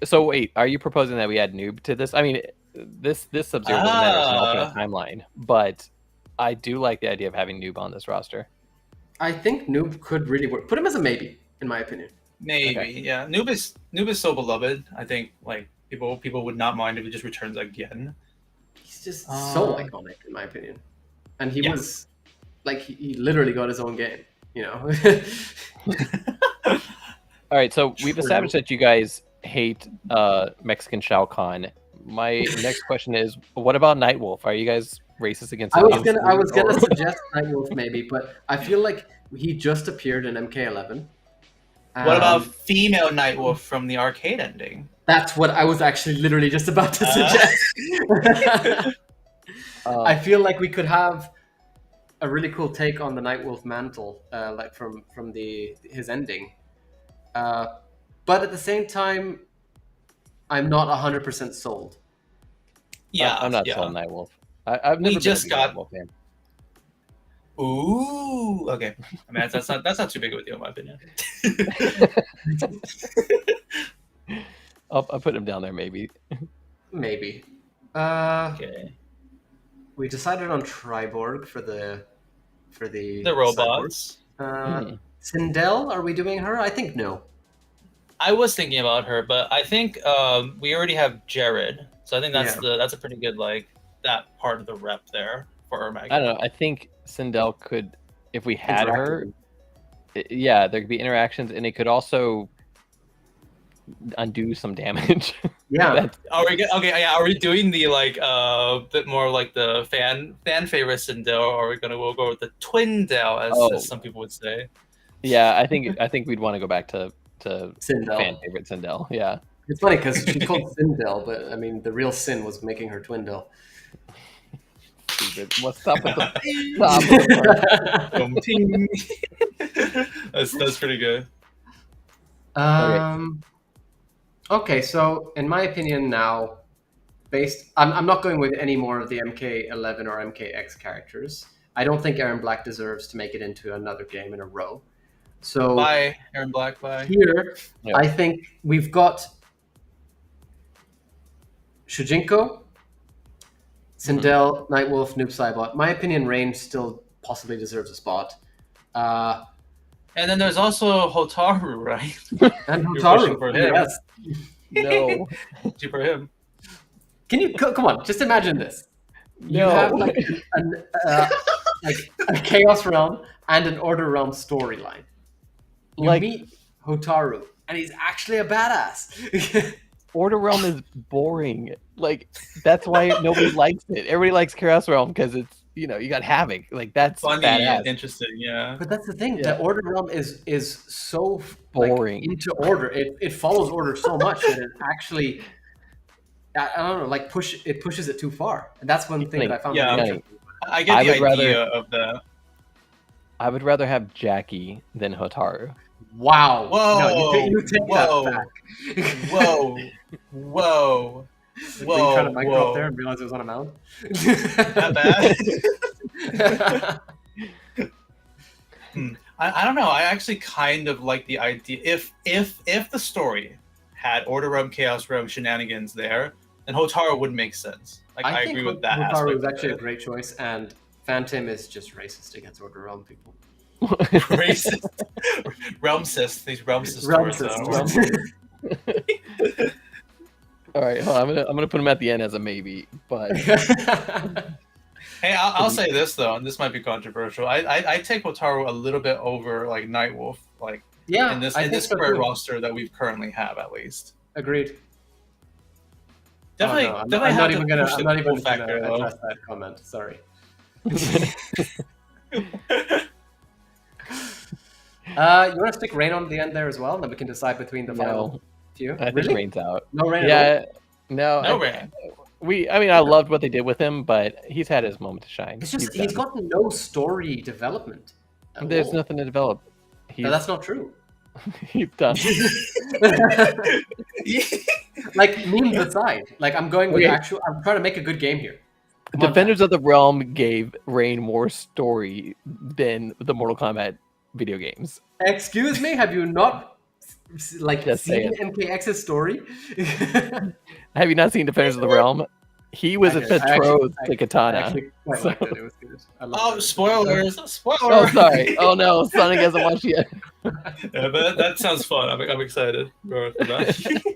So wait, are you proposing that we add Noob to this? I mean, this Sub-Zero doesn't matter as an alternate timeline, but I do like the idea of having Noob on this roster. I think Noob could really work. Put him as a maybe, in my opinion. Maybe, yeah. Noob is so beloved. I think like people would not mind if he just returns again. He's just so iconic, in my opinion. And he was like he literally got his own game, you know. All right, so we've established that you guys hate Mexican Shao Kahn. My next question is, what about Nightwolf? Are you guys racist against? I was gonna suggest Nightwolf maybe, but I feel like he just appeared in MK11. What about female Nightwolf from the arcade ending? That's what I was actually literally just about to suggest. I feel like we could have a really cool take on the Nightwolf mantle, like from his ending. But at the same time, I'm not 100% sold. Yeah, I'm not sold on Nightwolf. I've never been a Nightwolf fan. Ooh, okay. I mean, that's not too big of a deal in my opinion. I'll put him down there, maybe. Maybe. Okay. We decided on Triborg for the robots. Sindel, are we doing her? I think no. I was thinking about her, but I think we already have Jared, so I think that's a pretty good like that part of the rep there for Ermac. I don't know. I think Sindel could, if we had her, there could be interactions, and it could also undo some damage. Yeah. Are we doing the like bit more like the fan favorite Sindel, or we'll go with the twin Del as some people would say? Yeah, I think we'd want to go back to Sindel. Fan favorite Sindel. Yeah. It's funny because she called Sindel, but I mean the real sin was making her twin Del. What's up with the That's pretty good. Okay, so in my opinion now, I'm not going with any more of the MK11 or MKX characters. I don't think Aaron Black deserves to make it into another game in a row. So bye, Aaron Black. Bye. Here, I think we've got Shujinko, Sindel, Nightwolf, Noob Saibot. My opinion, Rain still possibly deserves a spot. And then there's also Hotaru, right? And Hotaru, for him. Yes. No. For him. Can you come on? Just imagine this. You have like a Chaos Realm and an Order Realm storyline. You meet Hotaru and he's actually a badass. Order Realm is boring. Like that's why nobody likes it. Everybody likes Chaos Realm because it's you got Havoc. Like that's Funny badass. and interesting, yeah. But that's the thing. Yeah. The Order Realm is so Boring. into Order. It follows Order so much that it actually, I don't know, like pushes it too far. And that's one thing that I found. Yeah. really interesting. I get the idea of that. I would rather have Jackie than Hotaru. Wow. Whoa. No, you take Whoa. that back. Whoa. Whoa. Were you trying to mic drop there and realize it was on a mound? That bad? I don't know. I actually kind of like the idea. If the story had Order Realm, Chaos Realm shenanigans there, then Hotaru would make sense. Like I agree with that. Hotaru was actually a great choice, and FANTiM is just racist against Order Realm people. Racist. Realmcist. These Realmcist All right, hold on, I'm gonna put him at the end as a maybe, but Hey, I'll say this though, and this might be controversial. I take Hotaru a little bit over like Nightwolf, like in this current roster that we currently have at least. Agreed. Definitely, I'm definitely not have even to gonna. push I'm the not even cool factor gonna though. address that comment. Sorry. You want to stick Rain on the end there as well, and then we can decide between the final few. I think Really? Rain's out. No Rain. Yeah, no, No Rain. I mean, I loved what they did with him, but he's had his moment to shine. It's just he's got no story development. There's nothing to develop. No, that's not true. He's done. Like memes aside, like I'm going with actual. I'm trying to make a good game here. Defenders of the Realm gave Rain more story than the Mortal Kombat video games. Excuse me, have you not Just seen MKX's story? Have you not seen Defenders of the Realm? He was betrothed to Katana. I actually quite liked it. It was good. I loved Oh, it. spoilers! Oh, Spoilers! sorry. Oh no, Sonic hasn't watched yet. Yeah, but that sounds fun. I'm excited for that.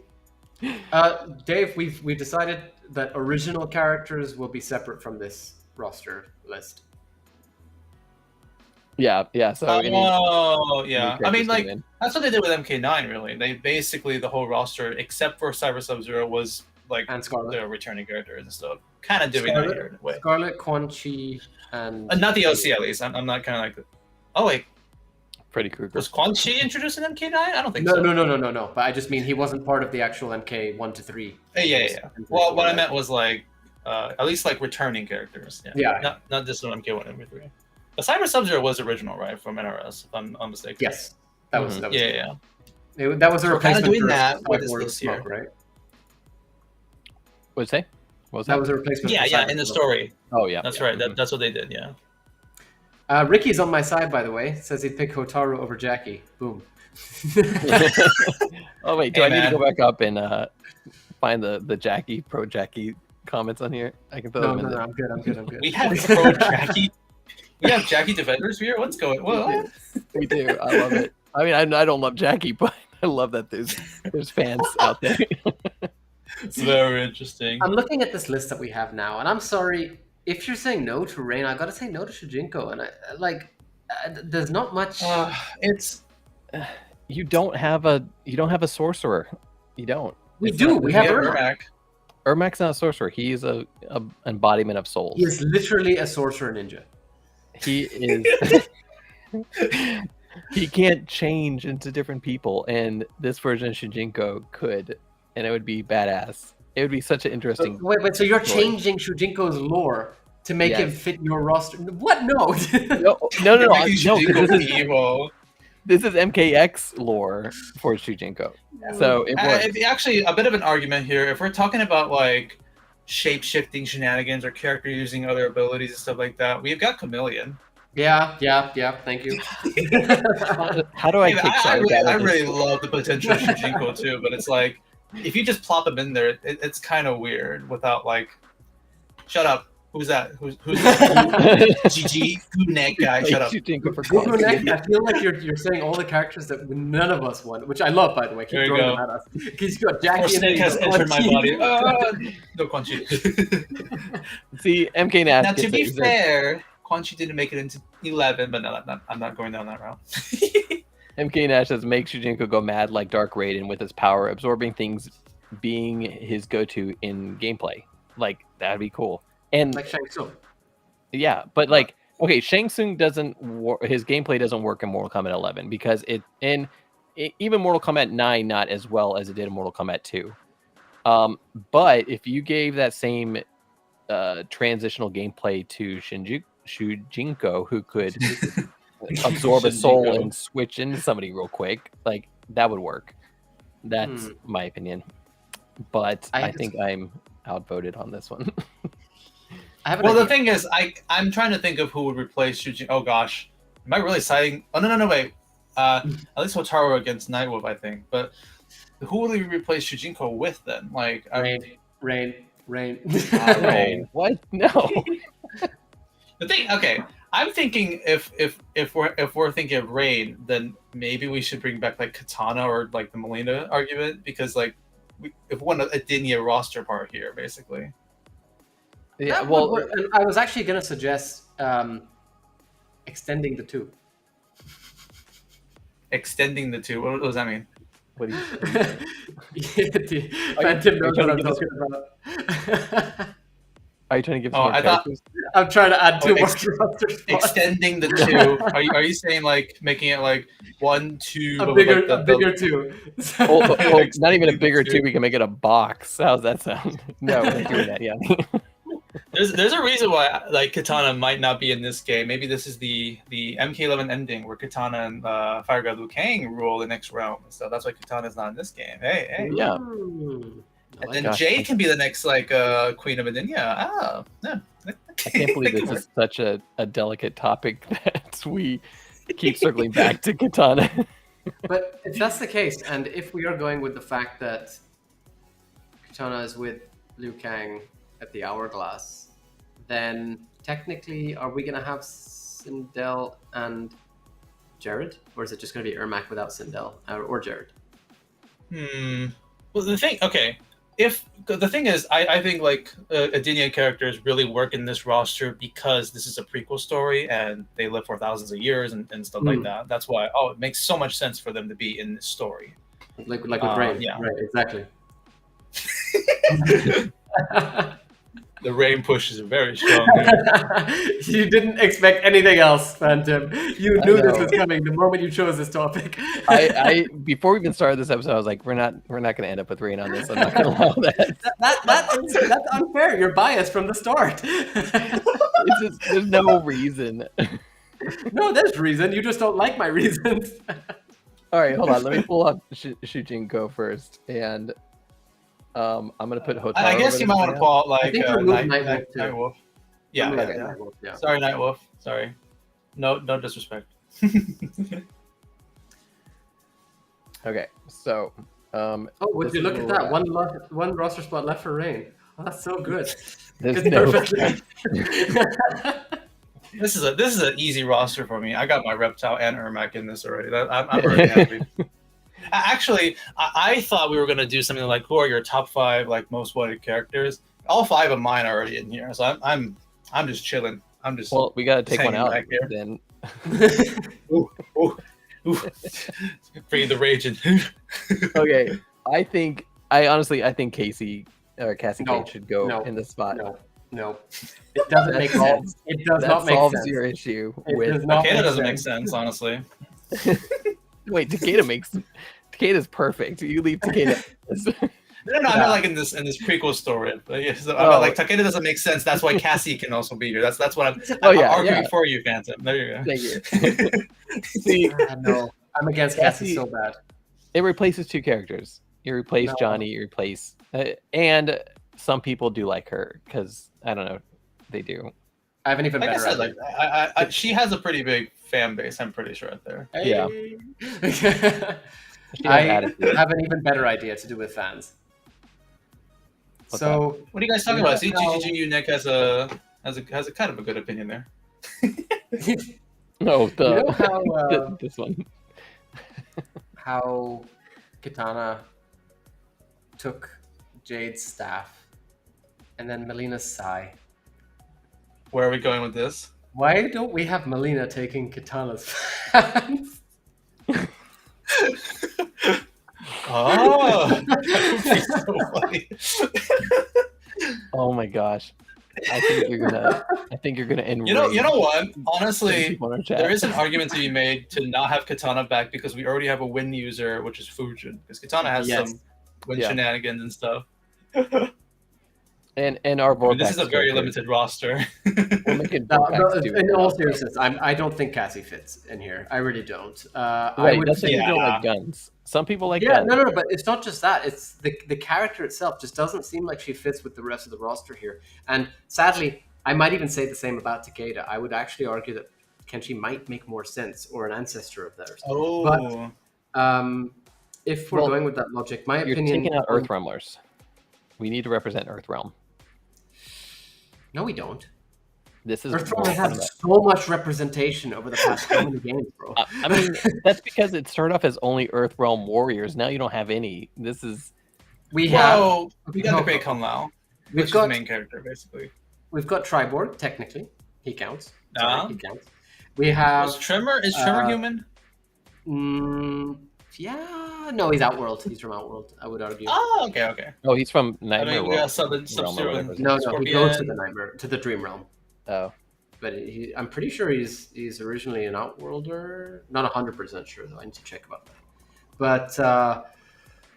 Dave, we've decided that original characters will be separate from this roster list. Yeah. So yeah. I mean, like that's what they did with MK9. Really, they basically the whole roster except for Cyber Sub-Zero was like And Scarlet. the returning characters and stuff. Kind of doing that here in a way. Scarlet, Quan Chi, and Not the OC at least. I'm not kind of like. Oh wait, Freddy Krueger. was Quan Chi introduced in MK9? I don't think no, so. no. But I just mean he wasn't part of the actual MK 1 to 3. Yeah. Well, what I meant was like at least like returning characters. Yeah. Not just on MK1 and MK3. But Cyber Sub-Zero was original, right, from NRS, if I'm mistaken. Yes, that was. Yeah. That was a So we're kind of replacement doing for that with Cyborg this Smoke, here. right? What'd you say? What was That was a replacement. for Yeah, Cyber in the Smoke. story. Oh yeah. That's right. That's what they did, yeah. Ricky's on my side, by the way. Says he'd pick Hotaru over Jackie. Boom. Oh wait, do Hey, I need man. to go back up and find the Jackie pro Jackie comments on here? I can throw No, them in there. I'm good. We have pro Jackie. We have Jackie defenders here. What's going? What? We do. I love it. I mean, I don't love Jackie, but I love that there's fans out there. It's very interesting. I'm looking at this list that we have now, and I'm sorry if you're saying no to Rain. I gotta say no to Shujinko, and there's not much. It's You don't have a sorcerer. You don't. we do. We have Ermac. Ermac. Ermac's not a sorcerer. He is a embodiment of souls. He is literally a sorcerer ninja. He is. He can't change into different people, and this version of Shujinko could, and it would be badass. It would be such an interesting. Wait. So you're story. changing Shujinko's lore to make him Yes. fit your roster? What? No. No. You're No, making Shujinko evil. this is MKX lore for Shujinko. So it works. It's actually a bit of an argument here. If we're talking about like shape-shifting shenanigans or character using other abilities and stuff like that, we've got Chameleon. Yeah. Thank you. How do I Hey, kickstart that? I really love the potential of Shujinko too, but it's like if you just plop him in there, it's kind of weird without like. Shut up. Who's that? Who's that? GG Goonek guy? Shut up. Shujinko for Google Kong. Neck, I feel like you're saying all the characters that none of us want, which I love, by the way. Keep There you throwing go. them at us. Because you got Jackie Or and Snake has then you entered got my Quan Chi. body. No Quan Chi. See, MK Nash. Now, to gets be it. fair, Quan Chi didn't make it into 11, but no, I'm not going down that route. MK Nash says, make Shujinko go mad like Dark Raiden with his power, absorbing things being his go-to in gameplay. Like, that'd be cool. And Like Shang Tsung. yeah, but like, okay, Shang Tsung his gameplay doesn't work in Mortal Kombat 11 because even Mortal Kombat 9 not as well as it did in Mortal Kombat 2. But if you gave that same transitional gameplay to Shujinko, who could absorb a soul and switch into somebody real quick, like that would work. That's my opinion. But I think I'm outvoted on this one. Well, the thing is, I'm trying to think of who would replace Shujinko. Oh gosh, am I really citing? Oh no, wait. At least Hotaru against Nightwolf, I think. But who would we replace Shujinko with then? Like Rain. Rain. What? No. The thing, okay. I'm thinking if we're thinking of Rain, then maybe we should bring back like Katana or like the Melina argument, because like if we want a Dinya roster part here, basically. Yeah, well, I was actually going to suggest extending the two. Extending the two? What does that mean? What do you FANTiM knows what I'm talking about. Are you trying to give some more characters? I'm trying to add two more roster spots. Extending the two. Are you saying like making it like 1, 2, a bigger two? Not even a bigger two. We can make it a box. How's that sound? No, we're not doing that yet. There's a reason why like Katana might not be in this game. Maybe this is the MK11 ending where Katana and Fire God Liu Kang rule the next realm. So that's why Katana's not in this game. Hey. Yeah. And then Jade can be the next like Queen of Adinia. Oh, yeah. I can't believe this is such a delicate topic that we keep circling back to Katana. But if that's the case, and if we are going with the fact that Katana is with Liu Kang at the Hourglass, then technically, are we going to have Sindel and Jared? Or is it just going to be Ermac without Sindel or Jared? Well, the thing is, I think like Adinia characters really work in this roster because this is a prequel story and they live for thousands of years and stuff like that. That's why it makes so much sense for them to be in this story. Like with Rain. Yeah. Right, exactly. The Rain push is very strong. You didn't expect anything else, FANTiM. You knew this was coming the moment you chose this topic. I before we even started this episode, I was like, we're not going to end up with Rain on this. I'm not going to allow that. That's unfair. You're biased from the start. There's no reason. No, there's reason. You just don't like my reasons. All right, hold on. Let me pull up Shujinko first, and I'm gonna put Hotaru. I guess you might want to pull out like Nightwolf. Yeah. Nightwolf, yeah. Sorry, Nightwolf. Sorry. No disrespect. Okay, so would you look at that? One roster spot left for Rain. Oh, that's so good. There's no... This is an easy roster for me. I got my Reptile and Ermac in this already. I'm very happy. Actually, I thought we were gonna do something like, who are your top 5 like most wanted characters? All 5 of mine are already in here, so I'm just chilling. I'm just we gotta take one out then. Ooh. Bring the raging. Okay, I honestly think Cassie Cage should go in the spot. No, it doesn't make sense. It does not make sense. Solves your issue with Takeda doesn't make sense, honestly. Wait, Takeda's perfect. You leave Takeda. No, I mean like in this prequel story. Like Takeda doesn't make sense. That's why Cassie can also be here. That's what I'm arguing for you, FANTiM. There you go. Thank you. See, no, I'm against Cassie so bad. It replaces 2 characters. You replace Johnny. You replace, and some people do like her because I don't know, they do. I have an even better idea. Like, she has a pretty big fan base. I'm pretty sure out there. Hey. Yeah. I have an even better idea to do with fans. What are you guys talking about? See, GGG Nick has a kind of a good opinion there. No, you know how, this one. How Katana took Jade's staff and then Melina's sai. Where are we going with this? Why don't we have Melina taking Katana's fans? Oh, that would be so funny. Oh my gosh. I think you're gonna enrage. You know what? some Honestly, people in our chat. there is an argument to be made to not have Katana back because we already have a Win user, which is Fujin. Because Katana has Yes. some Win Yeah. shenanigans and stuff. and our I mean, this is a Vorpax very character. limited roster. We'll make it No, Vorpax too. in all seriousness, I don't think Cassie fits in here. I really don't. I Right, would that's why think, you don't like guns. Some people like yeah, guns. no, but it's not just that. It's the character itself just doesn't seem like she fits with the rest of the roster here. And sadly, I might even say the same about Takeda. I would actually argue that Kenshi might make more sense, or an ancestor of theirs. Oh, If we're Well, going with that logic, my You're opinion. taking out Earthrealmers. We need to represent Earthrealm. No, we don't. This is Earthrealm Mortal has Kombat. so much representation over the past how many games, bro. I mean, that's because it started off as only Earthrealm warriors. Now you don't have any. This is we have well, we got no, the Great Kung Lao, we've which is got the main character, basically. we've got Triborg. Technically, he counts. Ah. Sorry, he counts. We have. Is Tremor human? Yeah, no, he's Outworld. He's from Outworld, I would argue. Oh, okay. oh, he's from I Nightmare mean, we got Realm or Sub-Zero whatever. and No, he goes to Scorpion. the Dream Realm. Oh, But I'm pretty sure he's originally an Outworlder. Not 100% sure though. I need to check about that. But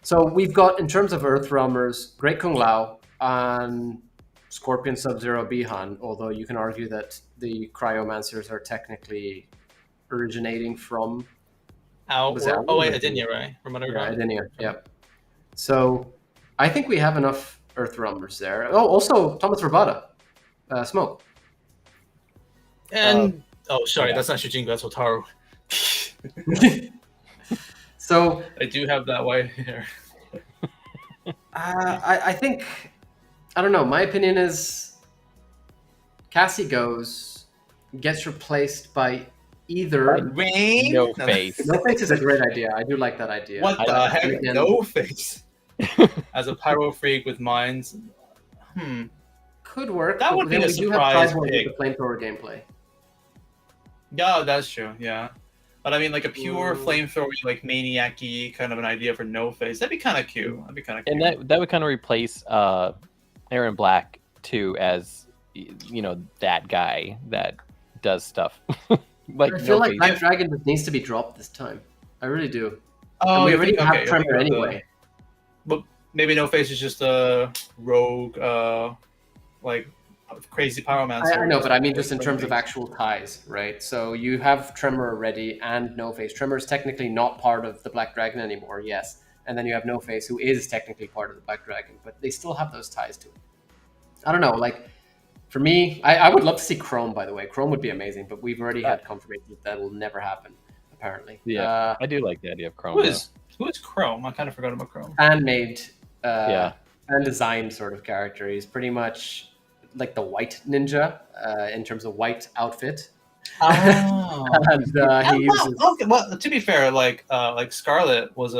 so we've got, in terms of Earthrealmers, Great Kung Lao and Scorpion, Sub-Zero, Bihan. Although you can argue that the Cryomancers are technically originating from Was that Oh wait, Outworld? Adenia, right? From Underground. Edenia. Yep. So I think we have enough Earthrealmers there. Oh, also Thomas Rabada, Smoke. And oh, sorry, yeah. that's not Shujinko, that's Otaru. So I do have that white hair. I think, I don't know. My opinion is Cassie gets replaced by either. Rain? no face. No Face is a great idea. I do like that idea. What I the like heck? it. No face. As a pyro freak with mines. Could work. That but would be then a we do have surprise Triborg pick. with the flamethrower gameplay. Yeah, that's true. Yeah, but I mean, like a pure flamethrower, like maniac-y kind of an idea for no face. That'd be kind of cute. That'd be kind of cute. And that would kind of replace Aaron Black too as that guy that does stuff. Like I feel like face. Black Dragon just needs to be dropped this time. I really do. oh, And we you already think- have okay, Tremor you think of anyway. But maybe no face is just a rogue, like crazy pyromancer. I know, but I mean just in terms of actual ties, right? So you have Tremor already and No Face. Tremor is technically not part of the Black Dragon anymore, yes. And then you have No Face, who is technically part of the Black Dragon, but they still have those ties to it. I don't know, like, for me, I would love to see Chrome, by the way. Chrome would be amazing, but we've already had confirmation that will never happen, apparently. Yeah, I do like the idea of Chrome. Who is Chrome? I kind of forgot about Chrome. Fan-made, Yeah. fan-designed sort of character. He's pretty much like the white ninja in terms of white outfit. Oh. And he uses... Okay, well, to be fair, like Scarlet was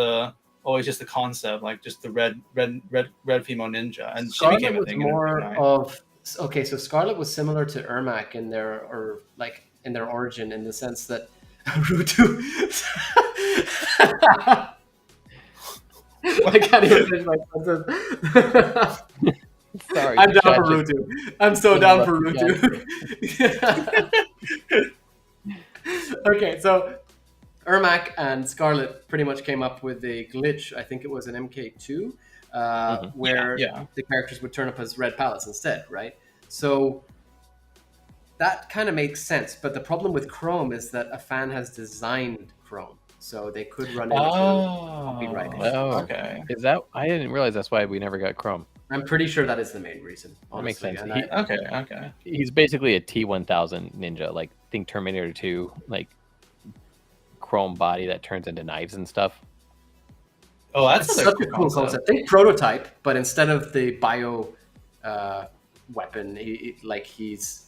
always just a concept, like just the red female ninja, and she became Scarlet a was thing. more in of... Okay, so Scarlet was similar to Ermac in their origin, in the sense that Rutu... I can't even finish my sentence. Sorry, I'm the down chat for just- Rutu. I'm so down for Rutu. Okay, so Ermac and Scarlet pretty much came up with a glitch. I think it was an MK2, where Yeah. the characters would turn up as red palettes instead, right? So that kind of makes sense. But the problem with Chrome is that a fan has designed Chrome, so they could run into copyright issues. Oh, okay. Is that? I didn't realize that's why we never got Chrome. I'm pretty sure that is the main reason. That makes honestly. sense. And Okay. He's basically a T1000 ninja, like think Terminator 2, like chrome body that turns into knives and stuff. Oh, that's It's such a cool concept. Think prototype, but instead of the bio weapon, he's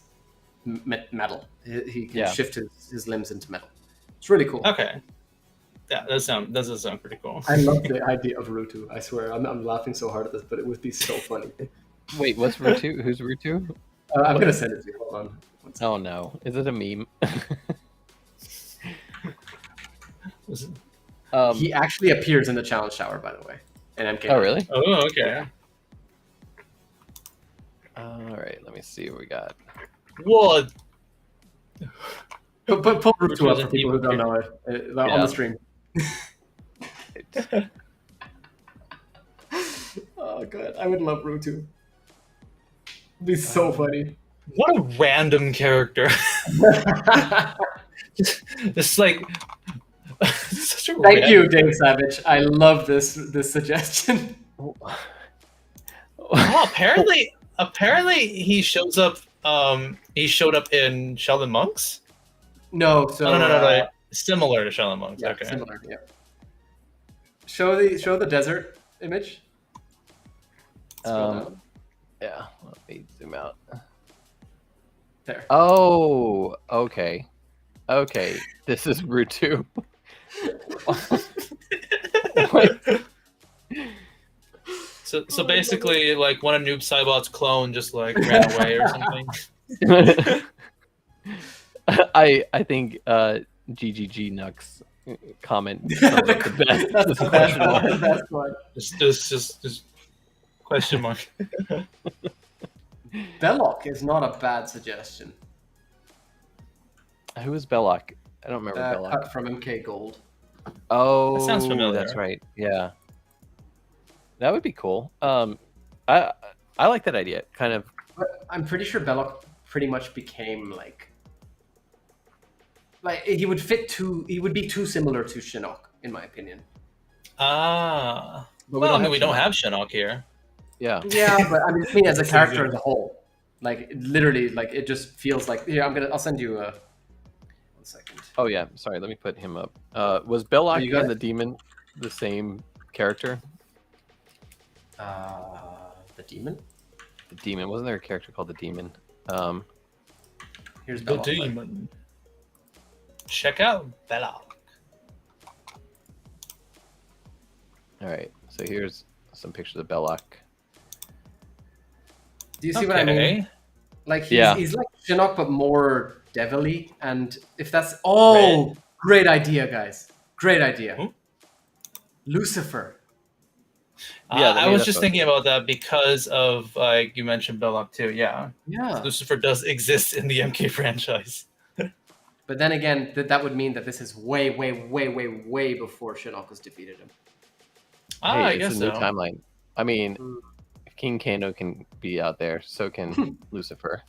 metal. He can shift his limbs into metal. It's really cool. Okay. Yeah, that does sound pretty cool. I love the idea of Rutu. I swear, I'm laughing so hard at this, but it would be so funny. Wait, what's Rutu? Who's Rutu? I'm gonna send it to you. Hold on. Oh no, is it a meme? He actually appears in the challenge tower, by the way. In MK9. Oh, really? Oh, okay. All right, let me see what we got. What? Pull Rutu up for Represent people who people don't know it on the stream. Oh, God. I would love Rutu. It'd be so funny. What a random character. It's like such a Thank you, random- Dave Savage. I love this suggestion. Oh, apparently he shows up. He showed up in Shaolin Monks. No, so No. Similar to Shaolin Monks. yeah, Okay. similar. Yeah. Show the desert image. Scroll down. Yeah, let me zoom out. There. Oh, okay. Okay, this is Rutu. So basically, like one of Noob Saibot's clone just like ran away or something. I think GGG Nux comment sums up the best. That's the best one. The best one. Just question mark. Belloc is not a bad suggestion. Who is Belloc? I don't remember Belloc. Cut from MK Gold. Oh, That sounds familiar. That's right. Yeah, that would be cool. I like that idea. Kind of. But I'm pretty sure Belloc pretty much became like he would be too similar to Shinnok, in my opinion. Ah. But Well, I mean, we don't have Shinnok here. Yeah. Yeah, but I mean as a character as a whole. Like literally, like it just feels like I'll send you a 1 second. Oh yeah. Sorry. Let me put him up. Was Belloc you got and it? the demon the same character? The demon? The demon. Wasn't there a character called the demon? Here's The Belloc. demon. Check out Belloc. All right. So here's some pictures of Belloc. Do you see what I mean? Like he's like Shinnok but more devilly, and if that's great idea, guys. Great idea. Who? Lucifer. Yeah, I was just thinking about that because of like you mentioned Belloc too. Yeah. Yeah. Lucifer does exist in the MK franchise. But then again, that would mean that this is way before Shinnok was defeated him. Hey, I it's guess a new so. timeline. I mean, if King Kano can be out there, so can Lucifer.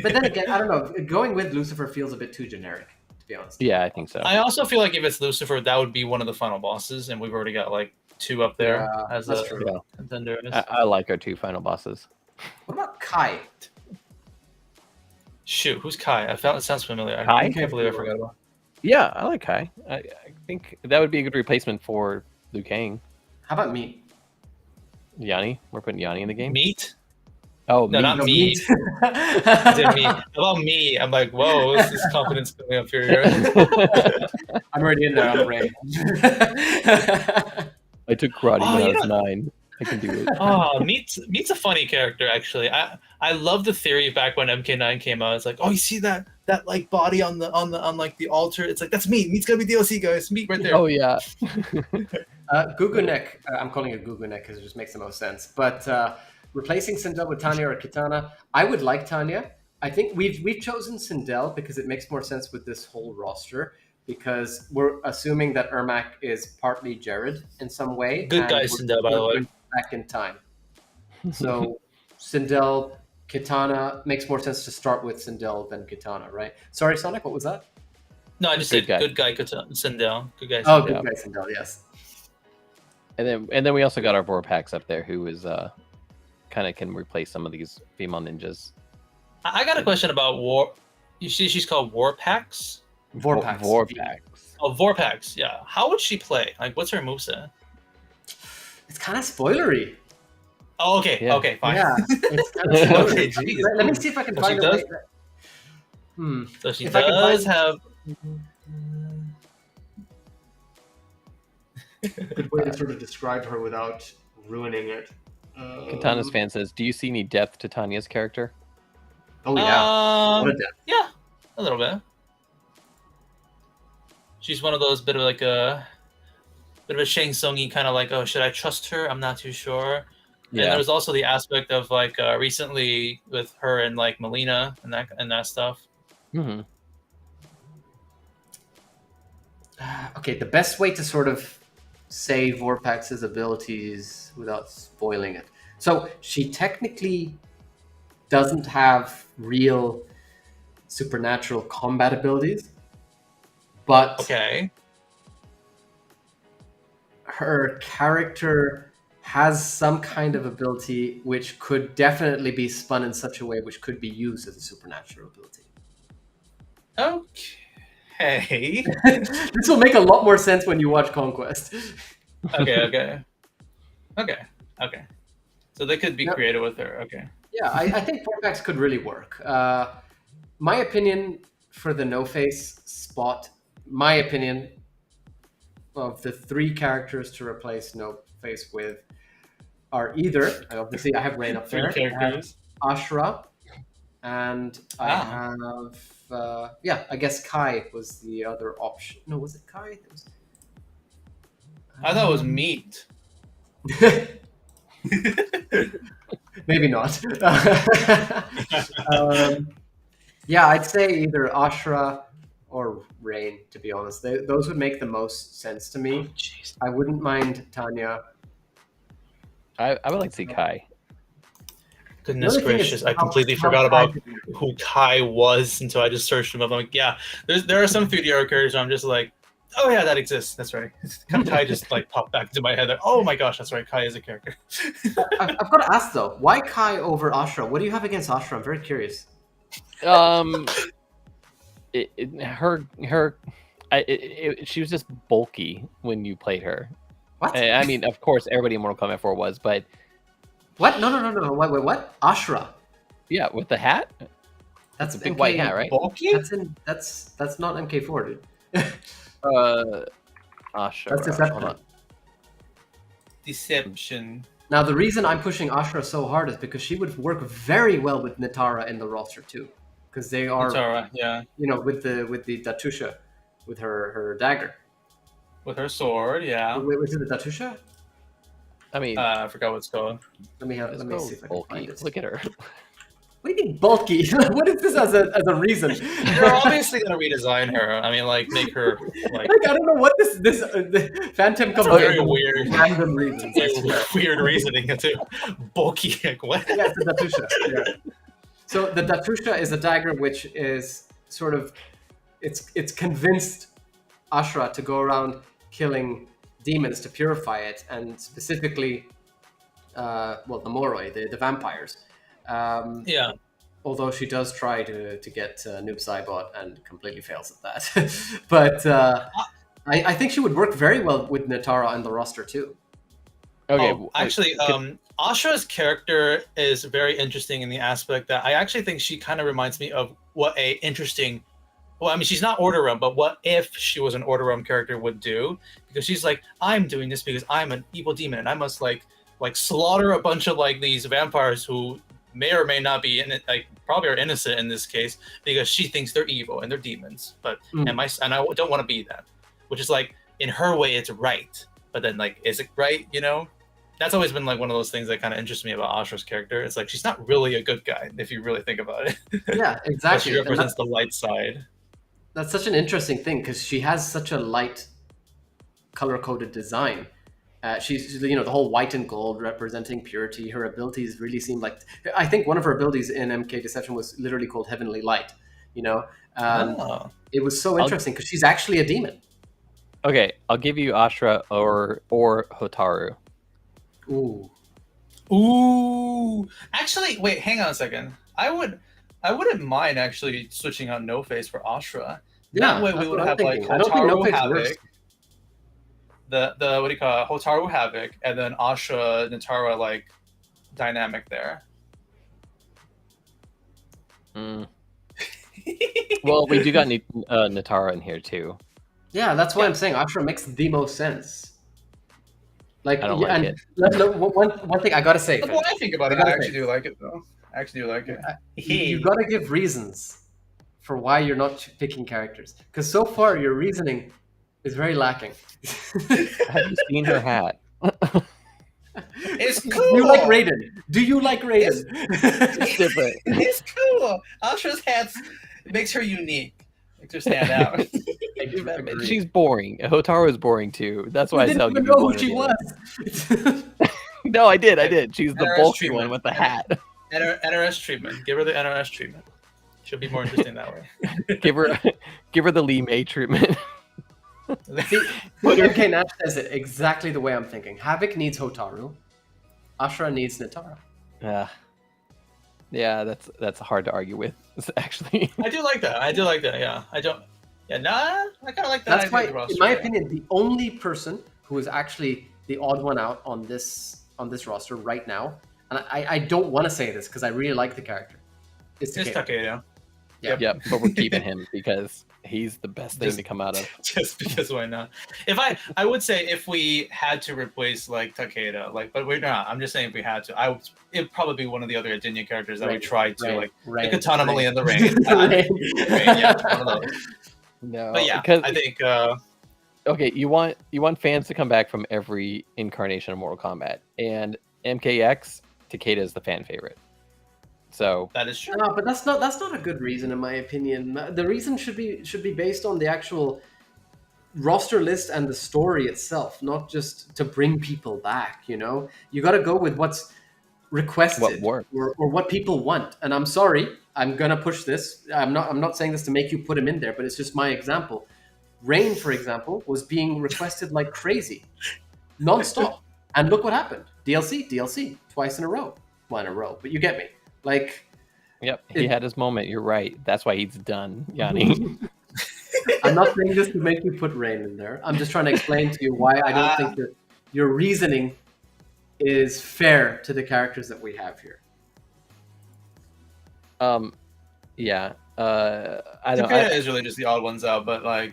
But then again, I don't know. Going with Lucifer feels a bit too generic, to be honest. Yeah, I think so. I also feel like if it's Lucifer, that would be one of the final bosses, and we've already got like 2 up there as that's a true. Yeah. contender. I like our 2 final bosses. What about Kai? Shoot, who's Kai? I felt it sounds familiar. Kai? I can't believe I forgot about. Yeah, I like Kai. I think that would be a good replacement for Liu Kang. How about me? Yanni, we're putting Yanni in the game. Meat? Oh, No, not me. I Didn't mean. How about me? I'm like, whoa, this is confidence coming up here. I'm already in there on the range. I took karate Oh, when I yeah. was 9. I can do it. Oh, Meat's a funny character actually. I love the theory back when MK9 came out. It's like, oh, you see that like body on like the altar? It's like that's Meat. Meat's gonna be DLC, guys. Meat right there. Oh yeah. Gugunek. I'm calling it Gugunek because it just makes the most sense. But replacing Sindel with Tanya or Kitana, I would like Tanya. I think we've chosen Sindel because it makes more sense with this whole roster. Because we're assuming that Ermac is partly Jared in some way. Good guy, and Sindel, by the way. going back in time. So Sindel, Kitana makes more sense to start with Sindel than Kitana, right? Sorry, Sonic, what was that? No, I just Good said guy. good guy Sindel. Good guy. Oh, Sindel. good guy, Sindel, yes. And then we also got our Vorpax up there, who is kind of can replace some of these female ninjas. I got a question about War. You see, she's called Warpax. Vorpax. Vorpax. Oh, Vorpax. Yeah. How would she play? Like, what's her moveset? It's kind of spoilery. Oh, okay. Yeah. Okay, fine. Yeah, it's kind of spoilery. Okay, geez. Let me see if I can Well, find she a way. does- So she If I can does find- have. Good way to sort of describe her without ruining it. Katana's fan says, "Do you see any depth to Tanya's character?" Oh yeah. What a depth. Yeah, a little bit. She's one of those bit of like a bit of a Shang Tsung-y kind of like, oh, should I trust her? I'm not too sure. Yeah. And there was also the aspect of like recently with her and like Melina and that stuff. Mm-hmm. Okay, the best way to sort of say Vorpax's abilities without spoiling it. So she technically doesn't have real supernatural combat abilities, but Okay. her character has some kind of ability which could definitely be spun in such a way which could be used as a supernatural ability. Okay. This will make a lot more sense when you watch Conquest. Okay. So they could be Yep. creative with her. Okay. Yeah, I think Vorpax could really work. My opinion for the No Face spot, my opinion of the 3 characters to replace No Face with are either, obviously I have Rain up there, 3 characters. I have Ashra, and I have, I guess Kai was the other option. No, was it Kai? I thought it was meat. Maybe not. Yeah, I'd say either Ashra or Rain, to be honest. Those would make the most sense to me. I wouldn't mind Tanya. I would like to see Kai. Goodness The other thing gracious, is I how- completely how forgot Kai about could be. who Kai was until I just searched him up. I'm like, yeah, there are some 3D characters where I'm just like, oh yeah, that exists. That's right. Kai just like popped back into my head. Like, oh my gosh, that's right. Kai is a character. I've got to ask though, why Kai over Ashra? What do you have against Ashra? I'm very curious. She was just bulky when you played her. What? I mean, of course, everybody in Mortal Kombat 4 was, but What? No. Wait, what? Ashra. yeah, with the hat, That's a big white hat, right? Bulky? That's not MK4, dude. Ashra. That's Deception. Deception. Now, the reason I'm pushing Ashra so hard is because she would work very well with Nitara in the roster too, because they are, Nitara, yeah. you know, with the Datusha, with her dagger. With her sword, yeah. Wait, was it the Datusha? I mean, I forgot what it's called. Let me let's see go if I can bulky. find it. Look at her. What do you mean bulky? What is this as a reason? They're obviously gonna redesign her. I mean, like make her like Like, I don't know what this FANTiM comes up very with weird, random reasons. I swear. weird reasoning too. Bulky, like what? Yeah, it's the Datusha. Yeah. So the Datusha is a dagger which is sort of it's convinced Ashra to go around killing demons to purify it, and specifically, the Moroi, the vampires. Yeah. Although she does try to get Noob Saibot and completely fails at that. But I think she would work very well with Nitara on the roster too. Okay, Oh, actually, Ashra's character is very interesting in the aspect that I actually think she kind of reminds me of what a interesting. Well, I mean, she's not Order Realm, but what if she was an Order Realm character would do? Because she's like, I'm doing this because I'm an evil demon, and I must like slaughter a bunch of like these vampires who may or may not be probably are innocent in this case because she thinks they're evil and they're demons. But and I don't want to be that, which is like in her way it's right, but then like is it right? You know, that's always been like one of those things that kind of interests me about Ashra's character. It's like she's not really a good guy if you really think about it. Yeah, But exactly. she And represents the light side. that's such an interesting thing because she has such a light, color-coded design. She's the whole white and gold representing purity. Her abilities really seem like. I think one of her abilities in MK Deception was literally called Heavenly Light. It was so interesting because she's actually a demon. okay, I'll give you Ashra or Hotaru. Ooh. Actually, wait, hang on a second. I wouldn't mind actually switching out No Face for Ashra. Yeah, That way we that's would what I'm have like thinking. I don't think No Hotaru Face Havoc. works. The what do you call it? Hotaru Havoc, and then Ashra Nitara like dynamic there. Well, we do got Nitara in here too. Yeah, that's why I'm saying Ashra makes the most sense. Like, I don't like it. One thing I gotta say, The more I think about it, I actually do like it though. I actually do like it. you gotta give reasons for why you're not picking characters. Because so far your reasoning It's very lacking. Have you seen her hat? It's cool. Do you like Raiden? Do you like Raiden? It's different. It's cool. Asha's hat makes her unique. Makes her stand out. I do agree. She's boring. Hotaru is boring too. That's why I You said didn't even know who she was. No, I did. She's the NRS bulky treatment. one with the hat. NRS treatment. Give her the NRS treatment. She'll be more interesting that way. give her the Lee May treatment. See, MK Nash says it exactly the way I'm thinking. Havoc needs Hotaru. Ashura needs Nitara. Yeah, that's hard to argue with. Actually, I do like that. Yeah, I don't. Yeah, nah. I kind of like that. That's idea why, of the roster, in my yeah. opinion, the only person who is actually the odd one out on this roster right now, and I don't want to say this because I really like the character, is It's Takeda. Takeda. yep. But we're keeping him because he's the best thing to come out of. Just because why not? If I would say if we had to replace like Takeda, but we're not. I'm just saying if we had to, it'd probably be one of the other Adenia characters that we tried to Rain, the Katana Mali in the rain. Rain. Yeah, one of those. No, But yeah, because I think okay, you want fans to come back from every incarnation of Mortal Kombat, and MKX Takeda is the fan favorite. So that is true. No, but that's not a good reason, in my opinion. The reason should be based on the actual roster list and the story itself, not just to bring people back. You know, you got to go with what's requested What or what people want. And I'm sorry, I'm gonna push this. I'm not saying this to make you put him in there, but it's just my example. Rain, for example, was being requested like crazy, non-stop, and look what happened. DLC, twice in a row. One in a row, but you get me. Like, yep, he had his moment. You're right. That's why he's done, Yani. I'm not saying this to make you put Rain in there. I'm just trying to explain to you why I don't think that your reasoning is fair to the characters that we have here. Yeah. I don't. Takeda is really just the odd ones out, but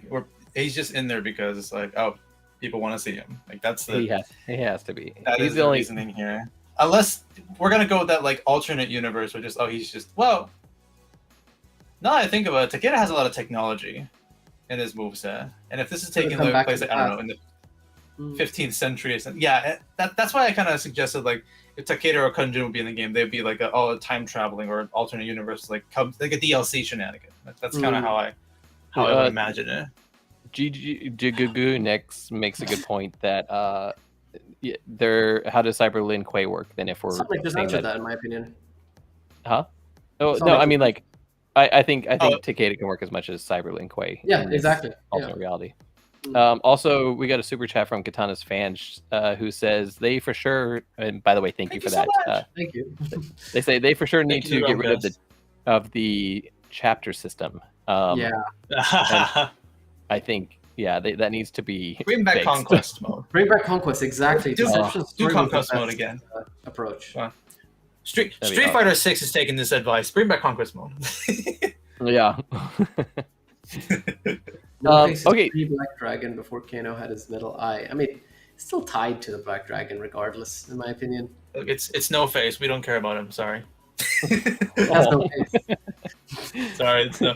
he's just in there because it's like, oh, people want to see him. Like that's the He has to be. that He's is the the only. reasoning here. Unless we're gonna go with that alternate universe, where he's just well. Now that I think about it, Takeda has a lot of technology in his moveset, and if this is taking come back place, to I don't know, in the 15th century or something, yeah, that's why I kind of suggested if Takeda or Kunjin would be in the game, they'd be a time traveling or alternate universe, like a DLC shenanigan. That's kind of how I would imagine it. Jigugu next makes a good point that how does Cyber Lin Kuei work? Then if we're Something just saying answered that, in my opinion. huh? Oh Something no, like- I mean I think Takeda can work as much as Cyber Lin Kuei. Yeah, in this exactly. Alternate reality. Also, we got a super chat from Katana's fans who says they for sure. And by the way, thank you for that. Thank you. They say they for sure need Thank you, to get rid Realm of the chapter system. Yeah. I think that needs to be Bring back fixed. Conquest mode. Bring back Conquest, exactly. Do Deception Story was the Conquest mode best, again. Approach. Street That'd be Fighter 6 is taking this advice. Bring back Conquest mode. Yeah. No Face's okay. pre-Black Dragon before Kano had his middle eye. I mean, it's still tied to the Black Dragon, regardless, in my opinion. Look, it's No Face. We don't care about him. Sorry. It has no face. Sorry, it's no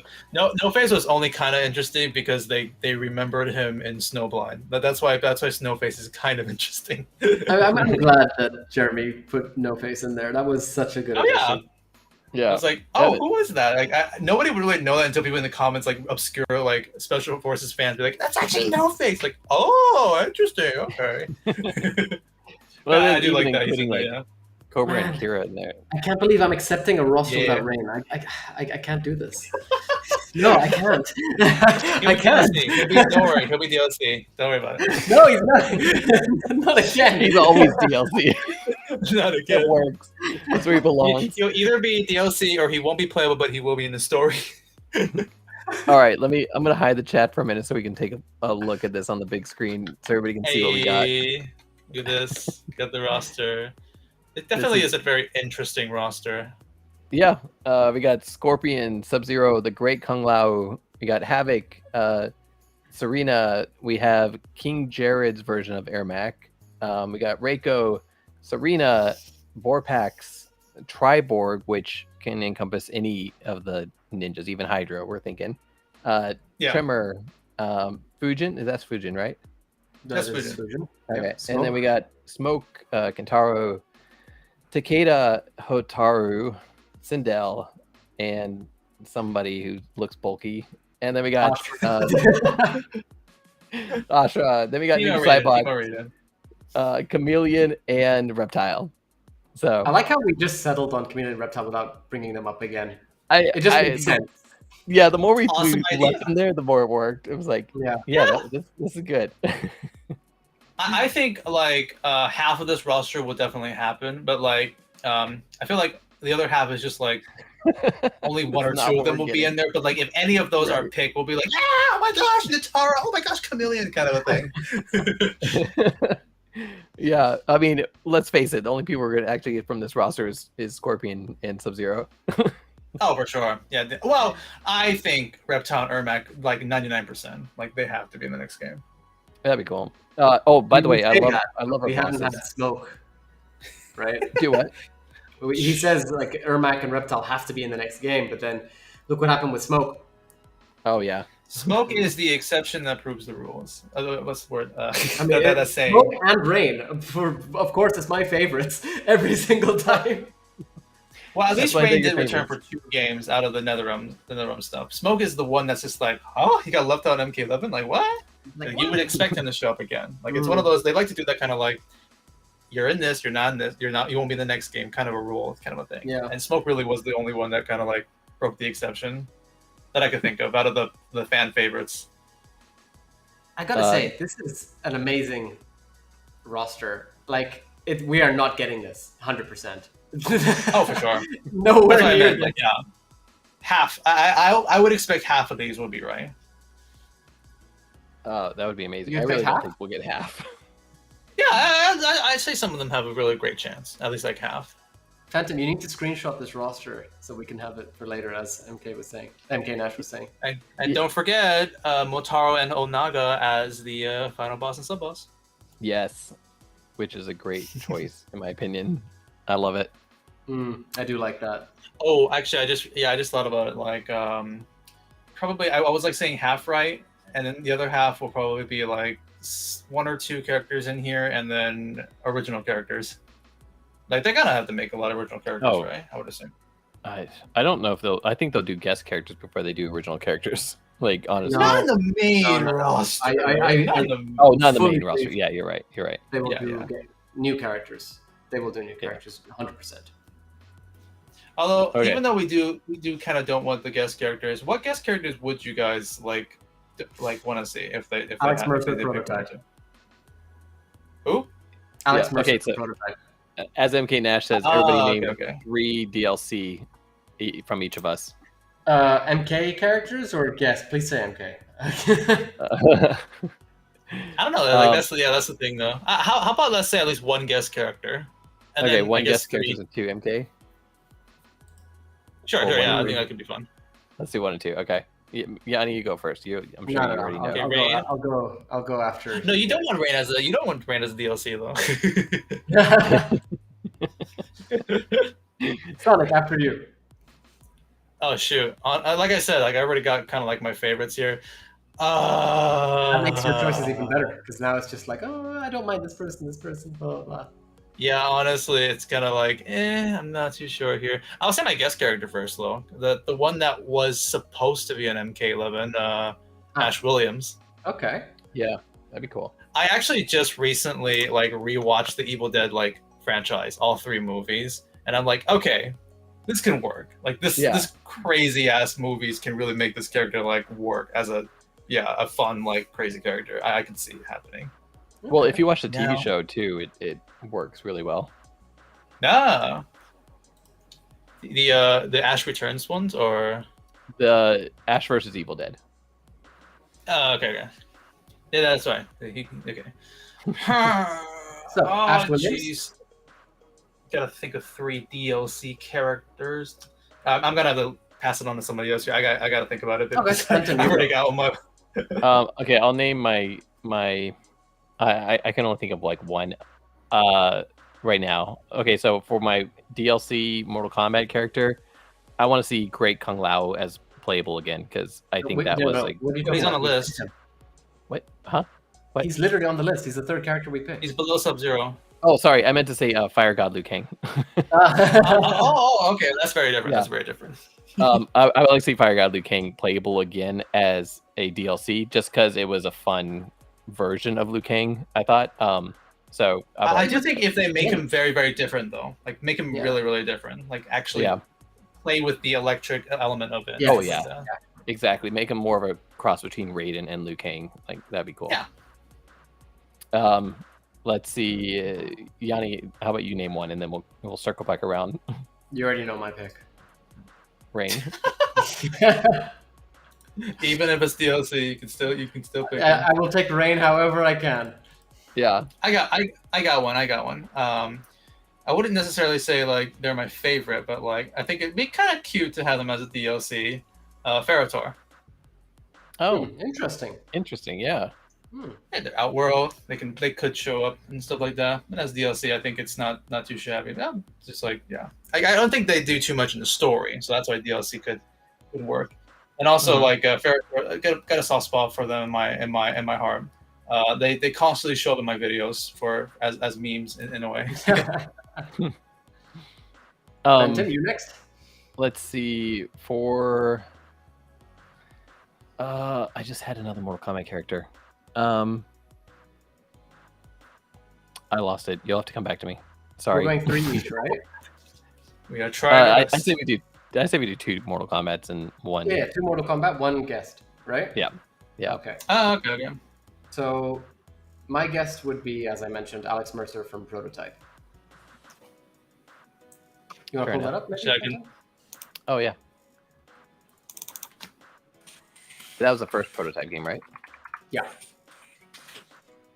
Face was only kind of interesting because they remembered him in Snowblind. That's why Snowface is kind of interesting. I'm glad that Jeremy put No Face in there. That was such a good addition. Yeah. I was like, oh, who is that? Nobody would really know that until people in the comments, obscure, Special Forces fans, be like, that's actually No Face. Like, oh, interesting. Okay. Well, I do like that. including, Cobra and Kira in there. I can't believe I'm accepting a roster without Rain. I can't do this. No, I can't. I can't. Don't worry, he'll be DLC. Don't worry about it. No, he's not. Not again. He's always DLC. Not again. It works. That's where he belongs. He'll either be DLC or he won't be playable, but he will be in the story. All right, I'm gonna hide the chat for a minute so we can take a look at this on the big screen so everybody can see what we got. Look at this. Got the roster. It definitely is a very interesting roster. Yeah, we got Scorpion, Sub-Zero, the Great Kung Lao. We got Havoc, Serena. We have King Jared's version of Ermac. We got Reiko, Serena, Vorpax, Triborg, which can encompass any of the ninjas, even Hydra. We're thinking. Tremor, Fujin. That's Fujin, right? That's That is Fujin. Okay. Yep, And then we Smoke. got Smoke, Kentaro, Takeda, Hotaru, Sindel, and somebody who looks bulky. And then we got Ashra. Then we got Timo new Raiden, Cybot, Timo Raiden. Chameleon, and Reptile. So I like how we just settled on Chameleon and Reptile without bringing them up again. I, It just I makes sense. yeah, the more we Awesome left idea. them there, the more it worked. It was like, Yeah. this is good. I think like half of this roster will definitely happen, but like I feel like the other half is just like only one or That's not two what of them we're will be getting. in there. But like if any of those are Right. picked, we'll be like, oh my gosh, Natara, oh my gosh, Chameleon, kind of a thing. Yeah, I mean, let's face it. The only people we're gonna actually get from this roster is Scorpion and Sub-Zero. Oh, for sure. Yeah. Well, I think Reptile and Ermac like 99%. Like they have to be in the next game. That'd be cool. Oh, by the way, I say love that, our We haven't had process. Smoke, right? Do what? He says like Ermac and Reptile have to be in the next game, but then look what happened with Smoke. Oh yeah. Smoke is the exception that proves the rules. What's the word? I mean, that's saying. Smoke and Rain, of course, it's my favorites every single time. Well, at That's least why Rain they're did your return for favorites. 2 games out of the NetherRealm stuff. Smoke is the one that's just like, oh, he got left out on MK11. Like what? Like, you would expect him to show up again. Like it's one of those. They like to do that kind of like, you're in this, you're not in this, you're not, you won't be in the next game, kind of a rule, kind of a thing. Yeah. And Smoke really was the only one that kind of like broke the exception that I could think of out of the fan favorites. I gotta say, this is an amazing roster. Like, we are not getting this 100%. Oh, for sure. Nowhere That's what I near meant. Like, yeah, half. I would expect half of these would be right. That would be amazing. You I expect really don't half? think we'll get half. Yeah, I'd say some of them have a really great chance. At least like half. FANTiM, you need to screenshot this roster so we can have it for later, as MK Nash was saying. And don't forget Motaro and Onaga as the final boss and sub boss. Yes, which is a great choice in my opinion. I love it. I do like that. Oh, actually, I just thought about it. Like, probably I was like saying half right, and then the other half will probably be like 1 or 2 characters in here, and then original characters. Like they're gonna have to make a lot of original characters, right? I would assume. I don't know if they'll. I think they'll do guest characters before they do original characters. Like honestly, Not in the main No. roster. Not in the- oh, not in the fully main roster. believe- Yeah, you're right. You're right. They will Yeah, do new characters. They will do new characters 100%. Although, Okay. even though we do kind of don't want the guest characters, what guest characters would you guys like want to see if they Alex had, Mercer if they picked prototype. one? Who? Alex Yeah, Mercer okay, so- prototype. As MK Nash says, everybody name okay. 3 DLC from each of us. MK characters or guest? Please say MK. I don't know. Like that's the thing though. How about let's say at least 1 guest character? And Okay, then, I 1 guess guest 3. characters and 2 MK. Sure, Oh, sure, one yeah. I and think three. that could be fun. Let's do 1 and 2. Okay. Yanni, you go first. I'm sure you already know. Okay, I'll Rain. go after. No, you don't want Rain as a DLC though. Sonic, after you. Oh shoot! Like I said, like I already got kind of like my favorites here. That makes your choices even better because now it's just like, oh, I don't mind this person, blah blah blah. Yeah, honestly, it's kind of like, I'm not too sure here. I'll say my guest character first, though. The one that was supposed to be an MK11, Ash Williams. Okay. Yeah, that'd be cool. I actually just recently like rewatched the Evil Dead like franchise, all 3 movies, and I'm like, okay, this can work. Like this crazy ass movies can really make this character like work as a fun like crazy character. I can see it happening. Well, if you watch the TV Now- show too, it works really well. Nah. The Ash Returns ones or The Ash versus Evil Dead. okay. Yeah, that's right. Okay. So, Ash Williams? jeez. Gotta think of 3 DLC characters. I'm gonna have to pass it on to somebody else here. I gotta think about it. Okay, I've already got one. Okay, I'll name my. I can only think of like 1 right now. Okay, so for my DLC Mortal Kombat character, I want to see Great Kung Lao as playable again because I think that was like what are you talking He's on the about? list. What? Huh? What? He's literally on the list. He's the third character we picked. He's below Sub-Zero. Oh, sorry. I meant to say Fire God Liu Kang. Okay. That's very different. Yeah. That's very different. I would like to see Fire God Liu Kang playable again as a DLC, just because it was a fun version of Liu Kang, I thought. So I do think if they make him very, very different, though, like make him really, really different, like actually play with the electric element of it. Yes. Oh yeah, exactly. Make him more of a cross between Raiden and Liu Kang. Like that'd be cool. Yeah. Let's see, Yanni. How about you name one, and then we'll circle back around. You already know my pick. Rain. Even if it's DLC, you can still pick. I will take Rain however I can. Yeah. I got one. I wouldn't necessarily say like they're my favorite, but like I think it'd be kind of cute to have them as a DLC. Ferrotor. Oh, Interesting. interesting. Yeah. Yeah, they're Outworld. They could show up and stuff like that. And as DLC, I think it's not too shabby. Just like I don't think they do too much in the story, so that's why DLC could work. And also like Ferrotor, got a soft spot for them in my heart. They constantly show up in my videos as memes in a way. Tim, you next. Let's see. For I just had another Mortal Kombat character. I lost it. You'll have to come back to me. Sorry. We're going 3 each, right? We gotta try. I say we do. I say we do 2 Mortal Kombats and 1. Yeah, 2 Mortal Kombat, 1 guest, right? Yeah. Yeah. Okay. Oh, okay. So, my guest would be, as I mentioned, Alex Mercer from Prototype. You want to Fair pull that enough. up? Maybe? Second. Oh yeah. That was the first Prototype game, right? Yeah.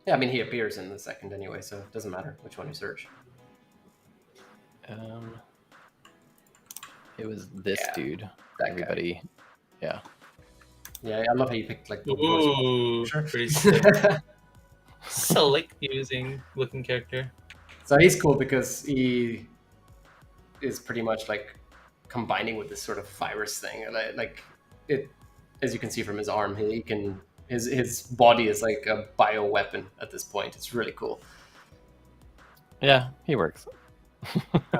Yeah, I mean, he appears in the second anyway, so it doesn't matter which one you search. It was this dude. That Everybody. guy. Yeah, I love how you picked like the Ooh, Sure. pretty sick. Slick using looking character. So he's cool because he is pretty much like combining with this sort of virus thing, and like it, as you can see from his arm, he can his body is like a bioweapon at this point. It's really cool. Yeah, he works.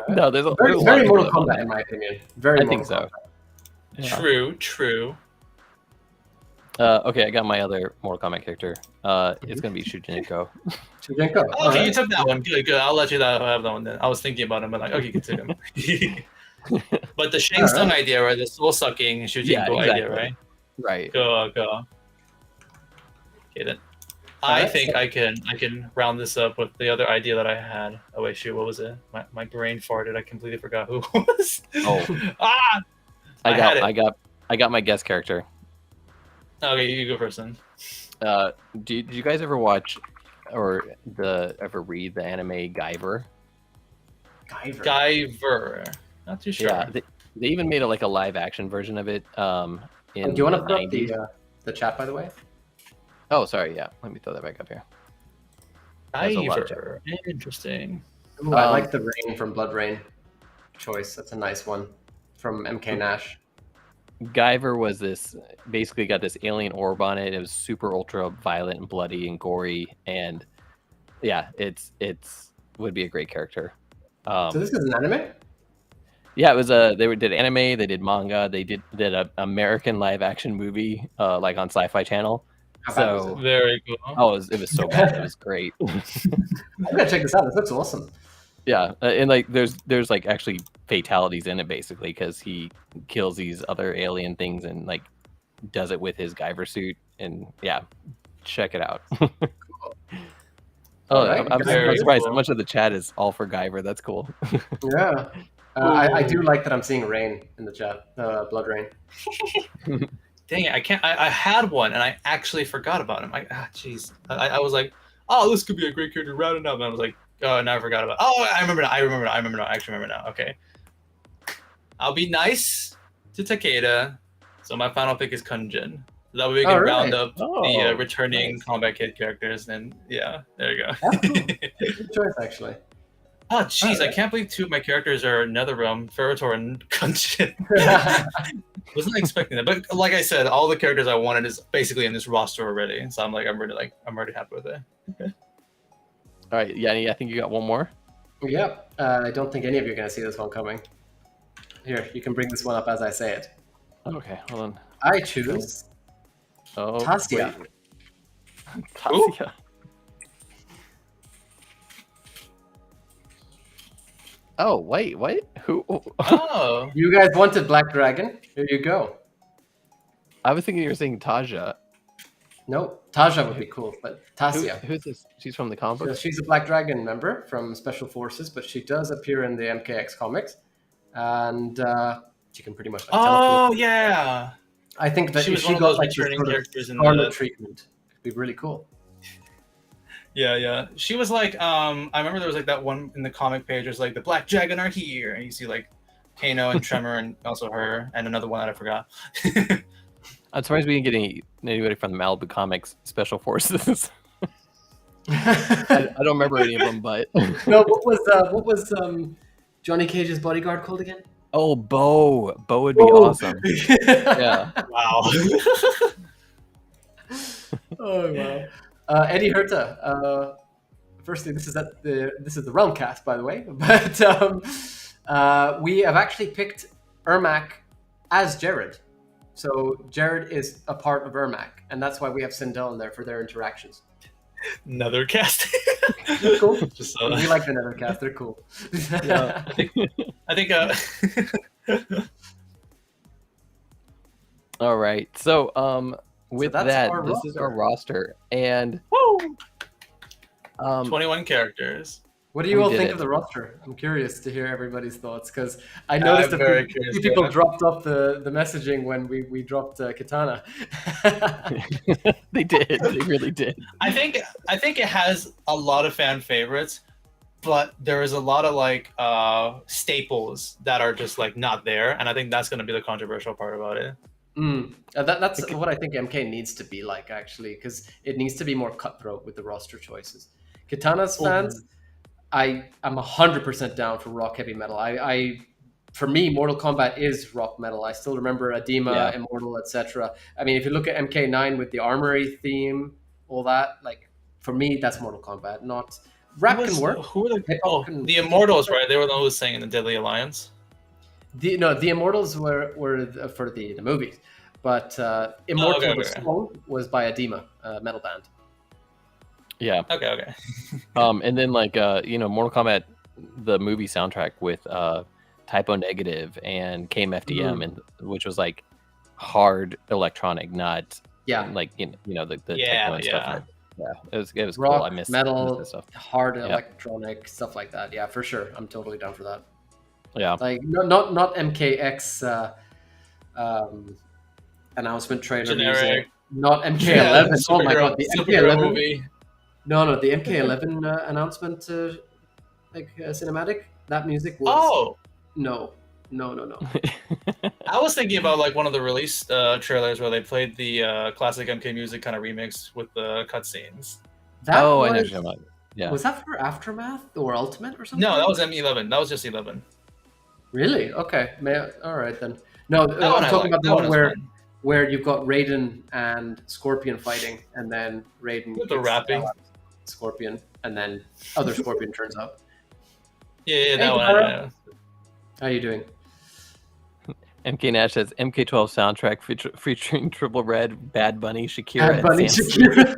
No, there's a Very, lot very of Mortal people that- Kombat in my opinion. Very I Mortal think so. Kombat. Yeah. True. Okay, I got my other Mortal Kombat character. It's gonna be Shujinko. Shujinko. Okay, you took that one. Good. I'll let you have that one then. I was thinking about him, but like, okay, you can take him. But the Shang Tsung idea, right? The soul sucking Shujinko idea, right? Right. Go. Okay then. I think I can round this up with the other idea that I had. Oh wait, shoot, what was it? My brain farted. I completely forgot who it was. Oh. I got my guest character. Okay, you go first then. Did you guys ever watch or ever read the anime Guyver? Guyver. Not too sure. Yeah, they even made a live action version of it. In Do you want to the put up 90s. the chat, by the way? Oh, sorry. Yeah, let me throw that back up here. There's a lot of Guyver. Interesting. Ooh, I like the Rain from Blood Rain choice. That's a nice one from MK Nash. Guyver was this basically got this alien orb on it. It was super ultra violent and bloody and gory, and yeah, it's would be a great character. So this is an anime? Yeah, it was did anime, they did manga, they did a American live action movie like on Sci-Fi Channel. How bad was So Very cool. oh, it was so bad. It was great. I'm gonna check this out. This looks awesome. Yeah, and like there's like actually fatalities in it basically because he kills these other alien things and like does it with his Guyver suit, and yeah, check it out. Oh, Alright, I'm very surprised cool. how much of the chat is all for Guyver. That's cool. Yeah. I do like that I'm seeing Rain in the chat. Blood Rain. Dang it! I can't. I had one and I actually forgot about him. Jeez. I was like, oh, this could be a great character. Rounding up, and I was like, oh, now I forgot about. Oh, I remember now. I actually remember now. Okay. I'll be nice to Takeda. So my final pick is Kunjin. That way we can round up the returning Combat Kid characters. And yeah, there you go. That's cool. Good choice, actually. Oh, jeez, I can't believe 2 of my characters are NetherRealm, Ferrotor, and Kunjin. Wasn't expecting that, but like I said, all the characters I wanted is basically in this roster already. So I'm already happy with it. All right, Yanni, I think you got one more. Yeah, I don't think any of you are going to see this one coming. Here, you can bring this one up as I say it. Okay, hold on. I choose Tasia. Wait. Tasia. Oh, wait, what? Who? Oh, You guys wanted Black Dragon. Here you go. I was thinking you were saying Taja. No, Taja would be cool, but Tasia. Who's this? She's from the comic So books? she's a Black Dragon member from Special Forces, but she does appear in the MKX comics, and she can pretty much. Like, teleport. yeah. I think that She if was she one of got those like this returning sort of characters in Scarlet the. treatment, it'd be really cool. Yeah. She was like, I remember there was like that one in the comic page. Was like the Black Dragon are here, and you see like Kano and Tremor, and also her, and another one that I forgot. I'm surprised we didn't get anybody from the Malibu Comics Special Forces. I don't remember any of them, but No, what was Johnny Cage's bodyguard called again? oh, Bo would be awesome. Yeah. Wow. Oh wow. Eddie Herta. Firstly, this is the Realm Kast, by the way. But we have actually picked Ermac as Jared. So Jared is a part of Ermac, and that's why we have Sindel in there for their interactions. Another cast. They're cool. Just, We like the Nethercast. They're cool. Yeah. I think. All right. So with that's that, our this is our roster, and Woo! 21 21 characters. What do you We all did think it. of the roster? I'm curious to hear everybody's thoughts because I noticed I'm a very few curious, people yeah. dropped off the messaging when we dropped Katana. they did. They really did. I think it has a lot of fan favorites, but there is a lot of like staples that are just like not there, and I think that's going to be the controversial part about it. That's what I think MK needs to be like, actually, because it needs to be more cutthroat with the roster choices. Katana's fans, I'm 100% down for rock heavy metal. For me, Mortal Kombat is rock metal. I still remember Adema, Yeah. Immortal, etc. I mean, if you look at MK9 with the armory theme, all that, like for me, that's Mortal Kombat. Not rap can work. Who are the? Hip hop Oh, can- the Immortals, right? They were the ones saying the Deadly Alliance. The Immortals were for the movies, but Immortal okay, the okay. song was by Adema, a metal band. Yeah. Okay. And then like Mortal Kombat, the movie soundtrack with Typo Negative and KMFDM, and which was like hard electronic, not like the techno and stuff. Like, it was Rock, cool. I missed metal, this stuff. hard electronic stuff like that. Yeah, for sure. I'm totally down for that. Yeah. Like not MKX announcement trailer Generic. music. Not MK11. Oh my god, the superhero MK11 movie. No, the MK11 announcement cinematic. That music was no. I was thinking about like one of the release trailers where they played the classic MK music kind of remix with the cutscenes. That I know was, what you're talking about. Yeah. Was that for Aftermath or Ultimate or something? No, that was M11. That was just 11. Really? Okay. All right then. No, That I'm one I talking liked. about the That one one was where fun. where you've got Raiden and Scorpion fighting, and then Raiden With the kicks rapping. out Scorpion, and then other Scorpion turns up. Yeah, that one. Tara. Yeah. How you doing? MK Nash says MK12 soundtrack featuring Triple Red, Bad Bunny, Shakira, Bad Bunny, and Sam Shakira.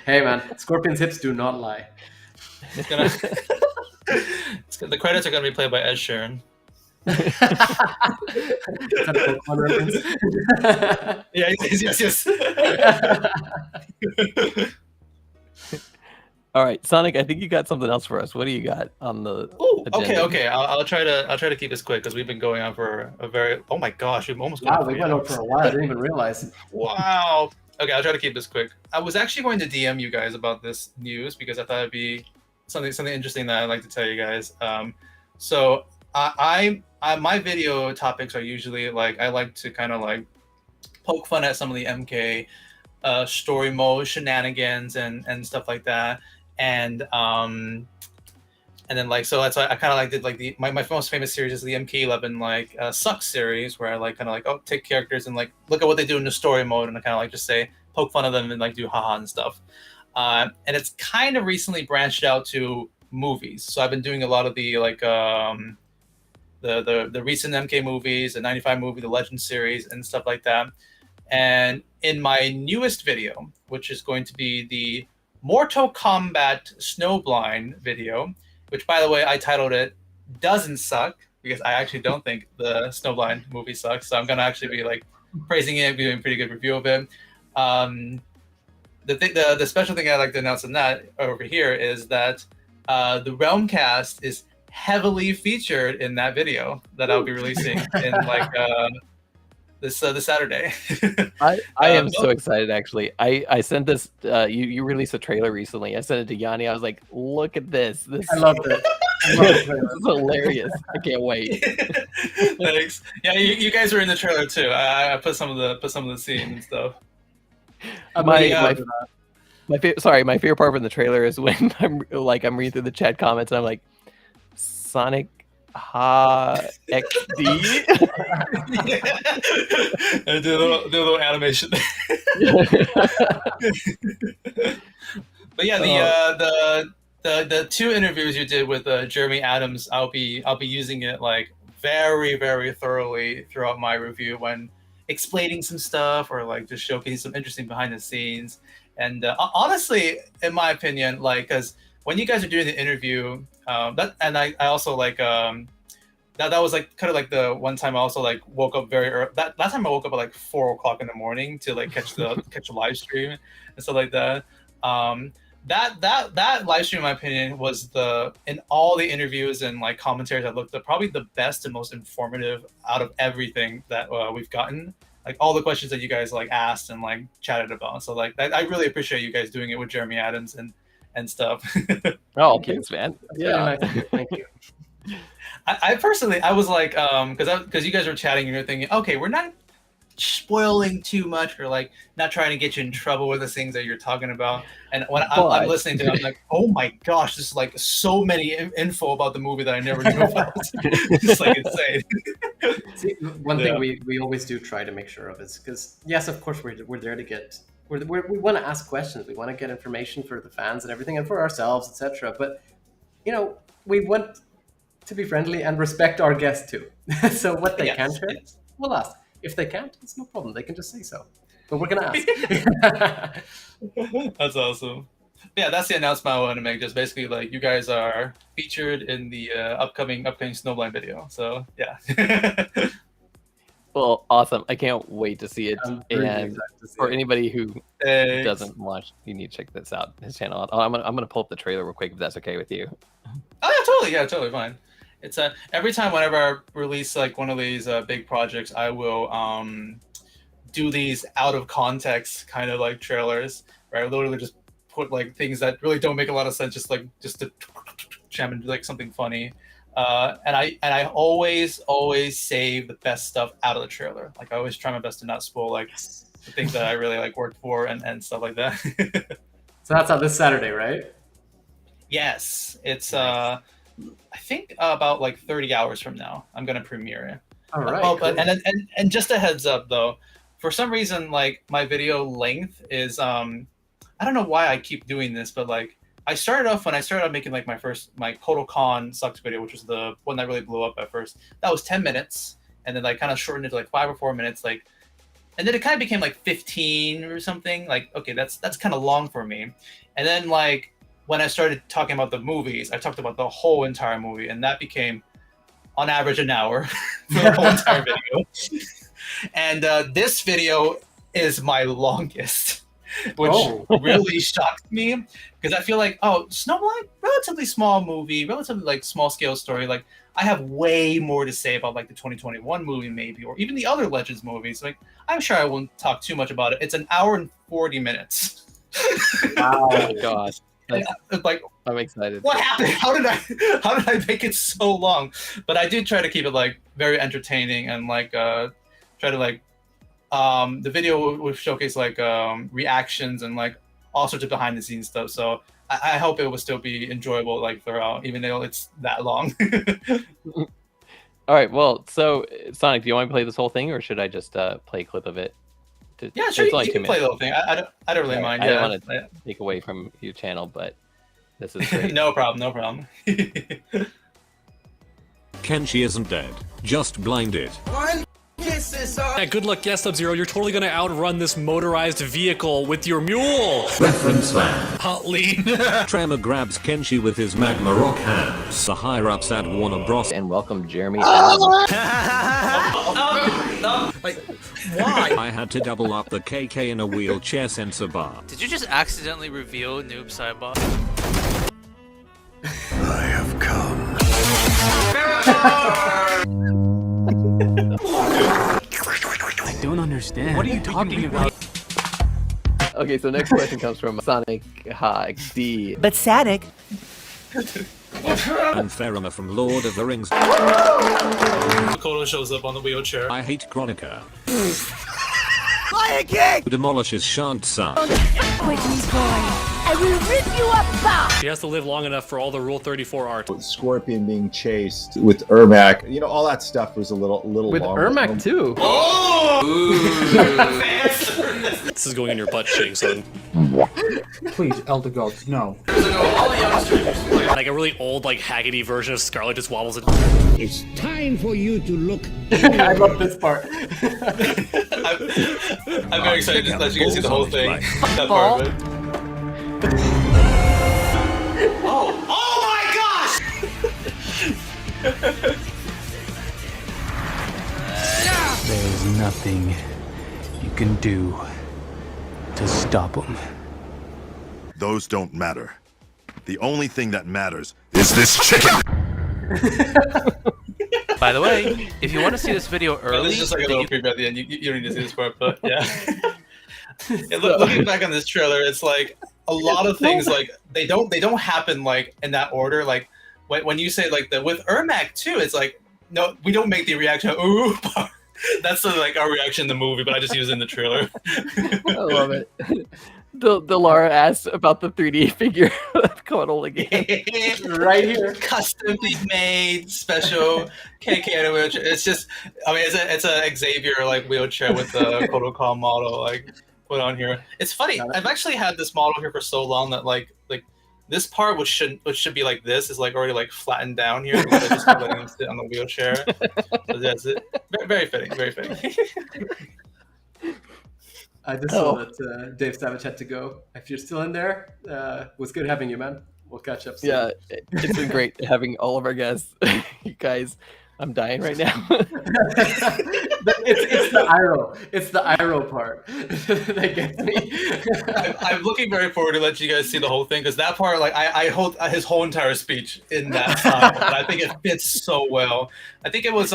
Hey man, Scorpion's hips do not lie. It's gonna. The credits are gonna be played by Ed Sheeran. Is that a Pokemon reference? Yeah, yes. All right, Sonic, I think you got something else for us. What do you got on the Oh, agenda? okay. I'll try to keep this quick because we've been going on for a very. Oh my gosh, we've almost. Wow, gone we 3 went on hours. for a while. I didn't even realize. Wow. Okay, I'll try to keep this quick. I was actually going to DM you guys about this news because I thought it'd be something interesting that I'd like to tell you guys. So I my video topics are usually like I like to kind of like poke fun at some of the MK story mode shenanigans and stuff like that. And and then like so that's why I kind of like did like my most famous series is the MK11 like Sucks series, where I like kind of like take characters and like look at what they do in the story mode, and I kind of like just say poke fun of them and like do haha and stuff. And it's kind of recently branched out to movies, so I've been doing a lot of the like the recent MK movies, the 95 movie, the Legend series, and stuff like that. And in my newest video, which is going to be the Mortal Kombat Snowblind video, which, by the way, I titled it "Doesn't Suck" because I actually don't think the Snowblind movie sucks. So I'm gonna actually be like praising it, doing a pretty good review of it. The special thing I'd like to announce on that over here is that the Realm Kast is heavily featured in that video that I'll be releasing in like this Saturday. I am so excited. Actually, I sent this. You released a trailer recently. I sent it to Yanni. I was like, "Look at this! I love it. This is hilarious! I can't wait." Thanks. Yeah, you guys were in the trailer too. I put some of the scenes and stuff. My favorite part from the trailer is when I'm reading through the chat comments and I'm like, SonicHaXD. And do a little animation. But yeah, the two interviews you did with Jeremy Adams, I'll be using it like very, very thoroughly throughout my review when explaining some stuff or like just showcasing some interesting behind the scenes. And honestly, in my opinion, like because when you guys are doing the interview, I also like that was like kind of like the one time I also like woke up very early. That last time I woke up at like 4 o'clock in the morning to like catch the live stream and stuff like that. That live stream, in my opinion, was in all the interviews and like commentaries I looked at, probably the best and most informative out of everything that we've gotten. Like all the questions that you guys like asked and like chatted about. So like I really appreciate you guys doing it with Jeremy Adams and stuff. Oh, thanks, man. Yeah, nice. Thank you. I personally, I was like, because you guys were chatting and you're thinking, okay, we're not spoiling too much or like not trying to get you in trouble with the things that you're talking about. And when I'm listening to it, I'm like, oh my gosh, this is like so many info about the movie that I never knew about. It's like insane. See, one thing we always do try to make sure of is because yes, of course we're there to get we want to ask questions, we want to get information for the fans and everything and for ourselves, etc. But you know, we want to be friendly and respect our guests too. So what they can share, we'll ask. If they can't, it's no problem. They can just say so. But we're gonna ask. That's awesome. Yeah, that's the announcement I want to make. Just basically, like you guys are featured in the upcoming Snowblind video. So yeah. Well, awesome! I can't wait to see it. And for anybody who doesn't watch, you need to check this out. His channel. I'm gonna pull up the trailer real quick if that's okay with you. Oh yeah, totally. Yeah, totally fine. It's every time whenever I release like one of these big projects, I will do these out of context kind of like trailers, where I literally just put like things that really don't make a lot of sense, just to jam into like something funny. And I always save the best stuff out of the trailer. Like I always try my best to not spoil like the things that I really like worked for and stuff like that. So that's out this Saturday, right? Yes, it's nice. I think about like 30 hours from now, I'm gonna premiere it. All right. Oh, cool. and just a heads up though, for some reason, like my video length is I don't know why I keep doing this, but like I started off making like my Total Con Sucks video, which was the one that really blew up at first. That was 10 minutes, and then like kind of shortened it to like 5 or 4 minutes, like, and then it kind of became like 15 or something. Like okay, that's kind of long for me, and then like. When I started talking about the movies, I talked about the whole entire movie, and that became, on average, an hour for the whole entire video. And this video is my longest, which really shocked me, because I feel like, Snowblind, relatively small movie, relatively like small scale story. Like I have way more to say about like the 2021 movie, maybe, or even the other Legends movies. Like I'm sure I won't talk too much about it. It's an hour and 40 minutes. Wow, oh my gosh. Like I'm excited. What happened? How did I make it so long? But I do try to keep it like very entertaining and like try to like the video will showcase like reactions and like all sorts of behind the scenes stuff. So I hope it will still be enjoyable like throughout, even though it's that long. All right, well, so Sonic, do you want to play this whole thing, or should I just play a clip of it? Yeah, sure. It's only You 2 can play minutes. the whole thing. I don't really mind. I Yeah, don't want to take away from your channel, but this is great. no problem. No problem. Kenshi isn't dead, just blinded. Yeah, good luck, yes, Sub-Zero. You're totally gonna outrun this motorized vehicle with your mule. Reference slam. Hot lean. Tremor grabs Kenshi with his magma rock hands. The higher-ups at Warner Bros. And welcome Jeremy. Like, why? I had to double up the KK in a wheelchair sensor bar. Did you just accidentally reveal Noob Sidebot? I have come. I don't understand. What are you talking about? Okay, so next question comes from SonicHaXD. But Sonic. And Faramir from Lord of the Rings. Kodo shows up on the wheelchair. I hate Chronica. Fly again! Who demolishes Shant's son. Quit me, boy. I will rip you apart. She has to live long enough for all the Rule 34 art. Scorpion being chased with Ermac, you know, all that stuff was a little With long. Ermac too. This is going in your butt cheek, son. Please, Elder Gods, no. Like a really old, like, Haggerty version of Scarlet just wobbles it. It's time for you to look. I love this part. I'm very excited to let you guys see the whole thing. That part of it. Oh my gosh! There's nothing you can do to stop him. Those don't matter. The only thing that matters is this chicken! By the way, if you want to see this video Oh, early, this is just like a then little you- preview at the end. You don't need to see this part, but yeah. Looking back on this trailer, it's like a lot of things like they don't happen like in that order. Like when you say like the with Ermac too, it's like no, we don't make the reaction ooh part. That's like our reaction in the movie, but I just use it in the trailer. I love it. The Laura asked about the 3D figure of Kotal again. Right here. Custom made special KK wheelchair. It's just, I mean, it's a Xavier like wheelchair with the protocol model like put on here. It's funny. I've actually had this model here for so long that like this part which should be like this is like already like flattened down here. I just letting him sit on the wheelchair. So that's it. Very fitting. Very fitting. I just saw that Dave Savage had to go. If you're still in there, it was good having you, man. We'll catch up soon. Yeah, it's been great having all of our guests. You guys, I'm dying right now. It's the Iroh. It's the Iroh part that gets me. I'm looking very forward to let you guys see the whole thing because that part, like, I hold his whole entire speech in that style, and I think it fits so well. I think it was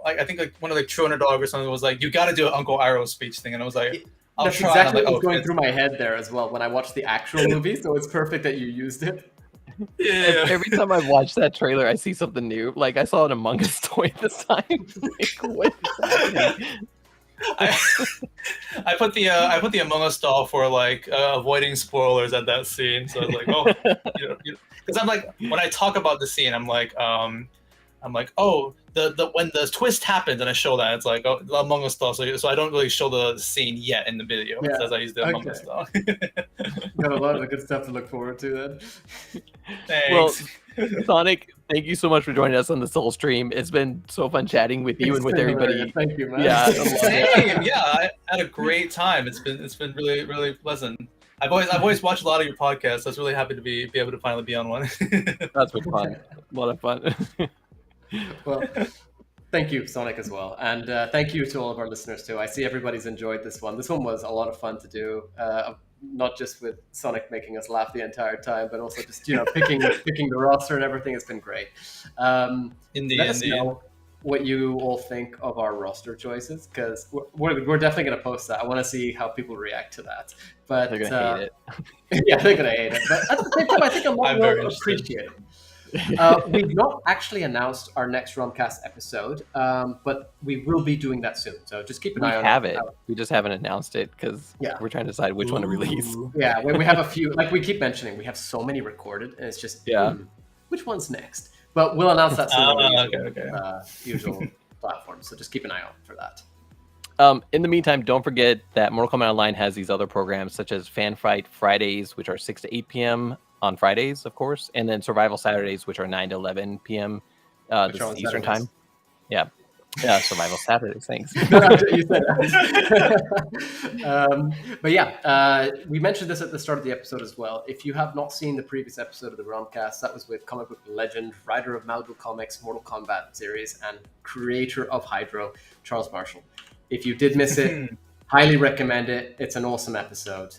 I think like one of like $200 or something was like you got to do an Uncle Iroh speech thing, and I was like, I'll That's try. exactly Like, what was going through my head there as well when I watched the actual movie. So it's perfect that you used it. Yeah. Every time I watch that trailer, I see something new. Like I saw an Among Us toy this time. Like, what is happening? I put the Among Us doll for like avoiding spoilers at that scene. So I was like, oh, because I'm like when I talk about the scene, I'm like, oh, the when the twist happens and I show that it's like the Among Us doll. So I don't really show the scene yet in the video. Yeah. It says I use the Among Us doll. Got a lot of good stuff to look forward to then. Thanks. Well, Sonic, thank you so much for joining us on the Soul Stream. It's been so fun chatting with you and with everybody. Hilarious. Thank you, man. Yeah, I love it. Same. Yeah, I had a great time. It's been really really pleasant. I've always watched a lot of your podcasts. I was really happy to be able to finally be on one. That's been fun. A lot of fun. Well, thank you, Sonic, as well. And thank you to all of our listeners, too. I see everybody's enjoyed this one. This one was a lot of fun to do, not just with Sonic making us laugh the entire time, but also just, picking the roster and everything. It's been great. Let us know what you all think of our roster choices, because we're definitely going to post that. I want to see how people react to that. But They're going to hate it. Yeah, they're going to hate it. But at the same time, I think a lot will appreciate it. We've not actually announced our next Realm Kast episode, but we will be doing that soon. So just keep an eye on it. We have it. We just haven't announced it because Yeah. we're trying to decide which one to release. Yeah, we have a few. Like we keep mentioning, we have so many recorded, and it's just which one's next? But we'll announce that soon on the usual platforms. So just keep an eye out for that. In the meantime, don't forget that Mortal Kombat Online has these other programs such as Fan Fight Fridays, which are 6 to 8 p.m. on Fridays, of course, and then Survival Saturdays, which are 9 to 11 p.m. This is Eastern time. Yeah. Yeah, Survival Saturdays, thanks. You said that. But yeah, we mentioned this at the start of the episode as well. If you have not seen the previous episode of the Realm Kast, that was with comic book legend, writer of Malibu Comics, Mortal Kombat series, and creator of Hydro, Charles Marshall. If you did miss it, highly recommend it. It's an awesome episode.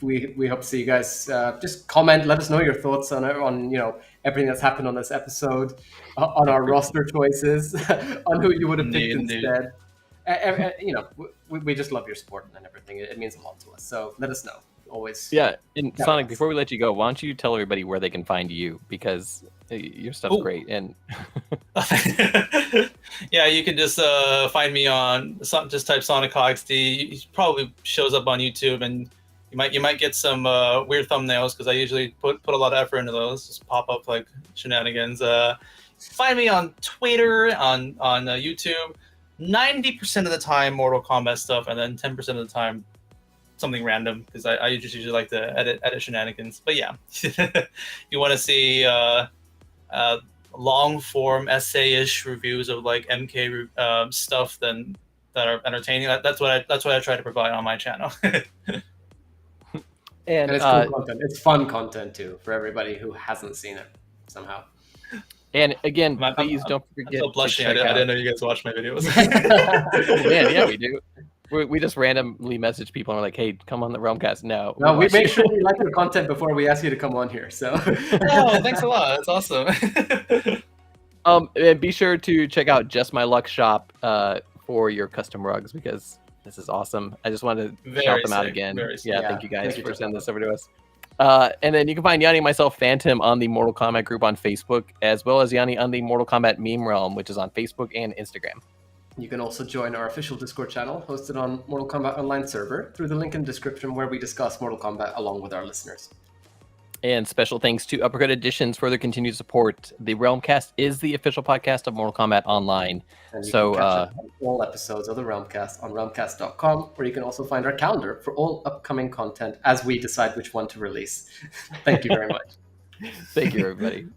We hope to see you guys. Just comment, let us know your thoughts on everything that's happened on this episode, on our roster choices, on who you would have picked instead. We just love your support and everything. It means a lot to us. So let us know. Always. Yeah, and Sonic, before we let you go, why don't you tell everybody where they can find you, because your stuff's great. And yeah, you can just find me on just type SonicHaXD. It probably shows up on YouTube, and you might get some weird thumbnails because I usually put a lot of effort into those. Just pop up like shenanigans. Find me on Twitter, on YouTube. 90% of the time Mortal Kombat stuff, and then 10% of the time something random, because I just usually like to edit shenanigans. But yeah, you want to see long form essay-ish reviews of like MK stuff that are entertaining. That's what I try to provide on my channel. And it's cool content. It's fun content too for everybody who hasn't seen it somehow. And again, please don't forget. I'm so blushing. I didn't know you guys watch my videos. Oh, man, yeah, we do. We just randomly message people and we're like, "Hey, come on the Realm Kast now." No, we make sure we like your content before we ask you to come on here. So, oh, thanks a lot. That's awesome. And be sure to check out Just My Luck shop for your custom rugs, because this is awesome. I just wanted to shout them out again. Yeah, thank you guys for sending this over to us. And then you can find Yani and myself, FANTiM, on the Mortal Kombat group on Facebook, as well as Yani on the Mortal Kombat meme realm, which is on Facebook and Instagram. You can also join our official Discord channel hosted on Mortal Kombat Online server through the link in the description, where we discuss Mortal Kombat along with our listeners. And special thanks to Uppercut Editions for their continued support. The Realm Kast is the official podcast of Mortal Kombat Online. And you can catch up on all episodes of the Realm Kast on realmkast.com, where you can also find our calendar for all upcoming content as we decide which one to release. Thank you very much. Thank you, everybody.